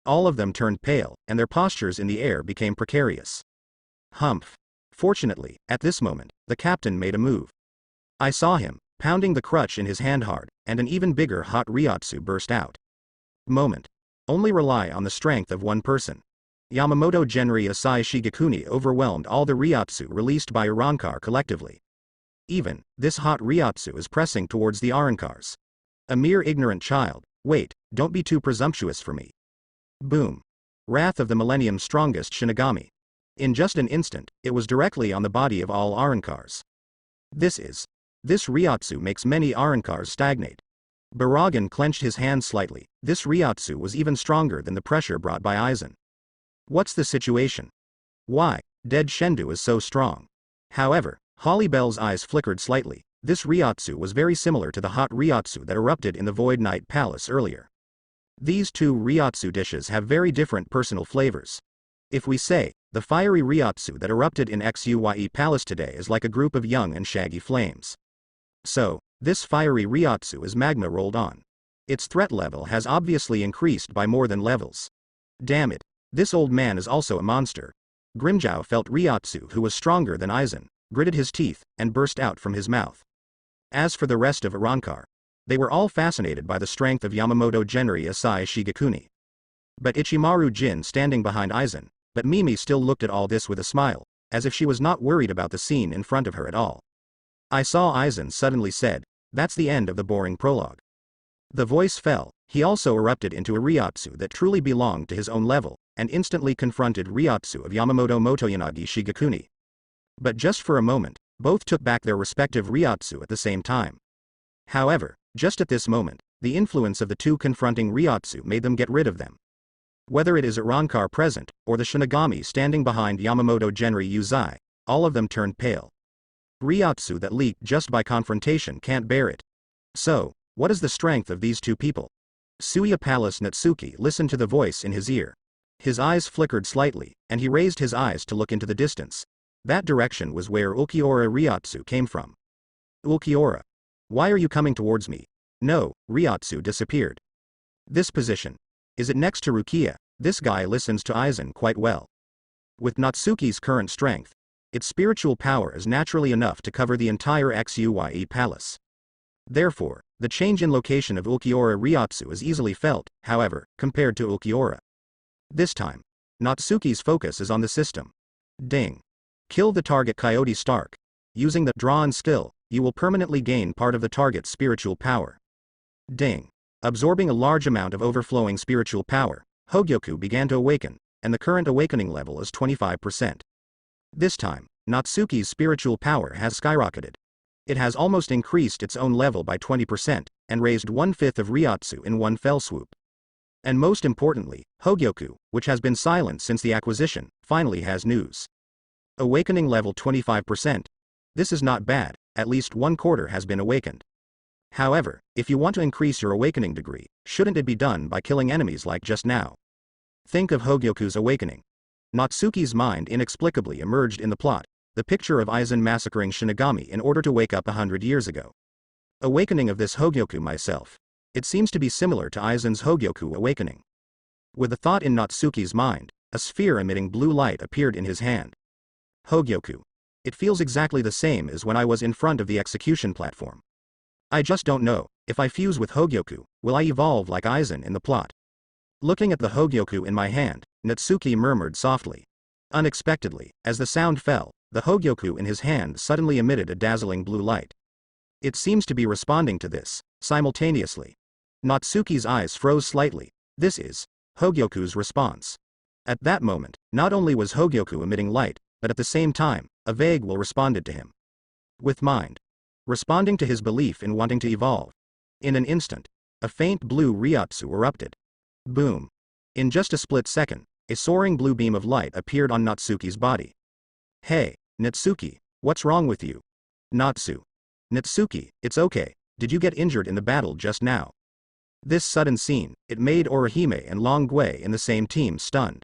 All of them turned pale, and their postures in the air became precarious. Humph. Fortunately, at this moment, the captain made a move. I saw him, pounding the crutch in his hand hard, and an even bigger hot ryotsu burst out. Moment. Only rely on the strength of one person. Yamamoto Genri Asai Shigekuni overwhelmed all the ryotsu released by Irankar collectively. Even, this hot ryotsu is pressing towards the Arankars. A mere ignorant child. Wait, don't be too presumptuous for me. Boom. Wrath of the Millennium's strongest Shinigami. In just an instant, it was directly on the body of all Arankars. This ryotsu makes many Arankars stagnate. Baragan clenched his hands slightly. This ryotsu was even stronger than the pressure brought by Aizen. What's the situation? Why, dead Shendu is so strong. However, Holly Bell's eyes flickered slightly. This ryotsu was very similar to the hot ryotsu that erupted in the Void Knight Palace earlier. These two ryotsu dishes have very different personal flavors. If we say, the fiery ryotsu that erupted in Xuye Palace today is like a group of young and shaggy flames. So, this fiery ryotsu is magma rolled on. Its threat level has obviously increased by more than levels. Damn it. This old man is also a monster. Grimjow felt ryotsu who was stronger than Aizen, gritted his teeth, and burst out from his mouth. As for the rest of Irankar, they were all fascinated by the strength of Yamamoto Genri Asai Shigekuni. But Ichimaru Jin standing behind Aizen, but Mimi still looked at all this with a smile, as if she was not worried about the scene in front of her at all. I saw Aizen suddenly said, that's the end of the boring prologue. The voice fell. He also erupted into a ryotsu that truly belonged to his own level, and instantly confronted ryotsu of Yamamoto Motoyanagi Shigekuni. But just for a moment, both took back their respective ryotsu at the same time. However, just at this moment, the influence of the two confronting ryotsu made them get rid of them. Whether it is Irankar present, or the Shinigami standing behind Yamamoto Genri Uzai, all of them turned pale. Ryotsu that leaked just by confrontation can't bear it. So, what is the strength of these two people? Suya Palace Natsuki listened to the voice in his ear. His eyes flickered slightly, and he raised his eyes to look into the distance. That direction was where Ulquiorra ryotsu came from. Ulquiorra. Why are you coming towards me? No, ryotsu disappeared. This position. Is it next to Rukia? This guy listens to Aizen quite well. With Natsuki's current strength, its spiritual power is naturally enough to cover the entire Xuye palace. Therefore, the change in location of Ulquiorra Ryotsu is easily felt, however, compared to Ulquiorra. This time, Natsuki's focus is on the system. Ding. Kill the target Coyote Stark. Using the drawn skill, you will permanently gain part of the target's spiritual power. Ding. Absorbing a large amount of overflowing spiritual power, Hogyoku began to awaken, and the current awakening level is 25%. This time, Natsuki's spiritual power has skyrocketed. It has almost increased its own level by 20%, and raised 1/5 of Ryotsu in one fell swoop. And most importantly, Hogyoku, which has been silent since the acquisition, finally has news. Awakening level 25%. This is not bad, at least 1/4 has been awakened. However, if you want to increase your awakening degree, shouldn't it be done by killing enemies like just now? Think of Hogyoku's awakening. Natsuki's mind inexplicably emerged in the plot, the picture of Aizen massacring Shinigami in order to wake up 100 years ago. Awakening of this Hogyoku myself. It seems to be similar to Aizen's Hogyoku awakening. With the thought in Natsuki's mind, a sphere emitting blue light appeared in his hand. Hogyoku. It feels exactly the same as when I was in front of the execution platform. I just don't know, if I fuse with Hogyoku, will I evolve like Aizen in the plot? Looking at the Hogyoku in my hand, Natsuki murmured softly. Unexpectedly, as the sound fell, the Hogyoku in his hand suddenly emitted a dazzling blue light. It seems to be responding to this, simultaneously. Natsuki's eyes froze slightly. This is Hogyoku's response. At that moment, not only was Hogyoku emitting light, but at the same time, a vague will responded to him. With mind. Responding to his belief in wanting to evolve. In an instant, a faint blue Ryotsu erupted. Boom. In just a split second, a soaring blue beam of light appeared on Natsuki's body. Hey, Natsuki, what's wrong with you? Natsu. Natsuki, it's okay, did you get injured in the battle just now? This sudden scene, it made Orihime and Long Gui in the same team stunned.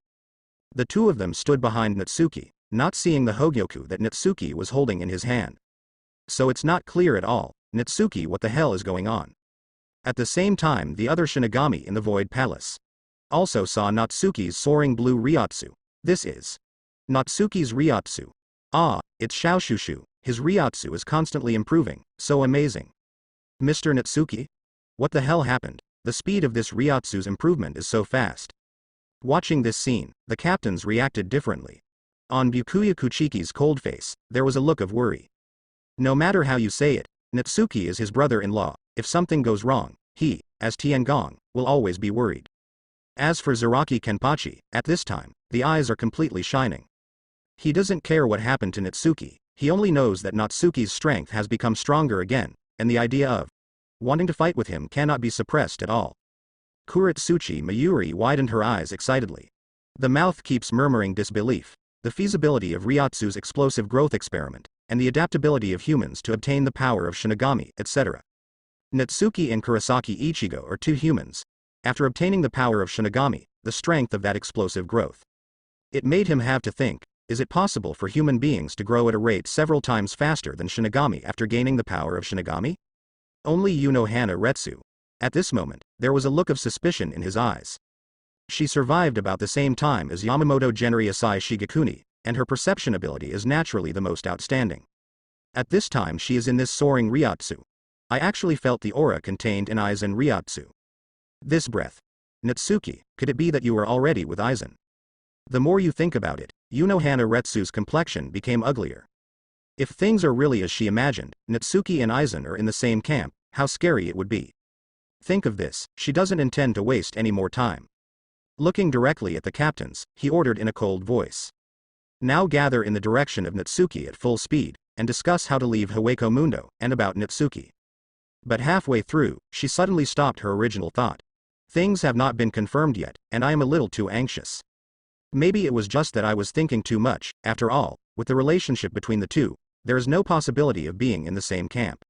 The two of them stood behind Natsuki, not seeing the Hogyoku that Natsuki was holding in his hand. So it's not clear at all, Natsuki, what the hell is going on? At the same time, the other Shinigami in the Void Palace also saw Natsuki's soaring blue Ryotsu. This is Natsuki's Ryotsu. Ah, it's Xiaoshushu, his Ryotsu is constantly improving, so amazing. Mr. Natsuki? What the hell happened? The speed of this Ryotsu's improvement is so fast. Watching this scene, the captains reacted differently. On Byakuya Kuchiki's cold face, there was a look of worry. No matter how you say it, Natsuki is his brother-in-law. If something goes wrong, he, as Tiangong, will always be worried. As for Zaraki Kenpachi, at this time, the eyes are completely shining. He doesn't care what happened to Natsuki, he only knows that Natsuki's strength has become stronger again, and the idea of wanting to fight with him cannot be suppressed at all. Kuretsuchi Mayuri widened her eyes excitedly. The mouth keeps murmuring disbelief. The feasibility of Ryotsu's explosive growth experiment, and the adaptability of humans to obtain the power of Shinigami, etc. Natsuki and Kurosaki Ichigo are two humans. After obtaining the power of Shinigami, the strength of that explosive growth. It made him have to think, is it possible for human beings to grow at a rate several times faster than Shinigami after gaining the power of Shinigami? Only Yuno Hana Retsu. At this moment, there was a look of suspicion in his eyes. She survived about the same time as Yamamoto Genri Asai Shigekuni, and her perception ability is naturally the most outstanding. At this time she is in this soaring Ryotsu. I actually felt the aura contained in Aizen Ryotsu. This breath. Natsuki, could it be that you were already with Aizen? The more you think about it, Yuno Hana Retsu's complexion became uglier. If things are really as she imagined, Natsuki and Aizen are in the same camp, how scary it would be. Think of this, she doesn't intend to waste any more time. Looking directly at the captains, he ordered in a cold voice. Now gather in the direction of Natsuki at full speed, and discuss how to leave Hueco Mundo, and about Natsuki. But halfway through, she suddenly stopped her original thought. Things have not been confirmed yet, and I am a little too anxious. Maybe it was just that I was thinking too much. After all, with the relationship between the two, there is no possibility of being in the same camp.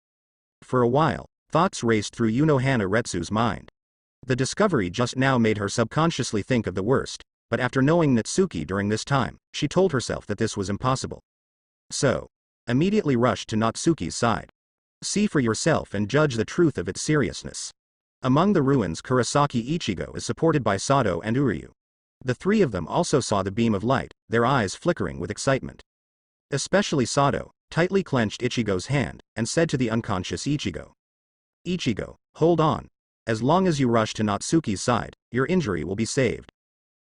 For a while, thoughts raced through Yuno Hana Retsu's mind. The discovery just now made her subconsciously think of the worst, but after knowing Natsuki during this time, she told herself that this was impossible. So, immediately rushed to Natsuki's side. See for yourself and judge the truth of its seriousness. Among the ruins, Kurosaki Ichigo is supported by Sato and Uryu. The three of them also saw the beam of light, their eyes flickering with excitement. Especially Sato, tightly clenched Ichigo's hand, and said to the unconscious Ichigo. Ichigo, hold on. As long as you rush to Natsuki's side, your injury will be saved.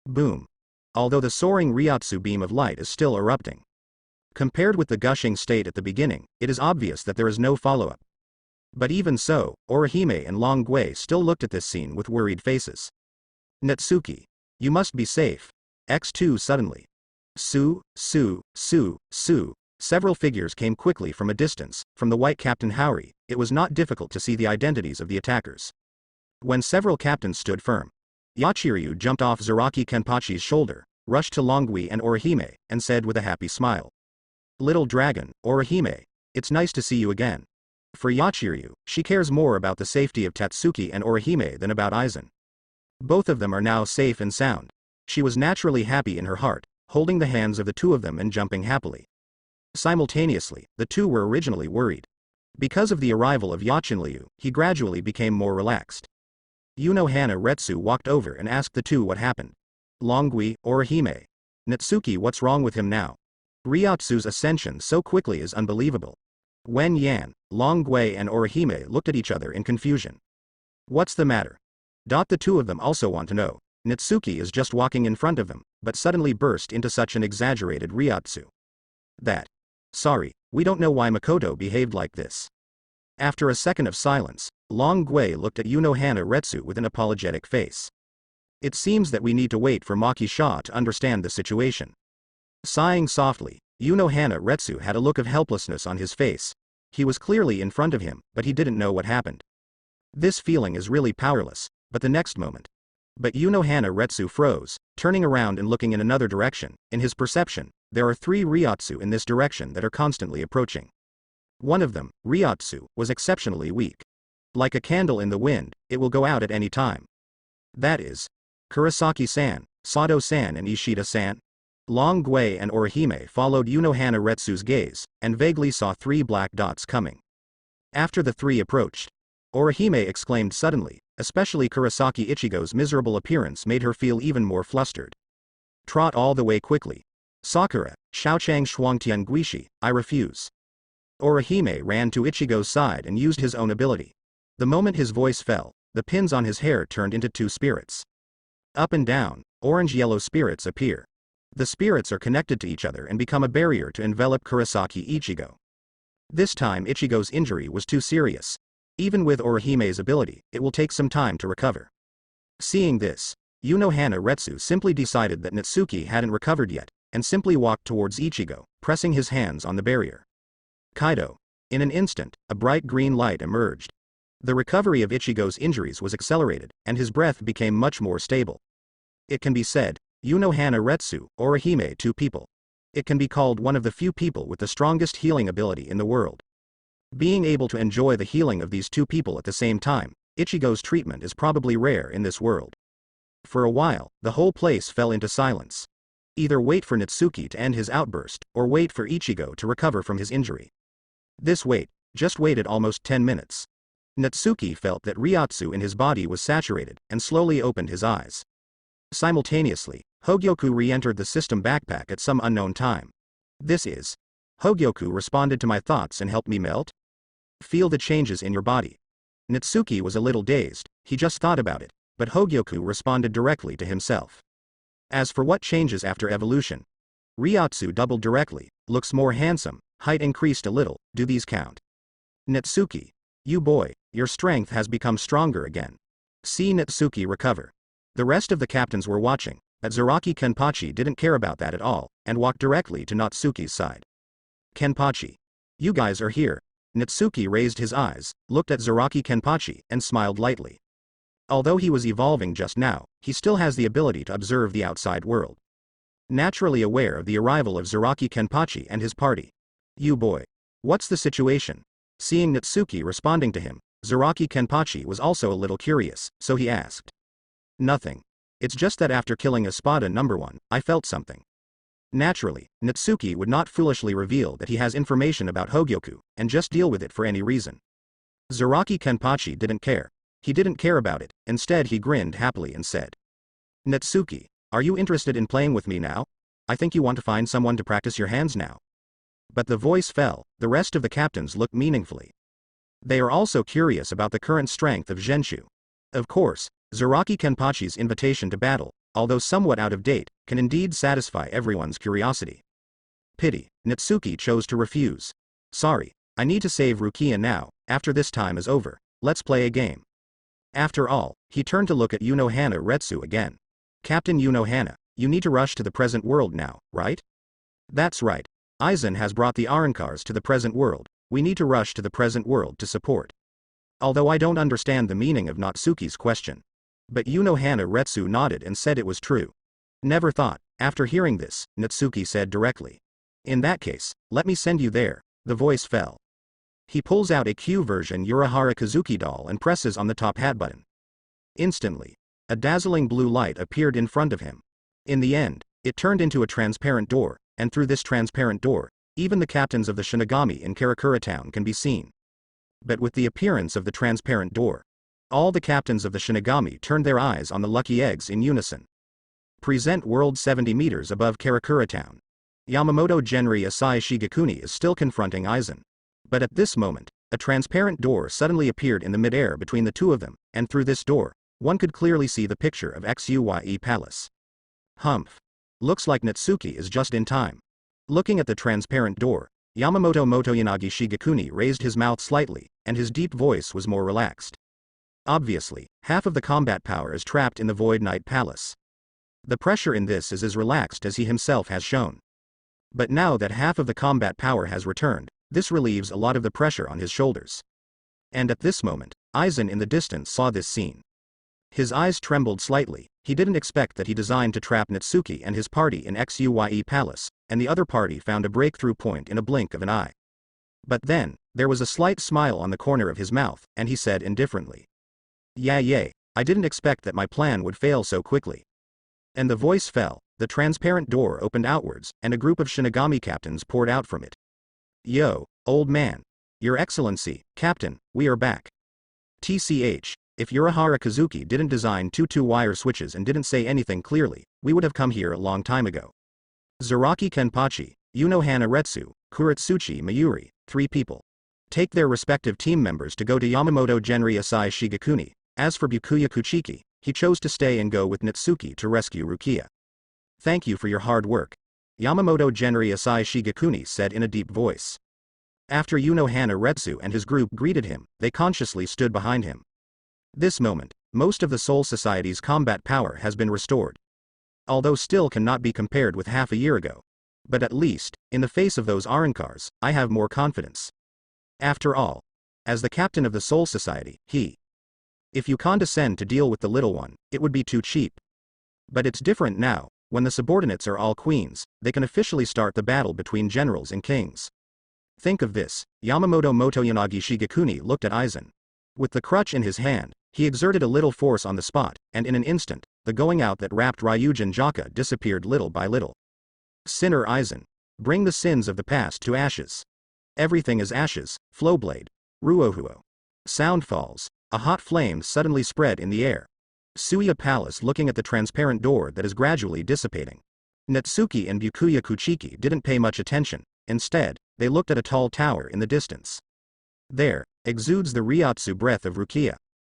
Boom. Although the soaring Ryotsu beam of light is still erupting. Compared with the gushing state at the beginning, it is obvious that there is no follow-up. But even so, Orihime and Long Gui still looked at this scene with worried faces. Natsuki. You must be safe. X2 suddenly. Su. Several figures came quickly from a distance. From the white Captain Haori, it was not difficult to see the identities of the attackers. When several captains stood firm, Yachiryu jumped off Zaraki Kenpachi's shoulder, rushed to Longui and Orihime, and said with a happy smile. Little dragon, Orihime, it's nice to see you again. For Yachiryu, she cares more about the safety of Tatsuki and Orihime than about Aizen. Both of them are now safe and sound. She was naturally happy in her heart, holding the hands of the two of them and jumping happily. Simultaneously, the two were originally worried. Because of the arrival of Yachinryu, he gradually became more relaxed. Hana Retsu walked over and asked the two what happened. Longui, Orihime. Natsuki, what's wrong with him now? Ryotsu's ascension so quickly is unbelievable. Wen Yan, Longui and Orihime looked at each other in confusion. What's the matter? The two of them also want to know. Natsuki is just walking in front of them, but suddenly burst into such an exaggerated Ryotsu. Sorry, we don't know why Makoto behaved like this. After a second of silence, Long Gui looked at Hana Retsu with an apologetic face. It seems that we need to wait for Maki Sha to understand the situation. Sighing softly, Hana Retsu had a look of helplessness on his face. He was clearly in front of him, but he didn't know what happened. This feeling is really powerless, but the next moment. But Hana Retsu froze, turning around and looking in another direction. In his perception, there are 3 Ryotsu in this direction that are constantly approaching. One of them, Ryotsu, was exceptionally weak. Like a candle in the wind, it will go out at any time. That is Kurosaki-san, Sato-san and Ishida-san. Long Gui and Orihime followed Hana Retsu's gaze, and vaguely saw 3 black dots coming. After the 3 approached, Orihime exclaimed suddenly, especially Kurosaki Ichigo's miserable appearance made her feel even more flustered. Trot all the way quickly. Sakura, Shaochang Shuangtian Guishi, I refuse. Orihime ran to Ichigo's side and used his own ability. The moment his voice fell, the pins on his hair turned into 2 spirits. Up and down, orange-yellow spirits appear. The spirits are connected to each other and become a barrier to envelop Kurosaki Ichigo. This time Ichigo's injury was too serious. Even with Orihime's ability, it will take some time to recover. Seeing this, Hana Retsu simply decided that Natsuki hadn't recovered yet, and simply walked towards Ichigo, pressing his hands on the barrier. Kaido. In an instant, a bright green light emerged. The recovery of Ichigo's injuries was accelerated, and his breath became much more stable. It can be said, Hana Retsu, Orihime 2 people. It can be called one of the few people with the strongest healing ability in the world. Being able to enjoy the healing of these 2 people at the same time, Ichigo's treatment is probably rare in this world. For a while, the whole place fell into silence. Either wait for Natsuki to end his outburst, or wait for Ichigo to recover from his injury. This wait, just waited almost 10 minutes. Natsuki felt that Ryotsu in his body was saturated, and slowly opened his eyes. Simultaneously, Hogyoku re-entered the system backpack at some unknown time. This is. Hogyoku responded to my thoughts and helped me melt? Feel the changes in your body. Natsuki was a little dazed, he just thought about it, but Hogyoku responded directly to himself. As for what changes after evolution? Ryotsu doubled directly, looks more handsome, height increased a little, do these count? Natsuki. You boy, your strength has become stronger again. See Natsuki recover. The rest of the captains were watching, but Zaraki Kenpachi didn't care about that at all, and walked directly to Natsuki's side. Kenpachi. You guys are here. Natsuki raised his eyes, looked at Zaraki Kenpachi, and smiled lightly. Although he was evolving just now, he still has the ability to observe the outside world. Naturally aware of the arrival of Zaraki Kenpachi and his party. You boy. What's the situation? Seeing Natsuki responding to him, Zaraki Kenpachi was also a little curious, so he asked. Nothing. It's just that after killing Espada No. 1, I felt something. Naturally, Natsuki would not foolishly reveal that he has information about Hogyoku, and just deal with it for any reason. Zaraki Kenpachi didn't care. He didn't care about it, instead he grinned happily and said. Natsuki, are you interested in playing with me now? I think you want to find someone to practice your hands now. But the voice fell. The rest of the captains looked meaningfully. They are also curious about the current strength of Zhenshu. Of course, Zaraki Kenpachi's invitation to battle, although somewhat out of date, can indeed satisfy everyone's curiosity. Pity, Natsuki chose to refuse. Sorry, I need to save Rukia now. After this time is over, let's play a game. After all, he turned to look at Unohana Retsu again. Captain Unohana, you need to rush to the present world now, right? That's right. Aizen has brought the Arankars to the present world. We need to rush to the present world to support. Although I don't understand the meaning of Natsuki's question. But Unohana Retsu nodded and said it was true. Never thought. After hearing this, Natsuki said directly. In that case, let me send you there. The voice fell. He pulls out a Q version Urahara Kazuki doll and presses on the top hat button. Instantly, a dazzling blue light appeared in front of him. In the end, it turned into a transparent door, and through this transparent door, even the captains of the Shinigami in Karakura town can be seen. But with the appearance of the transparent door, all the captains of the Shinigami turned their eyes on the lucky eggs in unison. Present world 70 meters above Karakura town. Yamamoto Genri Asai Shigekuni is still confronting Aizen. But at this moment, a transparent door suddenly appeared in the mid-air between the two of them, and through this door, one could clearly see the picture of XUYE Palace. Humph. Looks like Natsuki is just in time. Looking at the transparent door, Yamamoto Motoyanagi Shigekuni raised his mouth slightly, and his deep voice was more relaxed. Obviously, half of the combat power is trapped in the Void Knight Palace. The pressure in this is as relaxed as he himself has shown. But now that half of the combat power has returned, this relieves a lot of the pressure on his shoulders. And at this moment, Aizen in the distance saw this scene. His eyes trembled slightly. He didn't expect that he designed to trap Natsuki and his party in XUYE Palace, and the other party found a breakthrough point in a blink of an eye. But then, there was a slight smile on the corner of his mouth, and he said indifferently. Yay, I didn't expect that my plan would fail so quickly. And the voice fell, the transparent door opened outwards, and a group of Shinigami captains poured out from it. Yo, old man. Your Excellency, Captain, we are back. TCH, if Urahara Kazuki didn't design two wire switches and didn't say anything clearly, we would have come here a long time ago. Zaraki Kenpachi, Unohana Retsu, Kuretsuchi Mayuri, 3 people. Take their respective team members to go to Yamamoto Genri Asai Shigekuni. As for Byakuya Kuchiki, he chose to stay and go with Natsuki to rescue Rukia. Thank you for your hard work. Yamamoto Genri Asai Shigekuni said in a deep voice. After Unohana Retsu and his group greeted him, they consciously stood behind him. This moment, most of the Soul Society's combat power has been restored. Although still cannot be compared with half a year ago. But at least, in the face of those Arankars, I have more confidence. After all, as the captain of the Soul Society, if you condescend to deal with the little one, it would be too cheap. But it's different now. When the subordinates are all queens, they can officially start the battle between generals and kings. Think of this. Yamamoto Motoyanagi Shigekuni looked at Aizen. With the crutch in his hand, he exerted a little force on the spot, and in an instant, the going out that wrapped Ryujin Jaka disappeared little by little. Sinner Aizen. Bring the sins of the past to ashes. Everything is ashes, Flowblade. Ruohuo. Sound falls. A hot flame suddenly spread in the air. Suya Palace looking at the transparent door that is gradually dissipating. Natsuki and Byakuya Kuchiki didn't pay much attention. Instead, they looked at a tall tower in the distance. There, exudes the Ryotsu breath of Rukia.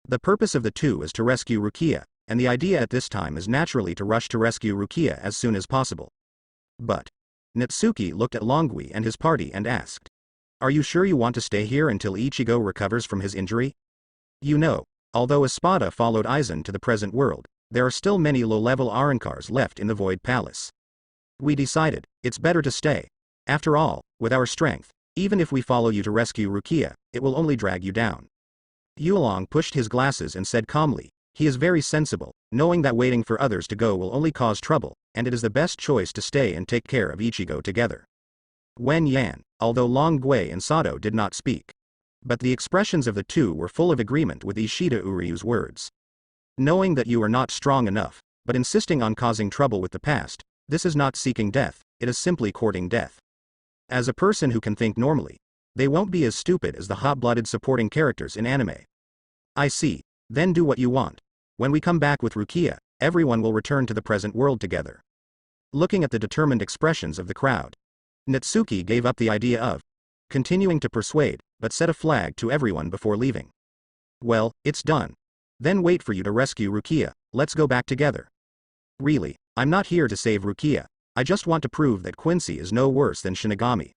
The purpose of the two is to rescue Rukia, and the idea at this time is naturally to rush to rescue Rukia as soon as possible. But Natsuki looked at Longui and his party and asked. Are you sure you want to stay here until Ichigo recovers from his injury? You know, although Espada followed Aizen to the present world, there are still many low-level Arankars left in the Void Palace. We decided, it's better to stay. After all, with our strength, even if we follow you to rescue Rukia, it will only drag you down. Yulong pushed his glasses and said calmly, he is very sensible, knowing that waiting for others to go will only cause trouble, and it is the best choice to stay and take care of Ichigo together. Wen Yan, although Long Gui and Sato did not speak. But the expressions of the two were full of agreement with Ishida Uryu's words. Knowing that you are not strong enough, but insisting on causing trouble with the past, this is not seeking death, it is simply courting death. As a person who can think normally, they won't be as stupid as the hot-blooded supporting characters in anime. I see, then do what you want. When we come back with Rukia, everyone will return to the present world together. Looking at the determined expressions of the crowd, Natsuki gave up the idea of continuing to persuade, but set a flag to everyone before leaving. Well, it's done. Then wait for you to rescue Rukia, let's go back together. Really, I'm not here to save Rukia, I just want to prove that Quincy is no worse than Shinigami.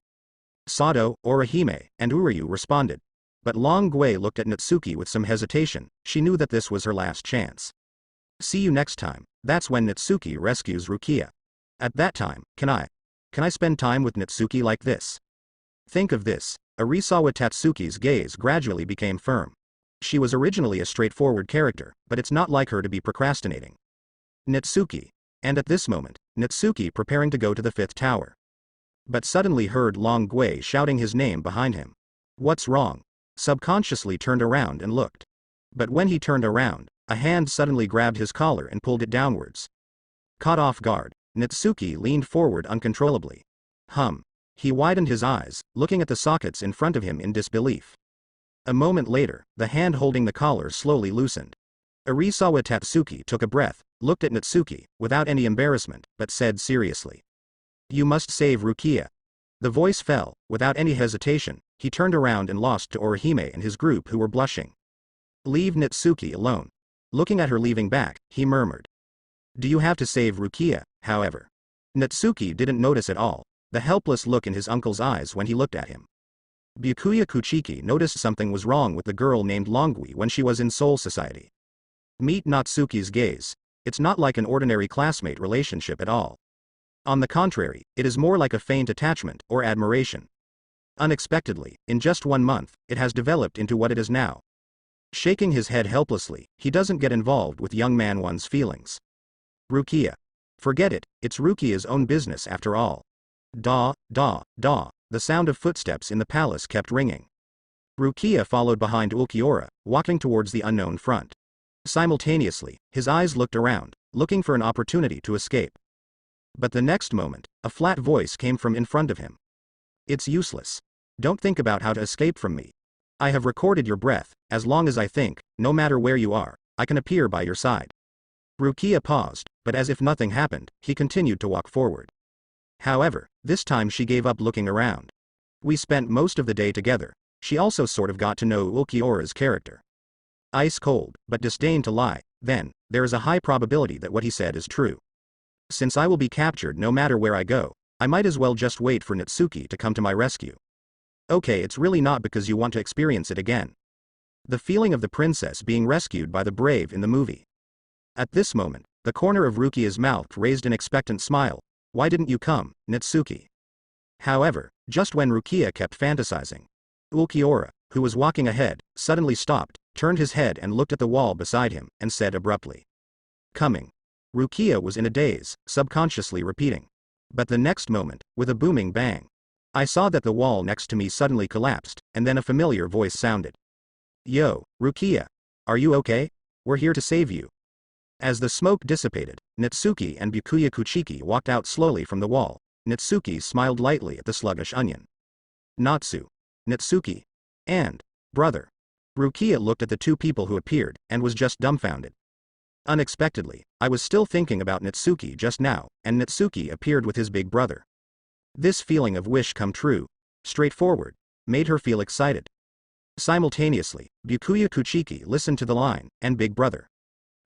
Sato, Orihime, and Uryu responded. But Long Gui looked at Natsuki with some hesitation, she knew that this was her last chance. See you next time, that's when Natsuki rescues Rukia. At that time, can I spend time with Natsuki like this? Think of this, Arisawa Tatsuki's gaze gradually became firm. She was originally a straightforward character, but it's not like her to be procrastinating. Natsuki. And at this moment, Natsuki preparing to go to the 5th tower. But suddenly heard Long Gui shouting his name behind him. What's wrong? Subconsciously turned around and looked. But when he turned around, a hand suddenly grabbed his collar and pulled it downwards. Caught off guard, Natsuki leaned forward uncontrollably. He widened his eyes, looking at the sockets in front of him in disbelief. A moment later, the hand holding the collar slowly loosened. Arisawa Tatsuki took a breath, looked at Natsuki, without any embarrassment, but said seriously. You must save Rukia. The voice fell, without any hesitation, he turned around and lost to Orihime and his group who were blushing. Leave Natsuki alone. Looking at her leaving back, he murmured. Do you have to save Rukia, however? Natsuki didn't notice at all the helpless look in his uncle's eyes when he looked at him. Byakuya Kuchiki noticed something was wrong with the girl named Longui when she was in Soul Society. Meet Natsuki's gaze. It's not like an ordinary classmate relationship at all. On the contrary, it is more like a feigned attachment or admiration. Unexpectedly, in just 1 month, it has developed into what it is now. Shaking his head helplessly, he doesn't get involved with young man one's feelings. Rukia. Forget it, it's Rukia's own business after all. Da, the sound of footsteps in the palace kept ringing. Rukia followed behind Ulquiorra, walking towards the unknown front. Simultaneously, his eyes looked around, looking for an opportunity to escape. But the next moment, a flat voice came from in front of him. It's useless. Don't think about how to escape from me. I have recorded your breath, as long as I think, no matter where you are, I can appear by your side. Rukia paused, but as if nothing happened, he continued to walk forward. However, this time she gave up looking around. We spent most of the day together, she also sort of got to know Ulquiorra's character. Ice cold, but disdained to lie, then, there is a high probability that what he said is true. Since I will be captured no matter where I go, I might as well just wait for Natsuki to come to my rescue. Okay, it's really not because you want to experience it again. The feeling of the princess being rescued by the brave in the movie. At this moment, the corner of Rukia's mouth raised an expectant smile. Why didn't you come, Natsuki? However, just when Rukia kept fantasizing, Ulquiorra, who was walking ahead, suddenly stopped, turned his head and looked at the wall beside him, and said abruptly. Coming. Rukia was in a daze, subconsciously repeating. But the next moment, with a booming bang, I saw that the wall next to me suddenly collapsed, and then a familiar voice sounded. Yo, Rukia. Are you okay? We're here to save you. As the smoke dissipated, Natsuki and Byakuya Kuchiki walked out slowly from the wall. Natsuki smiled lightly at the sluggish onion. Natsu. Natsuki. And, brother. Rukia looked at the two people who appeared, and was just dumbfounded. Unexpectedly, I was still thinking about Natsuki just now, and Natsuki appeared with his big brother. This feeling of wish come true, straightforward, made her feel excited. Simultaneously, Byakuya Kuchiki listened to the line, and big brother.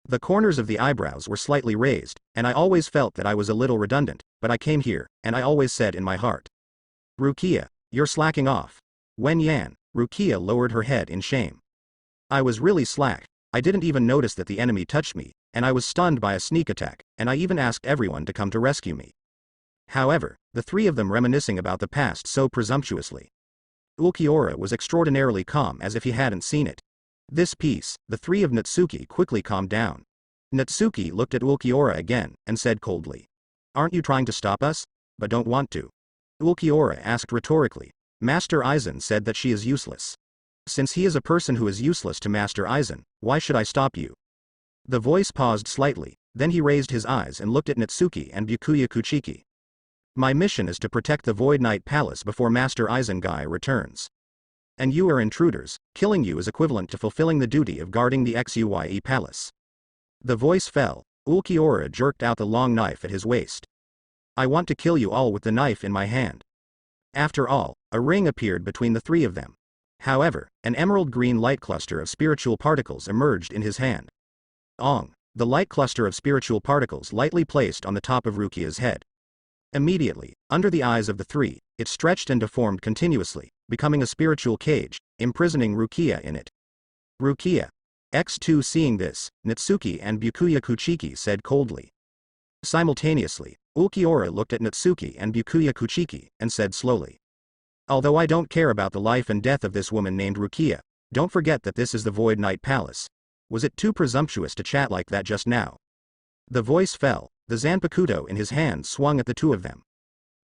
The corners of the eyebrows were slightly raised, and I always felt that I was a little redundant, but I came here, and I always said in my heart. Rukia, you're slacking off. Wen Yan, Rukia lowered her head in shame. I was really slack, I didn't even notice that the enemy touched me, and I was stunned by a sneak attack, and I even asked everyone to come to rescue me. However, the three of them reminiscing about the past so presumptuously. Ulquiorra was extraordinarily calm as if he hadn't seen it. This piece, the three of Natsuki quickly calmed down. Natsuki looked at Ulquiorra again, and said coldly. Aren't you trying to stop us? But don't want to? Ulquiorra asked rhetorically. Master Aizen said that she is useless. Since he is a person who is useless to Master Aizen, why should I stop you? The voice paused slightly, then he raised his eyes and looked at Natsuki and Byakuya Kuchiki. My mission is to protect the Void Knight Palace before Master Aizen Guy returns. And you are intruders, killing you is equivalent to fulfilling the duty of guarding the Xuye Palace. The voice fell, Ulquiorra jerked out the long knife at his waist. I want to kill you all with the knife in my hand. After all, a ring appeared between the three of them. However, an emerald green light cluster of spiritual particles emerged in his hand. Ong! The light cluster of spiritual particles lightly placed on the top of Rukia's head. Immediately, under the eyes of the three, it stretched and deformed continuously, becoming a spiritual cage, imprisoning Rukia in it. Rukia. X2 seeing this, Natsuki and Byakuya Kuchiki said coldly. Simultaneously, Ulquiorra looked at Natsuki and Byakuya Kuchiki, and said slowly. Although I don't care about the life and death of this woman named Rukia, don't forget that this is the Void Night Palace. Was it too presumptuous to chat like that just now? The voice fell, the Zanpakuto in his hand swung at the two of them.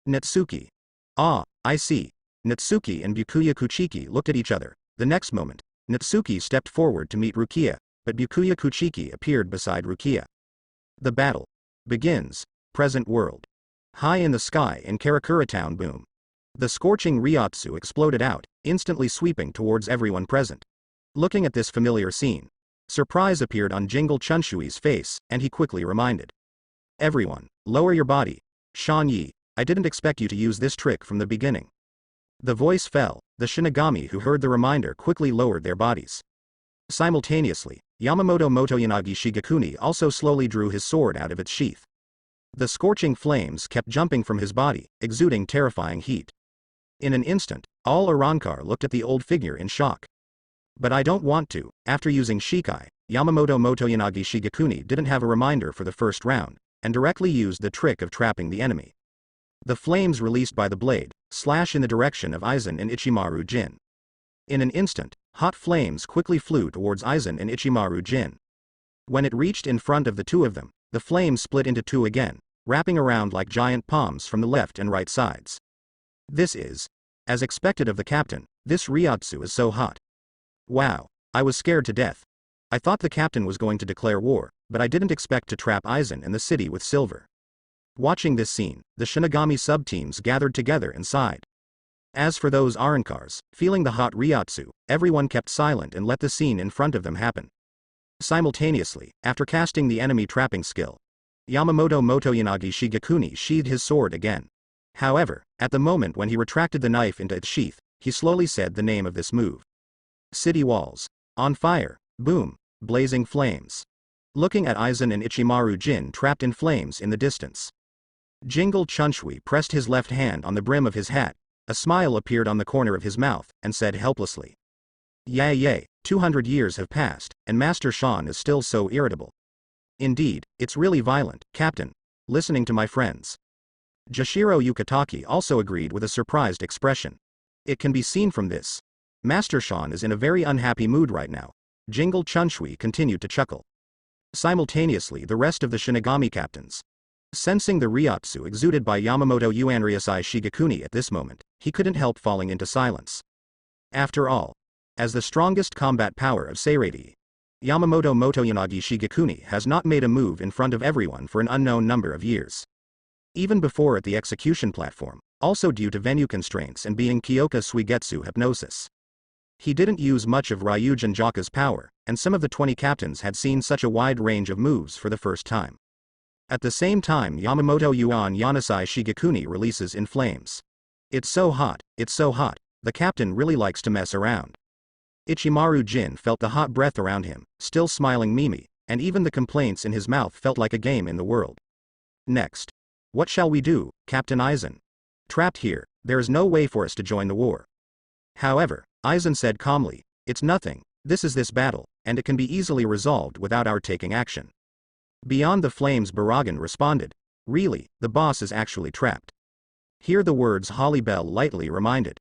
Natsuki. Ah, I see. Natsuki and Byakuya Kuchiki looked at each other. The next moment, Natsuki stepped forward to meet Rukia, but Byakuya Kuchiki appeared beside Rukia. The battle begins. Present world. High in the sky in Karakura town boom. The scorching Ryotsu exploded out, instantly sweeping towards everyone present. Looking at this familiar scene, surprise appeared on Jingle Chunshui's face, and he quickly reminded. Everyone, lower your body. Shan Yi, I didn't expect you to use this trick from the beginning. The voice fell, the Shinigami who heard the reminder quickly lowered their bodies. Simultaneously, Yamamoto Motoyanagi Shigekuni also slowly drew his sword out of its sheath. The scorching flames kept jumping from his body, exuding terrifying heat. In an instant, all Arrancar looked at the old figure in shock. But I don't want to. After using Shikai, Yamamoto Motoyanagi Shigekuni didn't have a reminder for the first round, and directly used the trick of trapping the enemy. The flames released by the blade slash in the direction of Aizen and Ichimaru Jin. In an instant, hot flames quickly flew towards Aizen and Ichimaru Jin. When it reached in front of the two of them, the flames split into two again, wrapping around like giant palms from the left and right sides. This is, as expected of the captain, this Ryotsu is so hot. Wow, I was scared to death. I thought the captain was going to declare war, but I didn't expect to trap Aizen and the city with silver. Watching this scene, the Shinigami sub-teams gathered together and sighed. As for those Arrancars, feeling the hot Ryotsu, everyone kept silent and let the scene in front of them happen. Simultaneously, after casting the enemy trapping skill, Yamamoto Motoyanagi Shigekuni sheathed his sword again. However, at the moment when he retracted the knife into its sheath, he slowly said the name of this move. City walls. On fire. Boom. Blazing flames. Looking at Aizen and Ichimaru Jin trapped in flames in the distance. Jingle Chunshui pressed his left hand on the brim of his hat, a smile appeared on the corner of his mouth, and said helplessly. Yay, 200 years have passed, and Master Shan is still so irritable. Indeed, it's really violent, Captain. Listening to my friends. Jashiro Yukitaki also agreed with a surprised expression. It can be seen from this. Master Shan is in a very unhappy mood right now. Jingle Chunshui continued to chuckle. Simultaneously the rest of the Shinigami captains. Sensing the Ryotsu exuded by Yamamoto Uanryusai Shigekuni at this moment, he couldn't help falling into silence. After all, as the strongest combat power of Seirei, Yamamoto Motoyanagi Shigekuni has not made a move in front of everyone for an unknown number of years. Even before at the execution platform, also due to venue constraints and being Kyoka Suigetsu hypnosis. He didn't use much of Ryujin Jaka's power, and some of the 20 captains had seen such a wide range of moves for the first time. At the same time Yamamoto Yuan Yanasai Shigekuni releases in flames. It's so hot, the captain really likes to mess around. Ichimaru Jin felt the hot breath around him, still smiling Mimi, and even the complaints in his mouth felt like a game in the world. Next. What shall we do, Captain Aizen? Trapped here, there is no way for us to join the war. However, Aizen said calmly, it's nothing, this is this battle, and it can be easily resolved without our taking action. Beyond the flames Baragan responded, really, the boss is actually trapped. Hear the words Holly Bell lightly reminded.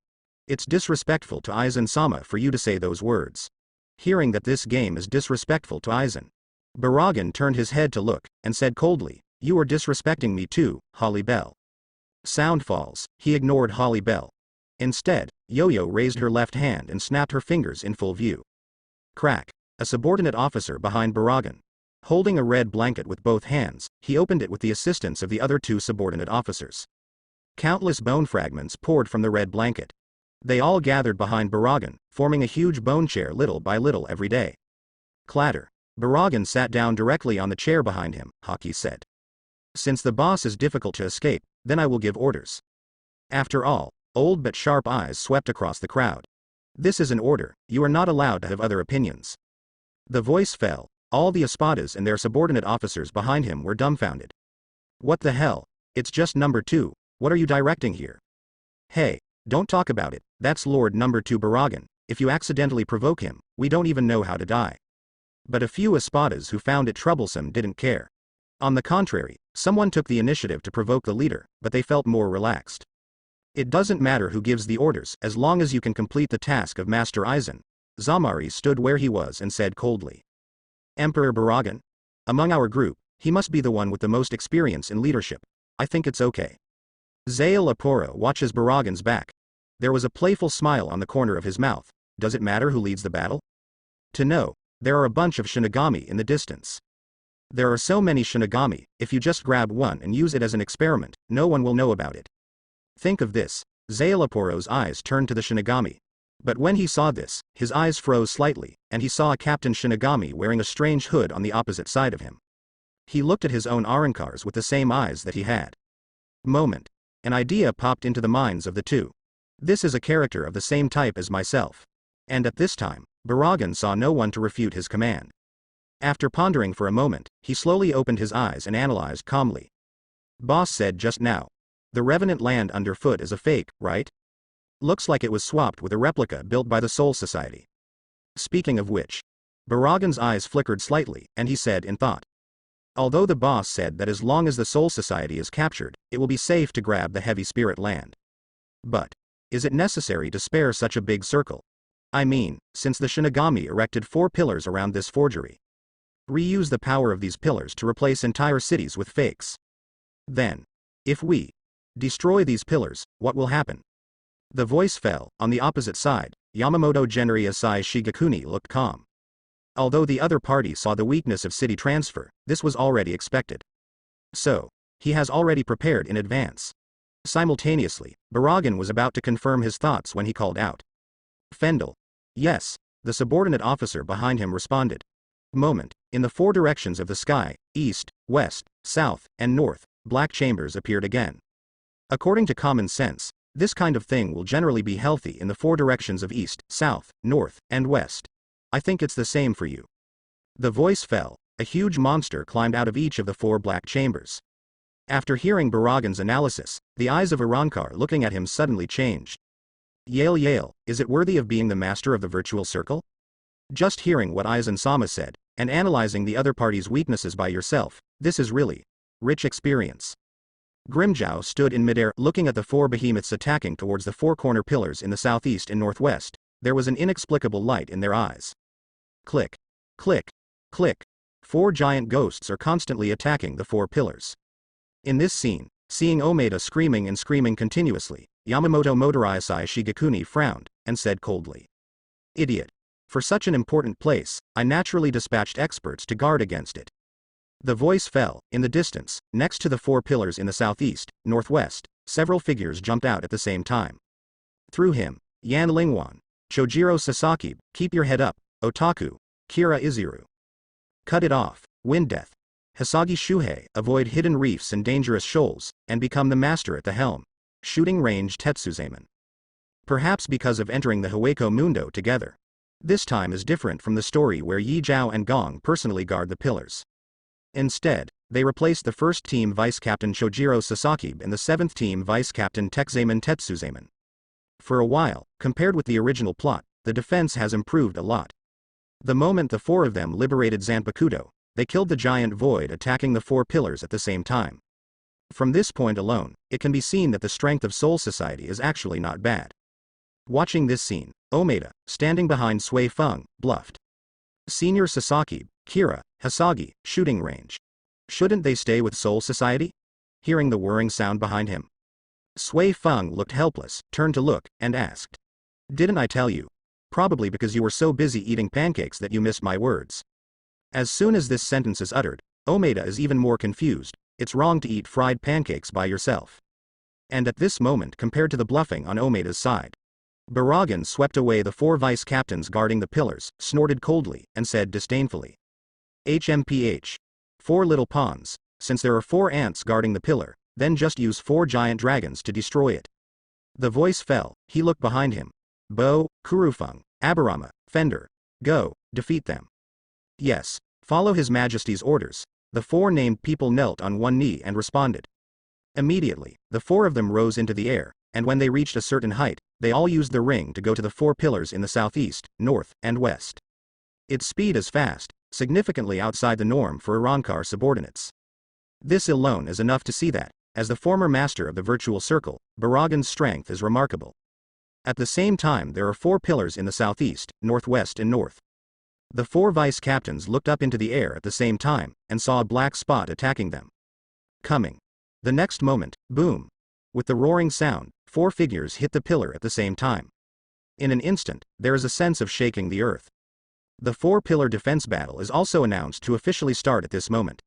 It's disrespectful to Aizen-sama for you to say those words. Hearing that this game is disrespectful to Aizen, Baragan turned his head to look, and said coldly, you are disrespecting me too, Holly Bell. Sound falls, he ignored Holly Bell. Instead, Yo-Yo raised her left hand and snapped her fingers in full view. Crack. A subordinate officer behind Baragan. Holding a red blanket with both hands, he opened it with the assistance of the other two subordinate officers. Countless bone fragments poured from the red blanket. They all gathered behind Baragan, forming a huge bone chair little by little every day. Clatter. Baragan sat down directly on the chair behind him, Haki said. Since the boss is difficult to escape, then I will give orders. After all, Old but sharp eyes swept across the crowd. This is an order, you are not allowed to have other opinions. The voice fell. All the espadas and their subordinate officers behind him were dumbfounded. What the hell? It's just number 2, what are you directing here? Hey, don't talk about it, that's Lord number 2 Baragan, if you accidentally provoke him, we don't even know how to die. But a few espadas who found it troublesome didn't care. On the contrary, someone took the initiative to provoke the leader, but they felt more relaxed. It doesn't matter who gives the orders as long as you can complete the task of Master Aizen. Zamari stood where he was and said coldly. Emperor Baragan? Among our group, he must be the one with the most experience in leadership. I think it's okay. Zael Apora watches Baragan's back. There was a playful smile on the corner of his mouth. Does it matter who leads the battle? To know, there are a bunch of Shinigami in the distance. There are so many Shinigami, if you just grab one and use it as an experiment, no one will know about it. Think of this. Zael Aporo's eyes turned to the Shinigami. But when he saw this, his eyes froze slightly, and he saw a Captain Shinigami wearing a strange hood on the opposite side of him. He looked at his own Arankars with the same eyes that he had. Moment. An idea popped into the minds of the two. This is a character of the same type as myself. And at this time, Baragan saw no one to refute his command. After pondering for a moment, he slowly opened his eyes and analyzed calmly. Boss said just now. The Revenant land underfoot is a fake, right? Looks like it was swapped with a replica built by the Soul Society. Speaking of which. Baragan's eyes flickered slightly, and he said in thought. Although the boss said that as long as the Soul Society is captured, it will be safe to grab the Heavy Spirit land. But, is it necessary to spare such a big circle? I mean, since the Shinigami erected 4 pillars around this forgery. Reuse the power of these pillars to replace entire cities with fakes. Then, if we destroy these pillars, what will happen? The voice fell. On the opposite side, Yamamoto Genri Asai Shigekuni looked calm. Although the other party saw the weakness of city transfer, this was already expected. So, he has already prepared in advance. Simultaneously, Baragan was about to confirm his thoughts when he called out. Fendel. Yes, the subordinate officer behind him responded. Moment. In the 4 directions of the sky, east, west, south, and north, black chambers appeared again. According to common sense, this kind of thing will generally be healthy in the 4 directions of east, south, north, and west. I think it's the same for you. The voice fell. A huge monster climbed out of each of the 4 black chambers. After hearing Baragan's analysis, the eyes of Arankar looking at him suddenly changed. Yale, is it worthy of being the master of the virtual circle? Just hearing what Aizen-sama said, and analyzing the other party's weaknesses by yourself, this is really rich experience. Grimjow stood in midair looking at the 4 behemoths attacking towards the 4 corner pillars in the southeast and northwest. There was an inexplicable light in their eyes. Click. Click. Click. 4 giant ghosts are constantly attacking the 4 pillars. In this scene, seeing Omeda screaming and screaming continuously, Yamamoto Motorisai Shigekuni frowned, and said coldly. Idiot. For such an important place, I naturally dispatched experts to guard against it. The voice fell. In the distance, next to the 4 pillars in the southeast, northwest, several figures jumped out at the same time. Through him, Yan Lingwan, Chojiro Sasaki, keep your head up, Otaku, Kira Izuru. Cut it off, Wind Death. Hisagi Shuhei, avoid hidden reefs and dangerous shoals, and become the master at the helm. Shooting range Tetsuzaemon. Perhaps because of entering the Hueco Mundo together. This time is different from the story where Yi Zhao and Gong personally guard the pillars. Instead, they replaced the 1st Team Vice Captain Chojiro Sasaki and the 7th Team Vice Captain Tetsuzaemon Tetsuzaemon. For a while, compared with the original plot, the defense has improved a lot. The moment the 4 of them liberated Zanpakuto, they killed the giant void attacking the 4 pillars at the same time. From this point alone, it can be seen that the strength of Soul Society is actually not bad. Watching this scene, Omeda, standing behind Sui Feng, bluffed. Senior Sasaki, Kira, Hisagi, shooting range. Shouldn't they stay with Soul Society? Hearing the whirring sound behind him. Sui Feng looked helpless, turned to look, and asked. Didn't I tell you? Probably because you were so busy eating pancakes that you missed my words. As soon as this sentence is uttered, Omeda is even more confused. It's wrong to eat fried pancakes by yourself. And at this moment compared to the bluffing on Omeda's side. Baragan swept away the 4 vice captains guarding the pillars, snorted coldly, and said disdainfully. HMPH. 4 little pawns, since there are 4 ants guarding the pillar, then just use 4 giant dragons to destroy it. The voice fell. He looked behind him. Bo, Kurufeng, Aburama, Fender. Go, defeat them. Yes. Follow His Majesty's orders. The 4 named people knelt on one knee and responded. Immediately, the 4 of them rose into the air, and when they reached a certain height, they all used the ring to go to the 4 pillars in the southeast, north, and west. Its speed is fast, significantly outside the norm for Irankar subordinates. This alone is enough to see that, as the former master of the virtual circle, Baragan's strength is remarkable. At the same time, there are 4 pillars in the southeast, northwest, and north. The 4 vice-captains looked up into the air at the same time, and saw a black spot attacking them. Coming. The next moment, boom! With the roaring sound, 4 figures hit the pillar at the same time. In an instant, there is a sense of shaking the earth. The 4-pillar defense battle is also announced to officially start at this moment.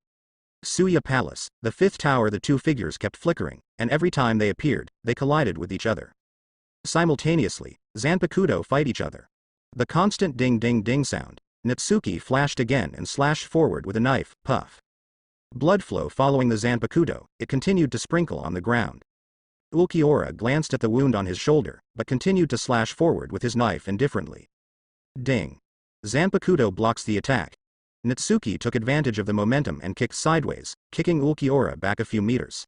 Suya Palace, the 5th tower. The 2 figures kept flickering, and every time they appeared, they collided with each other. Simultaneously, Zanpakuto fight each other. The constant ding-ding-ding sound. Natsuki flashed again and slashed forward with a knife, puff. Blood flow following the Zanpakuto, it continued to sprinkle on the ground. Ulquiorra glanced at the wound on his shoulder, but continued to slash forward with his knife indifferently. Ding. Zanpakuto blocks the attack. Natsuki took advantage of the momentum and kicked sideways, kicking Ulquiorra back a few meters.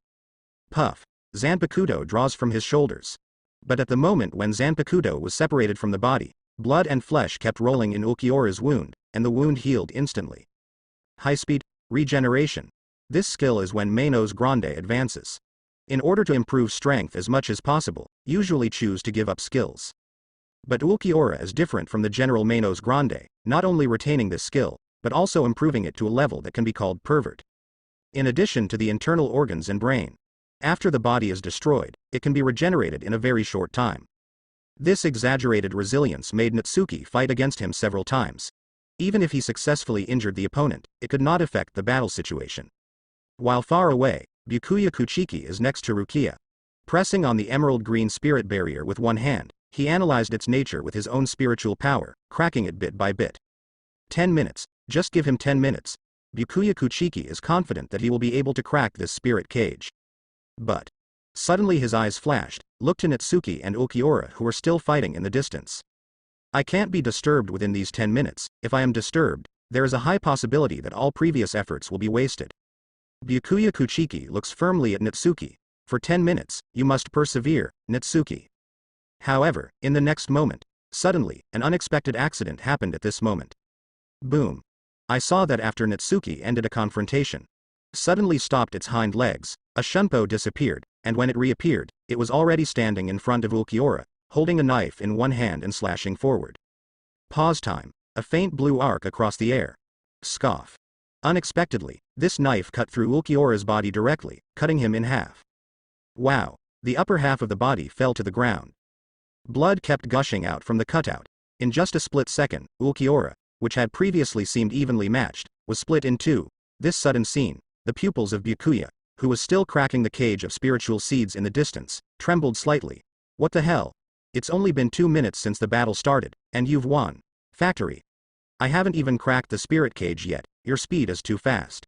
Puff. Zanpakuto draws from his shoulders. But at the moment when Zanpakuto was separated from the body, blood and flesh kept rolling in Ulquiorra's wound, and the wound healed instantly. High-speed regeneration. This skill is when Manos Grande advances. In order to improve strength as much as possible, usually choose to give up skills. But Ulquiorra is different from the general Manos Grande, not only retaining this skill, but also improving it to a level that can be called pervert. In addition to the internal organs and brain, after the body is destroyed, it can be regenerated in a very short time. This exaggerated resilience made Natsuki fight against him several times. Even if he successfully injured the opponent, it could not affect the battle situation. While far away, Byakuya Kuchiki is next to Rukia. Pressing on the emerald green spirit barrier with one hand, he analyzed its nature with his own spiritual power, cracking it bit by bit. 10 minutes, just give him 10 minutes. Byakuya Kuchiki is confident that he will be able to crack this spirit cage. But suddenly his eyes flashed, looked to Natsuki and Ulquiorra who were still fighting in the distance. I can't be disturbed within these 10 minutes, if I am disturbed, there is a high possibility that all previous efforts will be wasted. Byakuya Kuchiki looks firmly at Natsuki. For 10 minutes, you must persevere, Natsuki. However, in the next moment, suddenly, an unexpected accident happened at this moment. Boom. I saw that after Natsuki ended a confrontation. Suddenly stopped its hind legs, a shunpo disappeared, and when it reappeared, it was already standing in front of Ulquiorra, holding a knife in one hand and slashing forward. Pause time. A faint blue arc across the air. Scoff. Unexpectedly, this knife cut through Ulquiorra's body directly, cutting him in half. Wow. The upper half of the body fell to the ground. Blood kept gushing out from the cutout. In just a split second, Ulquiorra, which had previously seemed evenly matched, was split in two. This sudden scene, the pupils of Byakuya, who was still cracking the cage of spiritual seeds in the distance, trembled slightly. What the hell? It's only been 2 minutes since the battle started, and you've won. Factory. I haven't even cracked the spirit cage yet, your speed is too fast.